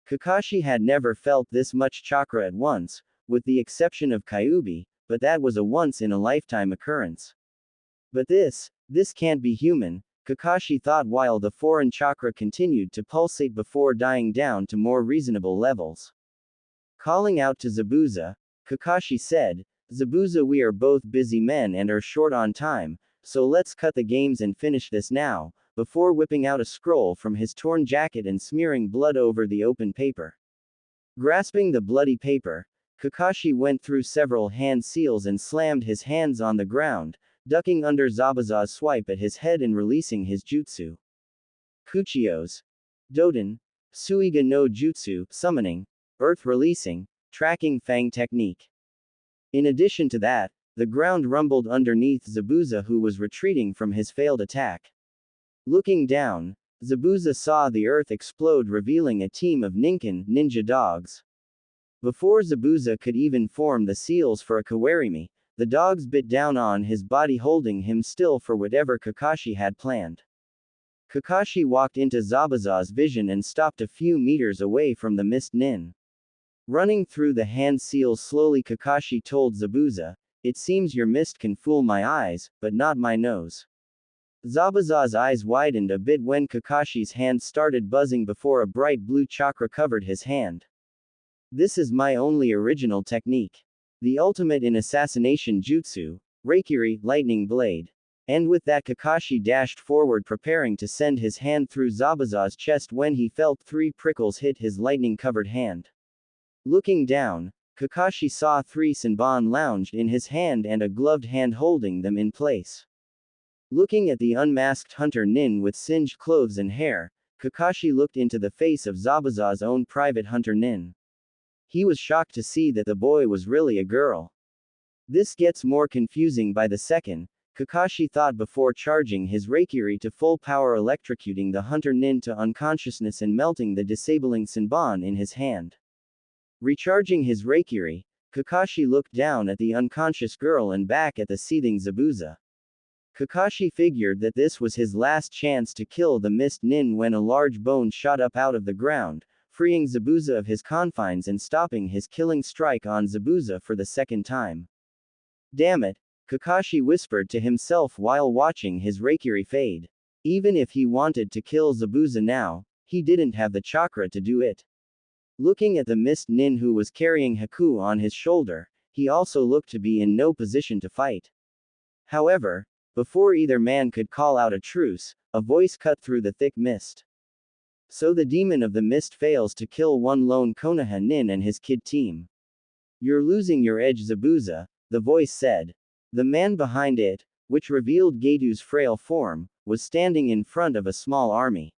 Kakashi had never felt this much chakra at once, with the exception of Kyuubi, but that was a once-in-a-lifetime occurrence. But this can't be human, Kakashi thought while the foreign chakra continued to pulsate before dying down to more reasonable levels. Calling out to Zabuza, Kakashi said, Zabuza, we are both busy men and are short on time, so let's cut the games and finish this now, before whipping out a scroll from his torn jacket and smearing blood over the open paper. Grasping the bloody paper, Kakashi went through several hand seals and slammed his hands on the ground, ducking under Zabuza's swipe at his head and releasing his jutsu. Kuchiyos. Doden. Suiga no Jutsu, summoning, earth releasing, tracking fang technique. In addition to that, the ground rumbled underneath Zabuza, who was retreating from his failed attack. Looking down, Zabuza saw the earth explode, revealing a team of Ninken ninja dogs. Before Zabuza could even form the seals for a kawarimi, the dogs bit down on his body, holding him still for whatever Kakashi had planned. Kakashi walked into Zabuza's vision and stopped a few meters away from the mist nin. Running through the hand seals slowly, Kakashi told Zabuza, "It seems your mist can fool my eyes, but not my nose." Zabuza's eyes widened a bit when Kakashi's hand started buzzing before a bright blue chakra covered his hand. "This is my only original technique. The ultimate in assassination jutsu, Reikiri, lightning blade." And with that, Kakashi dashed forward, preparing to send his hand through Zabuza's chest when he felt 3 prickles hit his lightning-covered hand. Looking down, Kakashi saw 3 Senbon lounged in his hand and a gloved hand holding them in place. Looking at the unmasked hunter nin with singed clothes and hair, Kakashi looked into the face of Zabuza's own private hunter nin. He was shocked to see that the boy was really a girl. This gets more confusing by the second, Kakashi thought before charging his Reikiri to full power, electrocuting the hunter nin to unconsciousness and melting the disabling Senbon in his hand. Recharging his Reikiri, Kakashi looked down at the unconscious girl and back at the seething Zabuza. Kakashi figured that this was his last chance to kill the mist nin when a large bone shot up out of the ground, freeing Zabuza of his confines and stopping his killing strike on Zabuza for the second time. Damn it, Kakashi whispered to himself while watching his Reikiri fade. Even if he wanted to kill Zabuza now, he didn't have the chakra to do it. Looking at the mist nin who was carrying Haku on his shoulder, he also looked to be in no position to fight. However, before either man could call out a truce, a voice cut through the thick mist. "So the demon of the mist fails to kill one lone Konoha nin and his kid team. You're losing your edge, Zabuza," the voice said. The man behind it, which revealed Getu's frail form, was standing in front of a small army.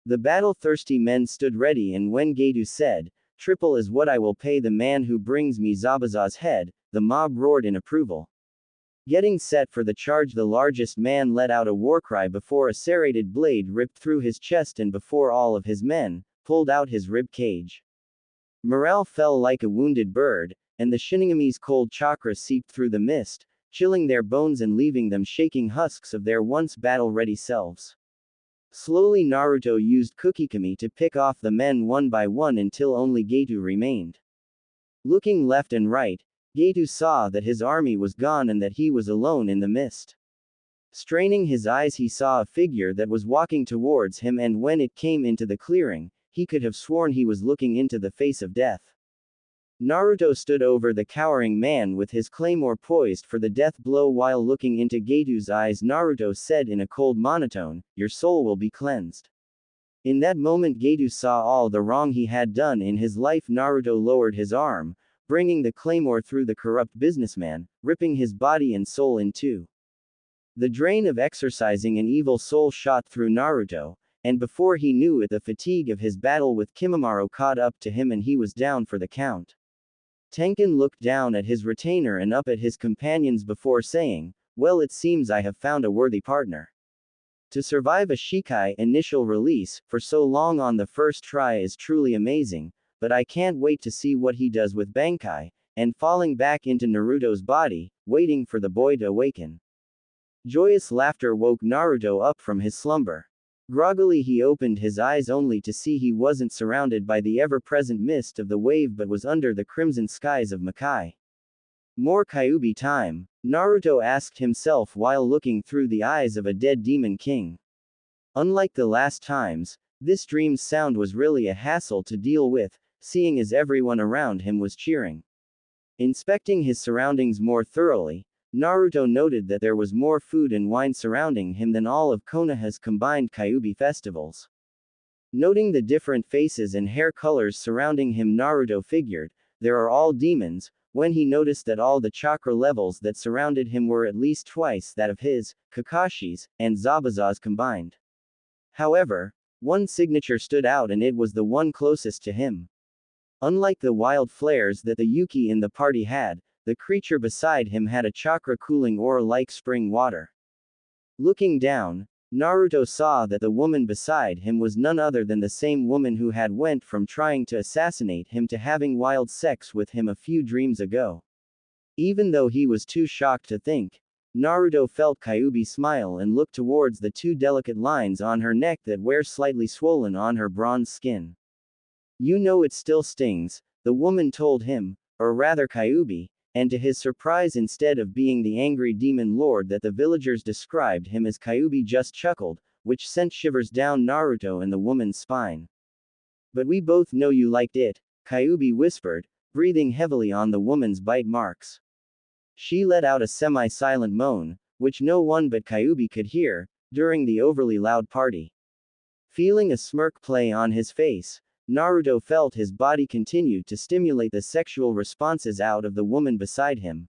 The battle-thirsty men stood ready, and when Getu said, "Triple is what I will pay the man who brings me Zabuza's head," the mob roared in approval. Getting set for the charge, the largest man let out a warcry before a serrated blade ripped through his chest and before all of his men pulled out his rib cage. Morale fell like a wounded bird, and the Shinigami's cold chakra seeped through the mist, chilling their bones and leaving them shaking husks of their once battle-ready selves. Slowly Naruto used Kukikami to pick off the men one by one until only Getu remained. Looking left and right, Getu saw that his army was gone and that he was alone in the mist. Straining his eyes, he saw a figure that was walking towards him, and when it came into the clearing, he could have sworn he was looking into the face of death. Naruto stood over the cowering man with his claymore poised for the death blow. While looking into Getu's eyes, Naruto said in a cold monotone, "Your soul will be cleansed." In that moment, Getu saw all the wrong he had done in his life. Naruto lowered his arm, bringing the claymore through the corrupt businessman, ripping his body and soul in two. The drain of exorcising an evil soul shot through Naruto, and before he knew it, the fatigue of his battle with Kimimaro caught up to him and he was down for the count. Tenkin looked down at his retainer and up at his companions before saying, "Well, it seems I have found a worthy partner. To survive a Shikai initial release for so long on the first try is truly amazing, but I can't wait to see what he does with Bankai," and falling back into Naruto's body, waiting for the boy to awaken. Joyous laughter woke Naruto up from his slumber. Groggily he opened his eyes only to see he wasn't surrounded by the ever-present mist of the wave but was under the crimson skies of Makai. More Kyuubi time, Naruto asked himself while looking through the eyes of a dead demon king. Unlike the last times, this dream's sound was really a hassle to deal with, seeing as everyone around him was cheering. Inspecting his surroundings more thoroughly, Naruto noted that there was more food and wine surrounding him than all of Konoha's combined Kyuubi festivals. Noting the different faces and hair colors surrounding him, Naruto figured, there are all demons, when he noticed that all the chakra levels that surrounded him were at least twice that of his, Kakashi's, and Zabuza's combined. However, one signature stood out, and it was the one closest to him. Unlike the wild flares that the Yuki in the party had, the creature beside him had a chakra cooling aura like spring water. Looking down, Naruto saw that the woman beside him was none other than the same woman who had went from trying to assassinate him to having wild sex with him a few dreams ago. Even though he was too shocked to think, Naruto felt Kyuubi smile and looked towards the two delicate lines on her neck that were slightly swollen on her bronze skin. You know it still stings, the woman told him, or rather Kyuubi, and to his surprise, instead of being the angry demon lord that the villagers described him as, Kyuubi just chuckled, which sent shivers down Naruto and the woman's spine. But we both know you liked it, Kyuubi whispered, breathing heavily on the woman's bite marks. She let out a semi-silent moan, which no one but Kyuubi could hear, during the overly loud party. Feeling a smirk play on his face, Naruto felt his body continue to stimulate the sexual responses out of the woman beside him.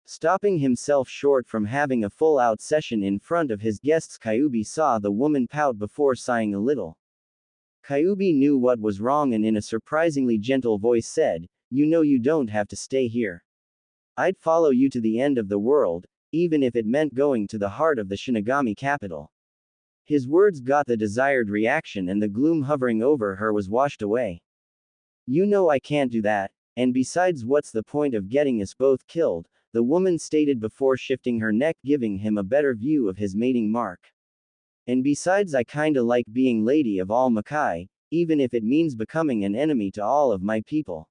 Stopping himself short from having a full-out session in front of his guests, Kyuubi saw the woman pout before sighing a little. Kyuubi knew what was wrong and in a surprisingly gentle voice said, "You know you don't have to stay here. I'd follow you to the end of the world, even if it meant going to the heart of the Shinigami capital." His words got the desired reaction, and the gloom hovering over her was washed away. "You know I can't do that, and besides, what's the point of getting us both killed?" the woman stated before shifting her neck, giving him a better view of his mating mark. "And besides, I kinda like being lady of all Makai, even if it means becoming an enemy to all of my people."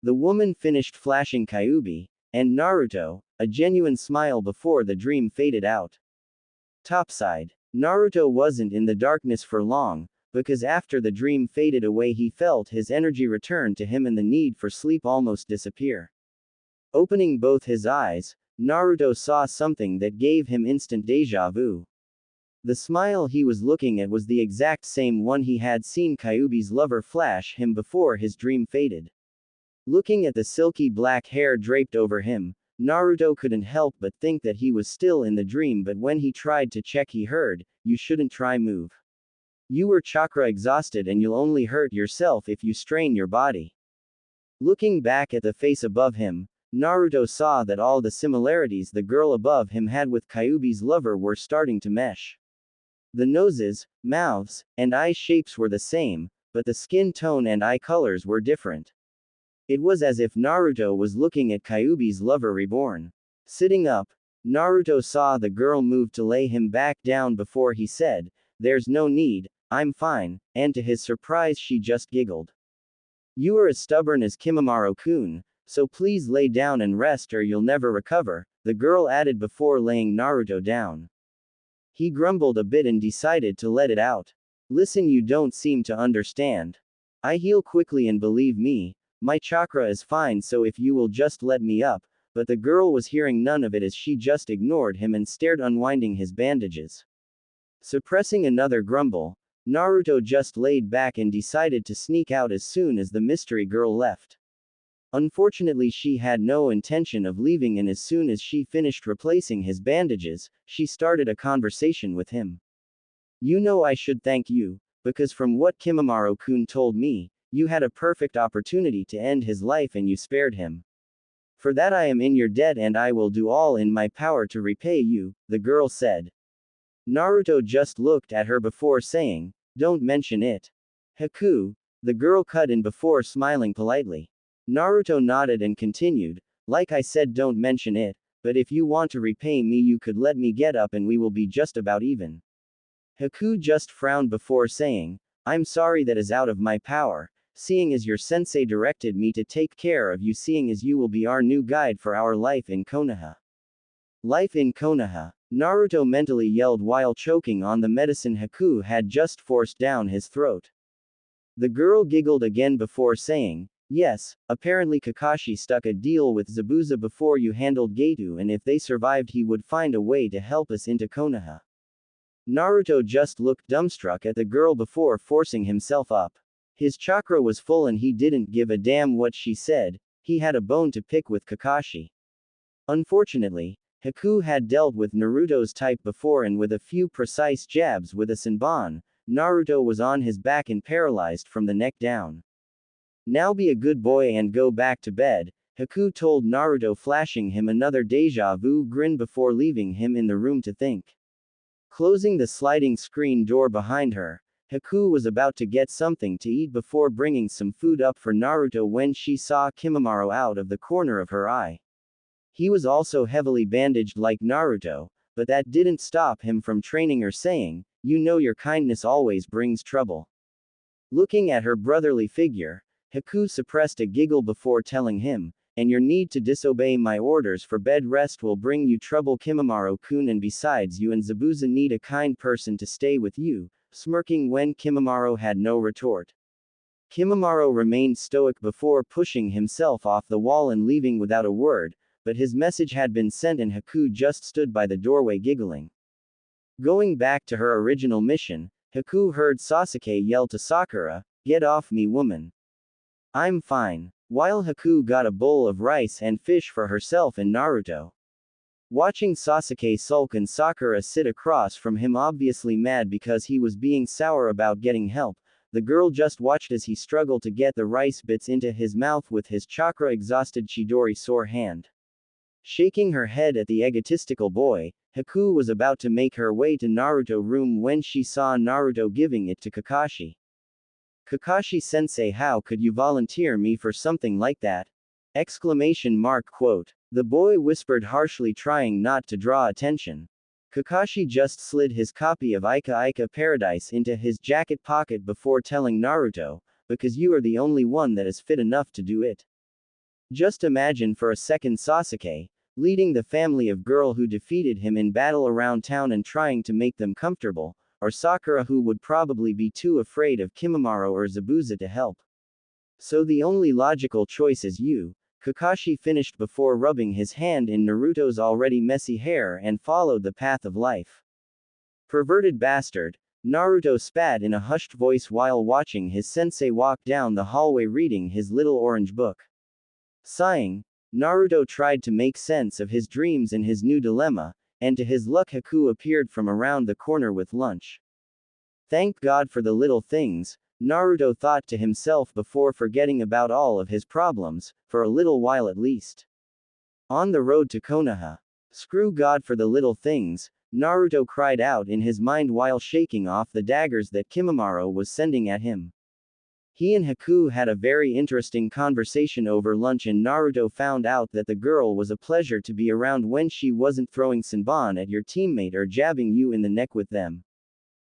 The woman finished flashing Kyuubi and Naruto a genuine smile before the dream faded out. Topside. Naruto wasn't in the darkness for long, because after the dream faded away he felt his energy return to him and the need for sleep almost disappear. Opening both his eyes, Naruto saw something that gave him instant deja vu. The smile he was looking at was the exact same one he had seen Kyuubi's lover flash him before his dream faded. Looking at the silky black hair draped over him, Naruto couldn't help but think that he was still in the dream, but when he tried to check he heard, "You shouldn't try move. You were chakra exhausted and you'll only hurt yourself if you strain your body." Looking back at the face above him, Naruto saw that all the similarities the girl above him had with Kyuubi's lover were starting to mesh. The noses, mouths, and eye shapes were the same, but the skin tone and eye colors were different. It was as if Naruto was looking at Kyuubi's lover reborn. Sitting up, Naruto saw the girl move to lay him back down before he said, "There's no need, I'm fine," and to his surprise she just giggled. "You are as stubborn as Kimimaro-kun, so please lay down and rest or you'll never recover," the girl added before laying Naruto down. He grumbled a bit and decided to let it out. "Listen, you don't seem to understand. I heal quickly and believe me, my chakra is fine, so if you will just let me up," but the girl was hearing none of it as she just ignored him and stared, unwinding his bandages. Suppressing another grumble, Naruto just laid back and decided to sneak out as soon as the mystery girl left. Unfortunately, she had no intention of leaving, and as soon as she finished replacing his bandages, she started a conversation with him. "You know I should thank you, because from what Kimimaro-kun told me, you had a perfect opportunity to end his life and you spared him. For that I am in your debt and I will do all in my power to repay you," the girl said. Naruto just looked at her before saying, "Don't mention it." "Haku," the girl cut in before smiling politely. Naruto nodded and continued, "Like I said, don't mention it, but if you want to repay me you could let me get up and we will be just about even." Haku just frowned before saying, "I'm sorry, that is out of my power, seeing as your sensei directed me to take care of you, seeing as you will be our new guide for our life in Konoha." Life in Konoha, Naruto mentally yelled while choking on the medicine Haku had just forced down his throat. The girl giggled again before saying, Yes, apparently Kakashi stuck a deal with Zabuza before you handled Gato, and if they survived he would find a way to help us into Konoha. Naruto just looked dumbstruck at the girl before forcing himself up. His chakra was full and he didn't give a damn what she said, he had a bone to pick with Kakashi. Unfortunately, Haku had dealt with Naruto's type before, and with a few precise jabs with a Senbon, Naruto was on his back and paralyzed from the neck down. Now be a good boy and go back to bed, Haku told Naruto, flashing him another deja vu grin before leaving him in the room to think. Closing the sliding screen door behind her, Haku was about to get something to eat before bringing some food up for Naruto when she saw Kimimaro out of the corner of her eye. He was also heavily bandaged like Naruto, but that didn't stop him from training her, saying, "You know your kindness always brings trouble." Looking at her brotherly figure, Haku suppressed a giggle before telling him, "And your need to disobey my orders for bed rest will bring you trouble, Kimimaro-kun, and besides you and Zabuza need a kind person to stay with you," smirking when Kimimaro had no retort. Kimimaro remained stoic before pushing himself off the wall and leaving without a word, but his message had been sent and Haku just stood by the doorway giggling. Going back to her original mission, Haku heard Sasuke yell to Sakura, "Get off me, woman. I'm fine," while Haku got a bowl of rice and fish for herself and Naruto. Watching Sasuke sulk and Sakura sit across from him obviously mad because he was being sour about getting help, the girl just watched as he struggled to get the rice bits into his mouth with his chakra-exhausted Chidori sore hand. Shaking her head at the egotistical boy, Haku was about to make her way to Naruto's room when she saw Naruto giving it to Kakashi. "Kakashi-sensei, how could you volunteer me for something like that?" Exclamation mark quote. The boy whispered harshly, trying not to draw attention. Kakashi just slid his copy of Ika Ika Paradise into his jacket pocket before telling Naruto, "Because you are the only one that is fit enough to do it." Just imagine for a second Sasuke, leading the family of girl who defeated him in battle around town and trying to make them comfortable, or Sakura who would probably be too afraid of Kimimaro or Zabuza to help. So the only logical choice is you, Kakashi finished before rubbing his hand in Naruto's already messy hair and followed the path of life. "Perverted bastard," Naruto spat in a hushed voice while watching his sensei walk down the hallway reading his little orange book. Sighing, Naruto tried to make sense of his dreams and his new dilemma, and to his luck Haku appeared from around the corner with lunch. Thank God for the little things, Naruto thought to himself before forgetting about all of his problems, for a little while at least. On the road to Konoha. Screw God for the little things, Naruto cried out in his mind while shaking off the daggers that Kimimaro was sending at him. He and Haku had a very interesting conversation over lunch, and Naruto found out that the girl was a pleasure to be around when she wasn't throwing Senbon at your teammate or jabbing you in the neck with them.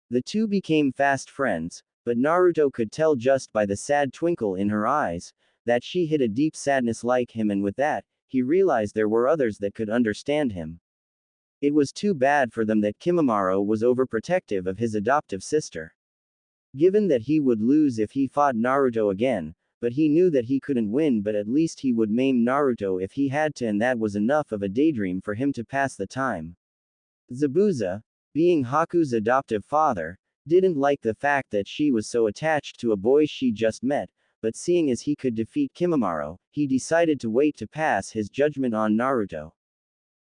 The two became fast friends, but Naruto could tell just by the sad twinkle in her eyes, that she hid a deep sadness like him, and with that, he realized there were others that could understand him. It was too bad for them that Kimimaro was overprotective of his adoptive sister. Given that he would lose if he fought Naruto again, but he knew that he couldn't win, but at least he would maim Naruto if he had to, and that was enough of a daydream for him to pass the time. Zabuza, being Haku's adoptive father, didn't like the fact that she was so attached to a boy she just met, but seeing as he could defeat Kimimaro, he decided to wait to pass his judgment on Naruto.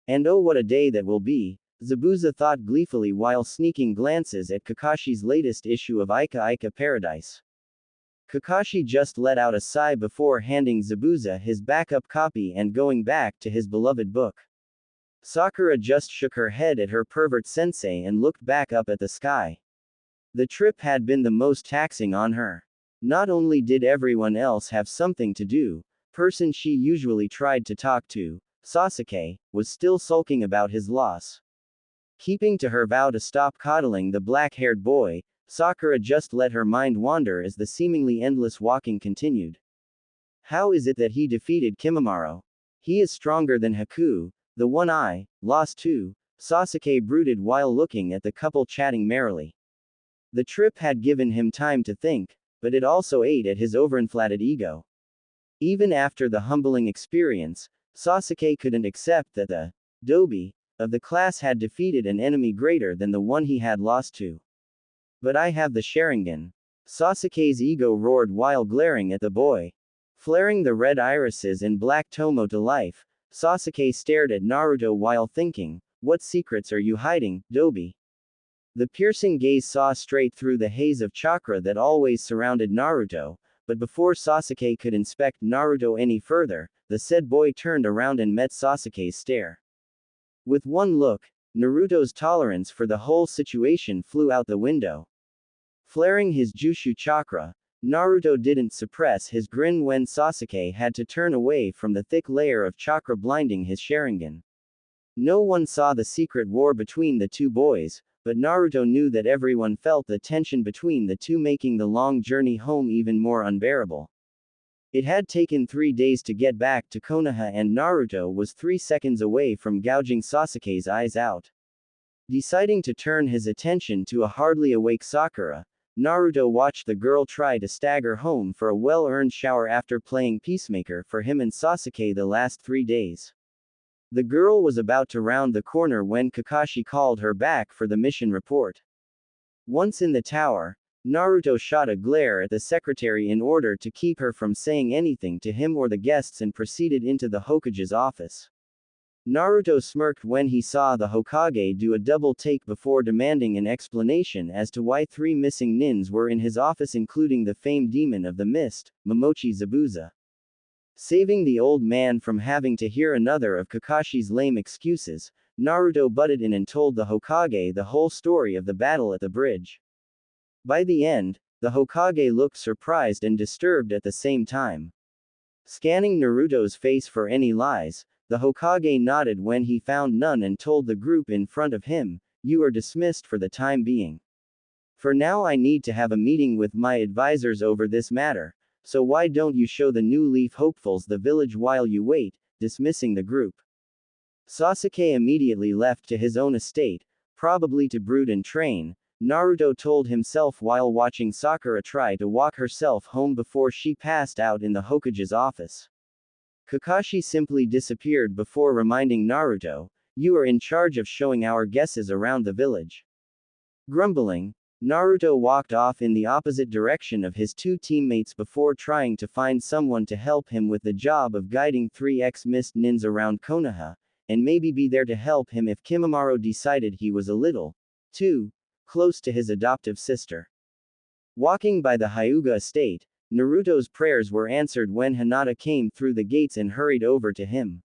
And oh, what a day that will be, Zabuza thought gleefully while sneaking glances at Kakashi's latest issue of Ika Ika Paradise. Kakashi just let out a sigh before handing Zabuza his backup copy and going back to his beloved book. Sakura just shook her head at her pervert sensei and looked back up at the sky. The trip had been the most taxing on her. Not only did everyone else have something to do, person she usually tried to talk to, Sasuke, was still sulking about his loss. Keeping to her vow to stop coddling the black-haired boy, Sakura just let her mind wander as the seemingly endless walking continued. How is it that he defeated Kimimaro? He is stronger than Haku, the one I lost to, Sasuke brooded while looking at the couple chatting merrily. The trip had given him time to think, but it also ate at his overinflated ego. Even after the humbling experience, Sasuke couldn't accept that the Dobi of the class had defeated an enemy greater than the one he had lost to. But I have the Sharingan. Sasuke's ego roared while glaring at the boy. Flaring the red irises and black tomo to life, Sasuke stared at Naruto while thinking, what secrets are you hiding, Dobi? The piercing gaze saw straight through the haze of chakra that always surrounded Naruto, but before Sasuke could inspect Naruto any further, the said boy turned around and met Sasuke's stare. With one look, Naruto's tolerance for the whole situation flew out the window. Flaring his Jushu chakra, Naruto didn't suppress his grin when Sasuke had to turn away from the thick layer of chakra blinding his Sharingan. No one saw the secret war between the two boys, but Naruto knew that everyone felt the tension between the two, making the long journey home even more unbearable. It had taken 3 days to get back to Konoha, and Naruto was 3 seconds away from gouging Sasuke's eyes out. Deciding to turn his attention to a hardly awake Sakura, Naruto watched the girl try to stagger home for a well-earned shower after playing peacemaker for him and Sasuke the last 3 days. The girl was about to round the corner when Kakashi called her back for the mission report. Once in the tower, Naruto shot a glare at the secretary in order to keep her from saying anything to him or the guests and proceeded into the Hokage's office. Naruto smirked when he saw the Hokage do a double take before demanding an explanation as to why 3 missing nins were in his office, including the famed demon of the mist, Momochi Zabuza. Saving the old man from having to hear another of Kakashi's lame excuses, Naruto butted in and told the Hokage the whole story of the battle at the bridge. By the end, the Hokage looked surprised and disturbed at the same time. Scanning Naruto's face for any lies, the Hokage nodded when he found none and told the group in front of him, "You are dismissed for the time being. For now I need to have a meeting with my advisors over this matter, so why don't you show the New Leaf hopefuls the village while you wait," dismissing the group. Sasuke immediately left to his own estate, probably to brood and train, Naruto told himself while watching Sakura try to walk herself home before she passed out in the Hokage's office. Kakashi simply disappeared before reminding Naruto, "You are in charge of showing our guesses around the village." Grumbling, Naruto walked off in the opposite direction of his 2 teammates before trying to find someone to help him with the job of guiding 3 ex-mist nins around Konoha, and maybe be there to help him if Kimimaro decided he was a little too close to his adoptive sister. Walking by the Hyuga estate, Naruto's prayers were answered when Hinata came through the gates and hurried over to him.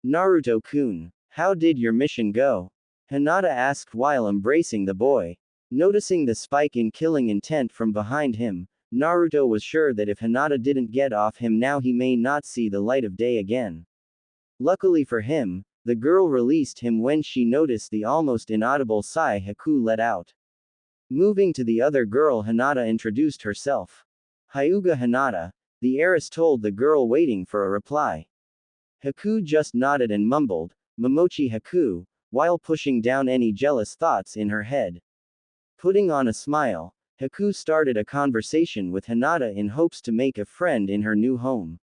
"Naruto-kun, how did your mission go?" Hinata asked while embracing the boy. Noticing the spike in killing intent from behind him, Naruto was sure that if Hinata didn't get off him now he may not see the light of day again. Luckily for him, the girl released him when she noticed the almost inaudible sigh Haku let out. Moving to the other girl, Hinata introduced herself. "Hyuga Hinata," the heiress told the girl, waiting for a reply. Haku just nodded and mumbled, "Momochi Haku," while pushing down any jealous thoughts in her head. Putting on a smile, Haku started a conversation with Hinata in hopes to make a friend in her new home.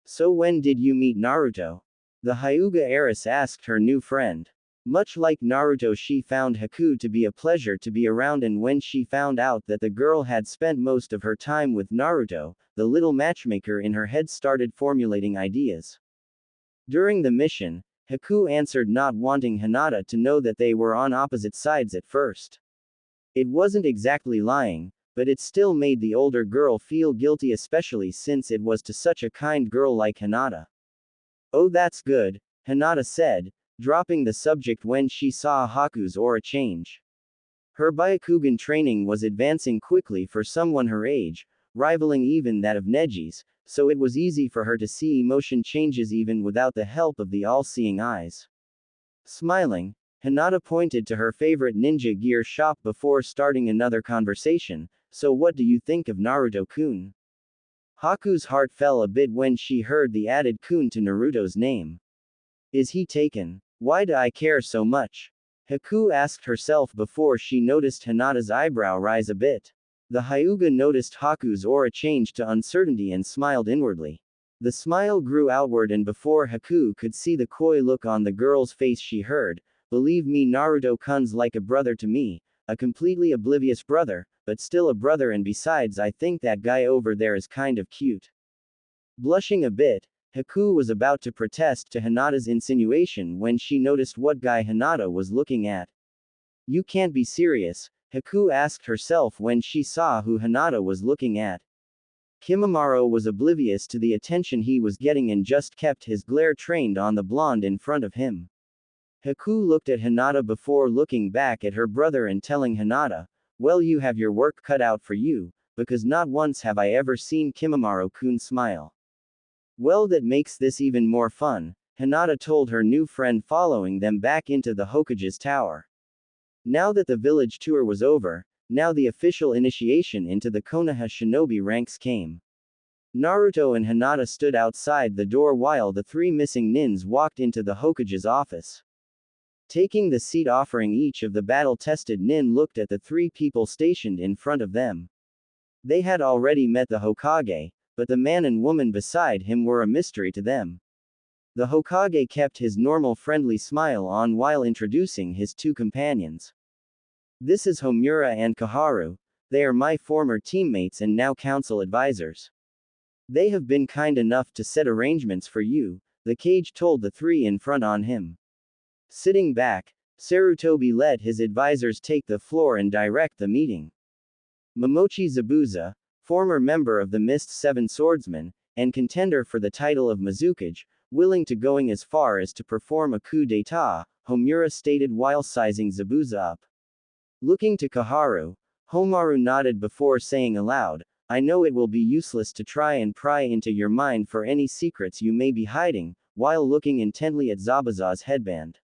"So when did you meet Naruto?" the Hyuga heiress asked her new friend. Much like Naruto, she found Haku to be a pleasure to be around, and when she found out that the girl had spent most of her time with Naruto, the little matchmaker in her head started formulating ideas. During the mission, Haku answered, not wanting Hinata to know that they were on opposite sides at first. It wasn't exactly lying, but it still made the older girl feel guilty, especially since it was to such a kind girl like Hinata. "Oh, that's good," Hinata said, dropping the subject when she saw Haku's aura change. Her Byakugan training was advancing quickly for someone her age, rivaling even that of Neji's, so it was easy for her to see emotion changes even without the help of the all-seeing eyes. Smiling, Hinata pointed to her favorite ninja gear shop before starting another conversation. "So what do you think of Naruto-kun?" Haku's heart fell a bit when she heard the added kun to Naruto's name. "Is he taken? Why do I care so much?" Haku asked herself before she noticed Hinata's eyebrow rise a bit. The Hyuga noticed Haku's aura change to uncertainty and smiled inwardly. The smile grew outward, and before Haku could see the coy look on the girl's face, she heard, "Believe me, Naruto-kun's like a brother to me, a completely oblivious brother, but still a brother, and besides I think that guy over there is kind of cute." Blushing a bit, Haku was about to protest to Hinata's insinuation when she noticed what guy Hinata was looking at. "You can't be serious," Haku asked herself when she saw who Hinata was looking at. Kimimaro was oblivious to the attention he was getting and just kept his glare trained on the blonde in front of him. Haku looked at Hinata before looking back at her brother and telling Hinata, "Well, you have your work cut out for you, because not once have I ever seen Kimimaro-kun smile." "Well, that makes this even more fun," Hinata told her new friend following them back into the Hokage's tower. Now that the village tour was over, now the official initiation into the Konoha shinobi ranks came. Naruto and Hinata stood outside the door while the three missing nins walked into the Hokage's office. Taking the seat offering each of the battle-tested nin looked at the three people stationed in front of them. They had already met the Hokage, but the man and woman beside him were a mystery to them. The Hokage kept his normal friendly smile on while introducing his two companions. "This is Homura and Kaharu. They are my former teammates and now council advisors. They have been kind enough to set arrangements for you," the Kage told the three in front on him. Sitting back, Sarutobi let his advisors take the floor and direct the meeting. Momochi Zabuza, former member of the Mist Seven Swordsmen, and contender for the title of Mizukage, willing to going as far as to perform a coup d'état, Homura stated while sizing Zabuza up. Looking to Kaharu, Homaru nodded before saying aloud, "I know it will be useless to try and pry into your mind for any secrets you may be hiding," while looking intently at Zabuza's headband.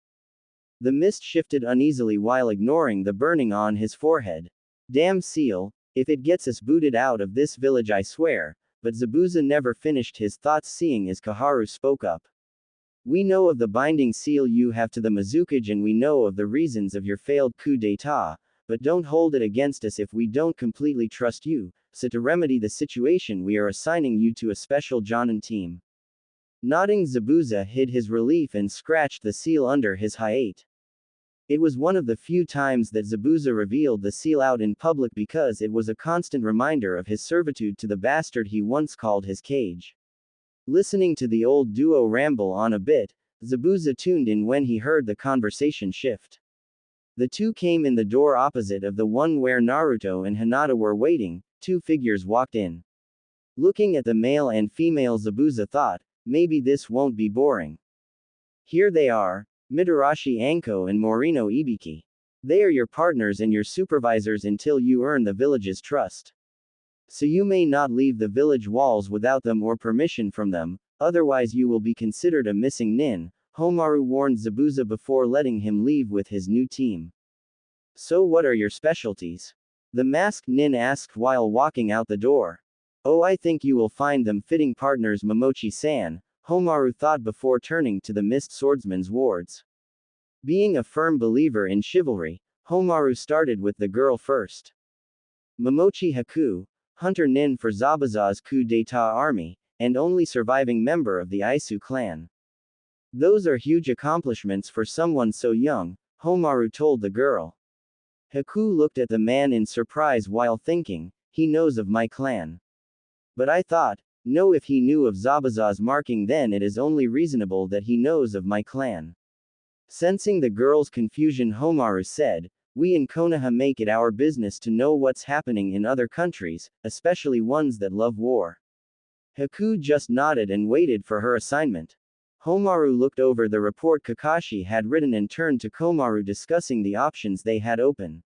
The mist shifted uneasily while ignoring the burning on his forehead. "Damn seal, if it gets us booted out of this village I swear," but Zabuza never finished his thoughts seeing as Kaharu spoke up. "We know of the binding seal you have to the Mizukage and we know of the reasons of your failed coup d'état, but don't hold it against us if we don't completely trust you, so to remedy the situation we are assigning you to a special Jonin team." Nodding, Zabuza hid his relief and scratched the seal under his hiate. It was one of the few times that Zabuza revealed the seal out in public because it was a constant reminder of his servitude to the bastard he once called his Kage. Listening to the old duo ramble on a bit, Zabuza tuned in when he heard the conversation shift. The two came in the door opposite of the one where Naruto and Hinata were waiting. Two figures walked in. Looking at the male and female, Zabuza thought, maybe this won't be boring. Here they are, Mitarashi Anko and Morino Ibiki. They are your partners and your supervisors until you earn the village's trust. So you may not leave the village walls without them or permission from them, otherwise you will be considered a missing nin, Homaru warned Zabuza before letting him leave with his new team. "So what are your specialties?" the masked nin asked while walking out the door. "Oh, I think you will find them fitting partners, Momochi-san," Homaru thought before turning to the Mist Swordsman's wards. Being a firm believer in chivalry, Homaru started with the girl first. Momochi Haku, hunter nin for Zabuza's coup d'état army, and only surviving member of the Isu clan. "Those are huge accomplishments for someone so young," Homaru told the girl. Haku looked at the man in surprise while thinking, "He knows of my clan. But I thought, no, if he knew of Zabuza's marking then it is only reasonable that he knows of my clan." Sensing the girl's confusion, Homaru said, "We in Konoha make it our business to know what's happening in other countries, especially ones that love war." Haku just nodded and waited for her assignment. Homaru looked over the report Kakashi had written and turned to Komaru discussing the options they had open.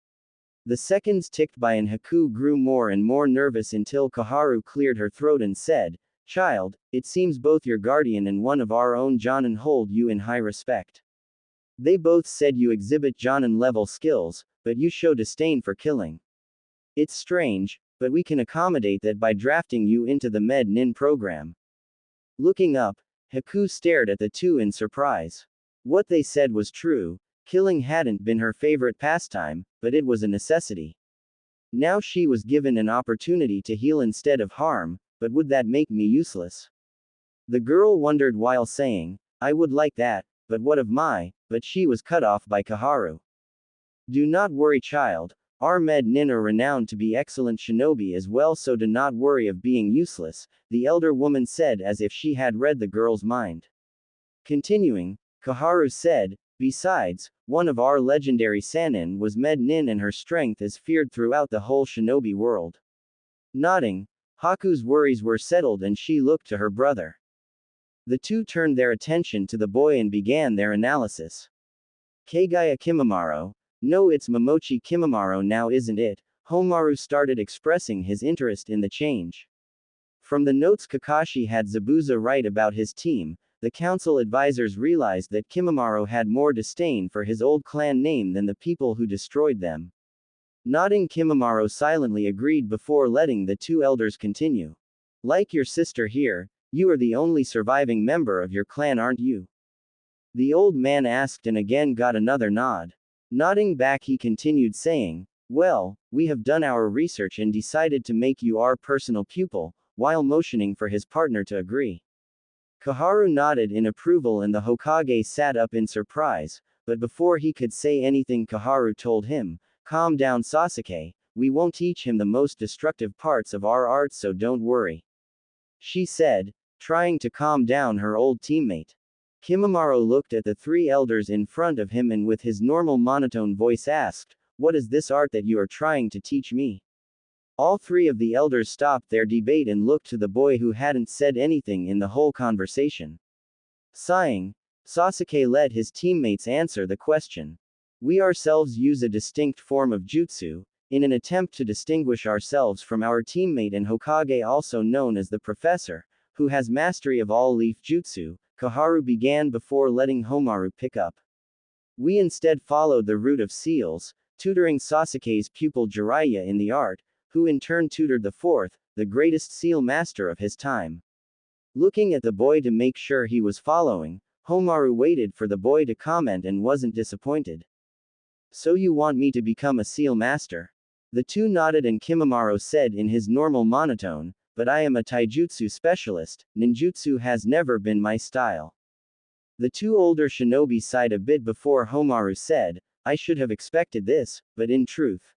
The seconds ticked by and Haku grew more and more nervous until Kaharu cleared her throat and said, "Child, it seems both your guardian and one of our own Jonin hold you in high respect. They both said you exhibit Jonin-level skills, but you show disdain for killing. It's strange, but we can accommodate that by drafting you into the Med Nin program." Looking up, Haku stared at the two in surprise. What they said was true. Killing hadn't been her favorite pastime, but it was a necessity. Now she was given an opportunity to heal instead of harm, but would that make me useless? The girl wondered while saying, I would like that, but what of my, but she was cut off by Kaharu. Do not worry, child. Our nin are renowned to be excellent shinobi as well, so do not worry of being useless, the elder woman said as if she had read the girl's mind. Continuing, Kaharu said, besides, one of our legendary Sannin was nin and her strength is feared throughout the whole shinobi world. Nodding, Haku's worries were settled and she looked to her brother. The two turned their attention to the boy and began their analysis. Kagaya Kimimaro. No, it's Momochi Kimimaro now, isn't it? Homaru started expressing his interest in the change. From the notes Kakashi had Zabuza write about his team, the council advisors realized that Kimimaro had more disdain for his old clan name than the people who destroyed them. Nodding, Kimimaro silently agreed before letting the two elders continue. Like your sister here, you are the only surviving member of your clan, aren't you? The old man asked and again got another nod. Nodding back, he continued saying, well, we have done our research and decided to make you our personal pupil, while motioning for his partner to agree. Kaharu nodded in approval and the Hokage sat up in surprise, but before he could say anything Kaharu told him, calm down Sasuke, we won't teach him the most destructive parts of our art, so don't worry. She said, trying to calm down her old teammate. Kimimaro looked at the three elders in front of him and with his normal monotone voice asked, what is this art that you are trying to teach me? All three of the elders stopped their debate and looked to the boy who hadn't said anything in the whole conversation. Sighing, Sasuke let his teammates answer the question. We ourselves use a distinct form of jutsu, in an attempt to distinguish ourselves from our teammate and Hokage, also known as the Professor, who has mastery of all leaf jutsu, Kaharu began before letting Homaru pick up. We instead followed the route of seals, tutoring Sasuke's pupil Jiraiya in the art, who in turn tutored the fourth, the greatest seal master of his time. Looking at the boy to make sure he was following, Homaru waited for the boy to comment and wasn't disappointed. So you want me to become a seal master? The two nodded and Kimimaro said in his normal monotone, but I am a taijutsu specialist, ninjutsu has never been my style. The two older shinobi sighed a bit before Homaru said, I should have expected this, but in truth,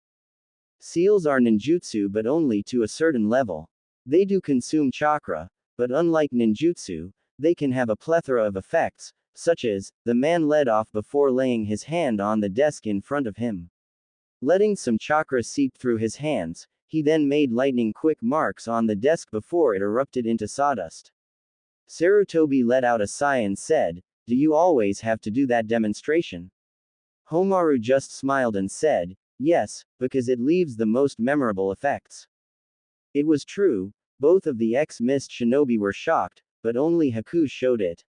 seals are ninjutsu but only to a certain level. They do consume chakra, but unlike ninjutsu, they can have a plethora of effects, such as, the man led off before laying his hand on the desk in front of him. Letting some chakra seep through his hands, he then made lightning-quick marks on the desk before it erupted into sawdust. Sarutobi let out a sigh and said, do you always have to do that demonstration? Homaru just smiled and said, yes, because it leaves the most memorable effects. It was true, both of the ex-mist shinobi were shocked, but only Haku showed it.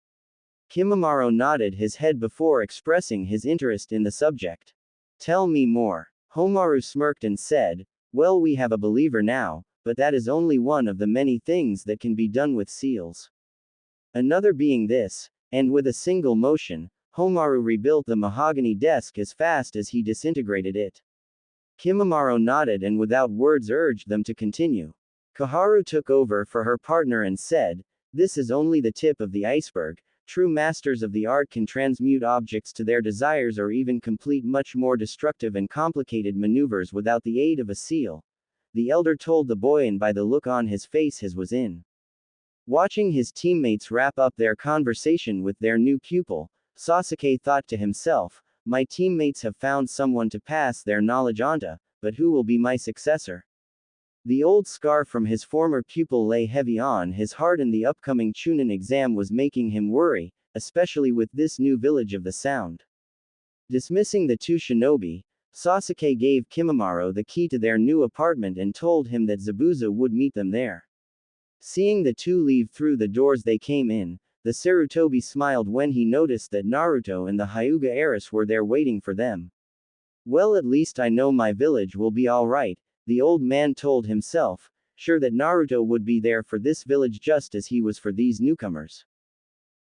Kimimaro nodded his head before expressing his interest in the subject. Tell me more. Homaru smirked and said, well, we have a believer now, but that is only one of the many things that can be done with seals. Another being this, and with a single motion, Homaru rebuilt the mahogany desk as fast as he disintegrated it. Kimimaro nodded and without words urged them to continue. Kaharu took over for her partner and said, this is only the tip of the iceberg. True masters of the art can transmute objects to their desires or even complete much more destructive and complicated maneuvers without the aid of a seal. The elder told the boy, and by the look on his face his was in. Watching his teammates wrap up their conversation with their new pupil, Sasuke thought to himself, my teammates have found someone to pass their knowledge onto, but who will be my successor? The old scar from his former pupil lay heavy on his heart, and the upcoming Chunin exam was making him worry, especially with this new village of the sound. Dismissing the two shinobi, Sasuke gave Kimimaro the key to their new apartment and told him that Zabuza would meet them there. Seeing the two leave through the doors they came in, the Sarutobi smiled when he noticed that Naruto and the Hyuga heiress were there waiting for them. Well, at least I know my village will be alright, the old man told himself, sure that Naruto would be there for this village just as he was for these newcomers.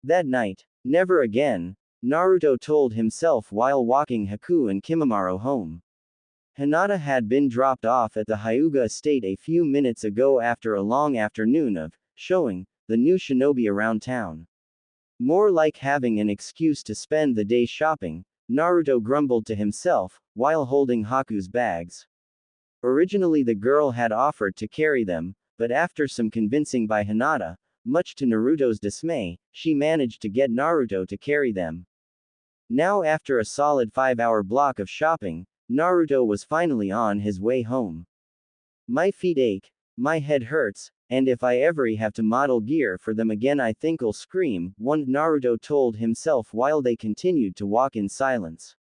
That night, never again, Naruto told himself while walking Haku and Kimimaro home. Hinata had been dropped off at the Hyuga estate a few minutes ago after a long afternoon of showing, the new shinobi around town. More like having an excuse to spend the day shopping, Naruto grumbled to himself, while holding Haku's bags. Originally the girl had offered to carry them, but after some convincing by Hinata, much to Naruto's dismay, she managed to get Naruto to carry them. Now after a solid 5-hour block of shopping, Naruto was finally on his way home. My feet ache, my head hurts, and if I ever have to model gear for them again I think I'll scream, one Naruto told himself while they continued to walk in silence.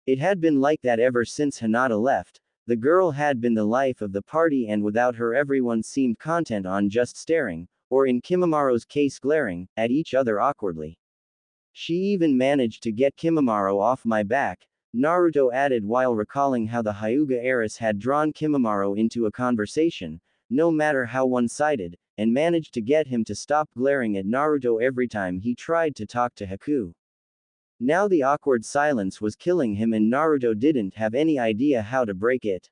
It had been like that ever since Hinata left. The girl had been the life of the party and without her everyone seemed content on just staring, or in Kimamaro's case glaring, at each other awkwardly. She even managed to get Kimamaro off my back, Naruto added while recalling how the Hyuga heiress had drawn Kimamaro into a conversation, no matter how one-sided, and managed to get him to stop glaring at Naruto every time he tried to talk to Haku. Now the awkward silence was killing him and Naruto didn't have any idea how to break it.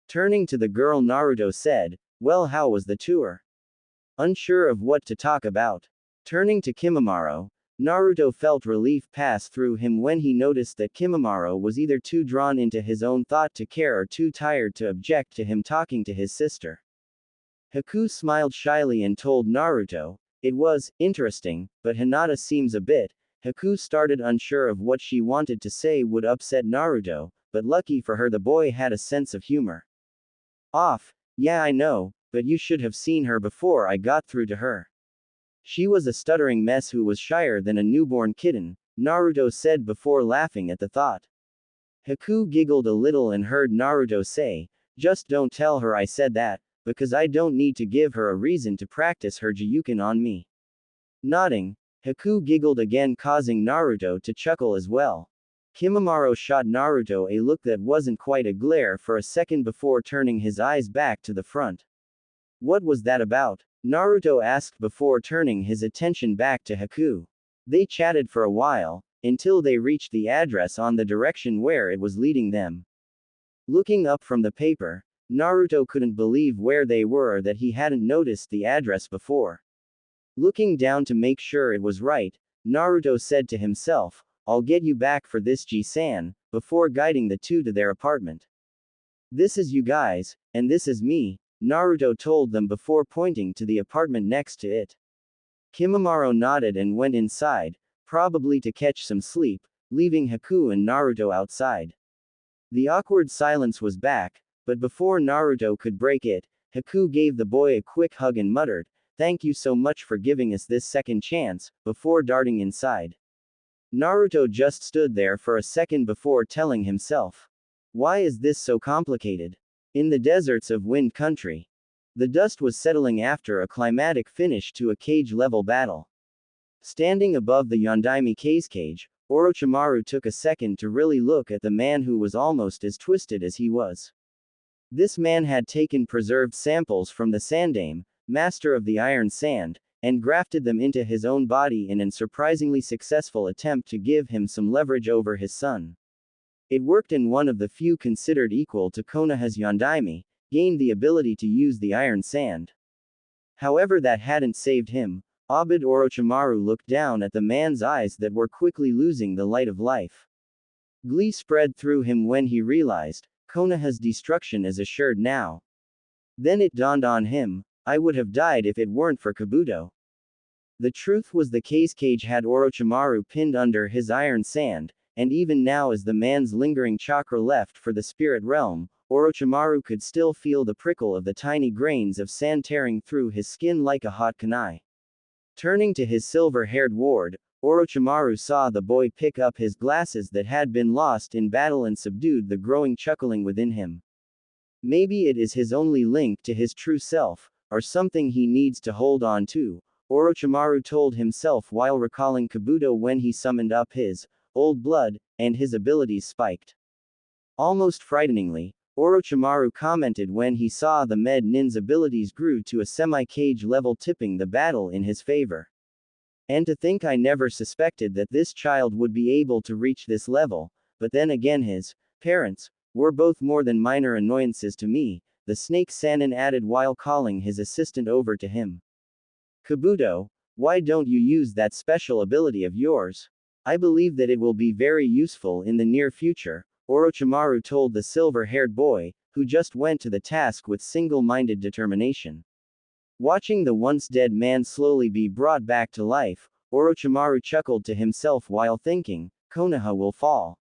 Turning to the girl Naruto said, "Well, how was the tour?" Unsure of what to talk about. Turning to Kimamaro, Naruto felt relief pass through him when he noticed that Kimamaro was either too drawn into his own thought to care or too tired to object to him talking to his sister. Haku smiled shyly and told Naruto, "It was interesting, but Hinata seems a bit." Haku started unsure of what she wanted to say would upset Naruto, but lucky for her the boy had a sense of humor. "Off, yeah I know, but you should have seen her before I got through to her. She was a stuttering mess who was shyer than a newborn kitten," Naruto said before laughing at the thought. Haku giggled a little and heard Naruto say, "Just don't tell her I said that, because I don't need to give her a reason to practice her Juyuken on me." Nodding, Haku giggled again causing Naruto to chuckle as well. Kimamaro shot Naruto a look that wasn't quite a glare for a second before turning his eyes back to the front. "What was that about?" Naruto asked before turning his attention back to Haku. They chatted for a while, until they reached the address on the direction where it was leading them. Looking up from the paper, Naruto couldn't believe where they were or that he hadn't noticed the address before. Looking down to make sure it was right, Naruto said to himself, "I'll get you back for this Ji-san," before guiding the two to their apartment. "This is you guys, and this is me," Naruto told them before pointing to the apartment next to it. Kimamaro nodded and went inside, probably to catch some sleep, leaving Haku and Naruto outside. The awkward silence was back, but before Naruto could break it, Haku gave the boy a quick hug and muttered, "Thank you so much for giving us this second chance," before darting inside. Naruto just stood there for a second before telling himself, "Why is this so complicated?" In the deserts of Wind Country, the dust was settling after a climatic finish to a cage-level battle. Standing above the Yondaime cage, Orochimaru took a second to really look at the man who was almost as twisted as he was. This man had taken preserved samples from the Sandaime, master of the iron sand, and grafted them into his own body in an surprisingly successful attempt to give him some leverage over his son. It worked, and one of the few considered equal to Konoha's Yondaime gained the ability to use the iron sand. However, that hadn't saved him. Abed Orochimaru looked down at the man's eyes that were quickly losing the light of life. Glee spread through him when he realized, Konoha's destruction is assured now. Then it dawned on him, I would have died if it weren't for Kabuto. The truth was the cage had Orochimaru pinned under his iron sand, and even now as the man's lingering chakra left for the spirit realm, Orochimaru could still feel the prickle of the tiny grains of sand tearing through his skin like a hot kunai. Turning to his silver-haired ward, Orochimaru saw the boy pick up his glasses that had been lost in battle and subdued the growing chuckling within him. Maybe it is his only link to his true self, or something he needs to hold on to, Orochimaru told himself while recalling Kabuto when he summoned up his old blood, and his abilities spiked. Almost frighteningly, Orochimaru commented when he saw the Med Nin's abilities grew to a semi-cage level, tipping the battle in his favor. And to think I never suspected that this child would be able to reach this level, but then again his parents were both more than minor annoyances to me, the Snake Sannin added while calling his assistant over to him. Kabuto, why don't you use that special ability of yours? I believe that it will be very useful in the near future, Orochimaru told the silver-haired boy, who just went to the task with single-minded determination. Watching the once-dead man slowly be brought back to life, Orochimaru chuckled to himself while thinking, Konoha will fall.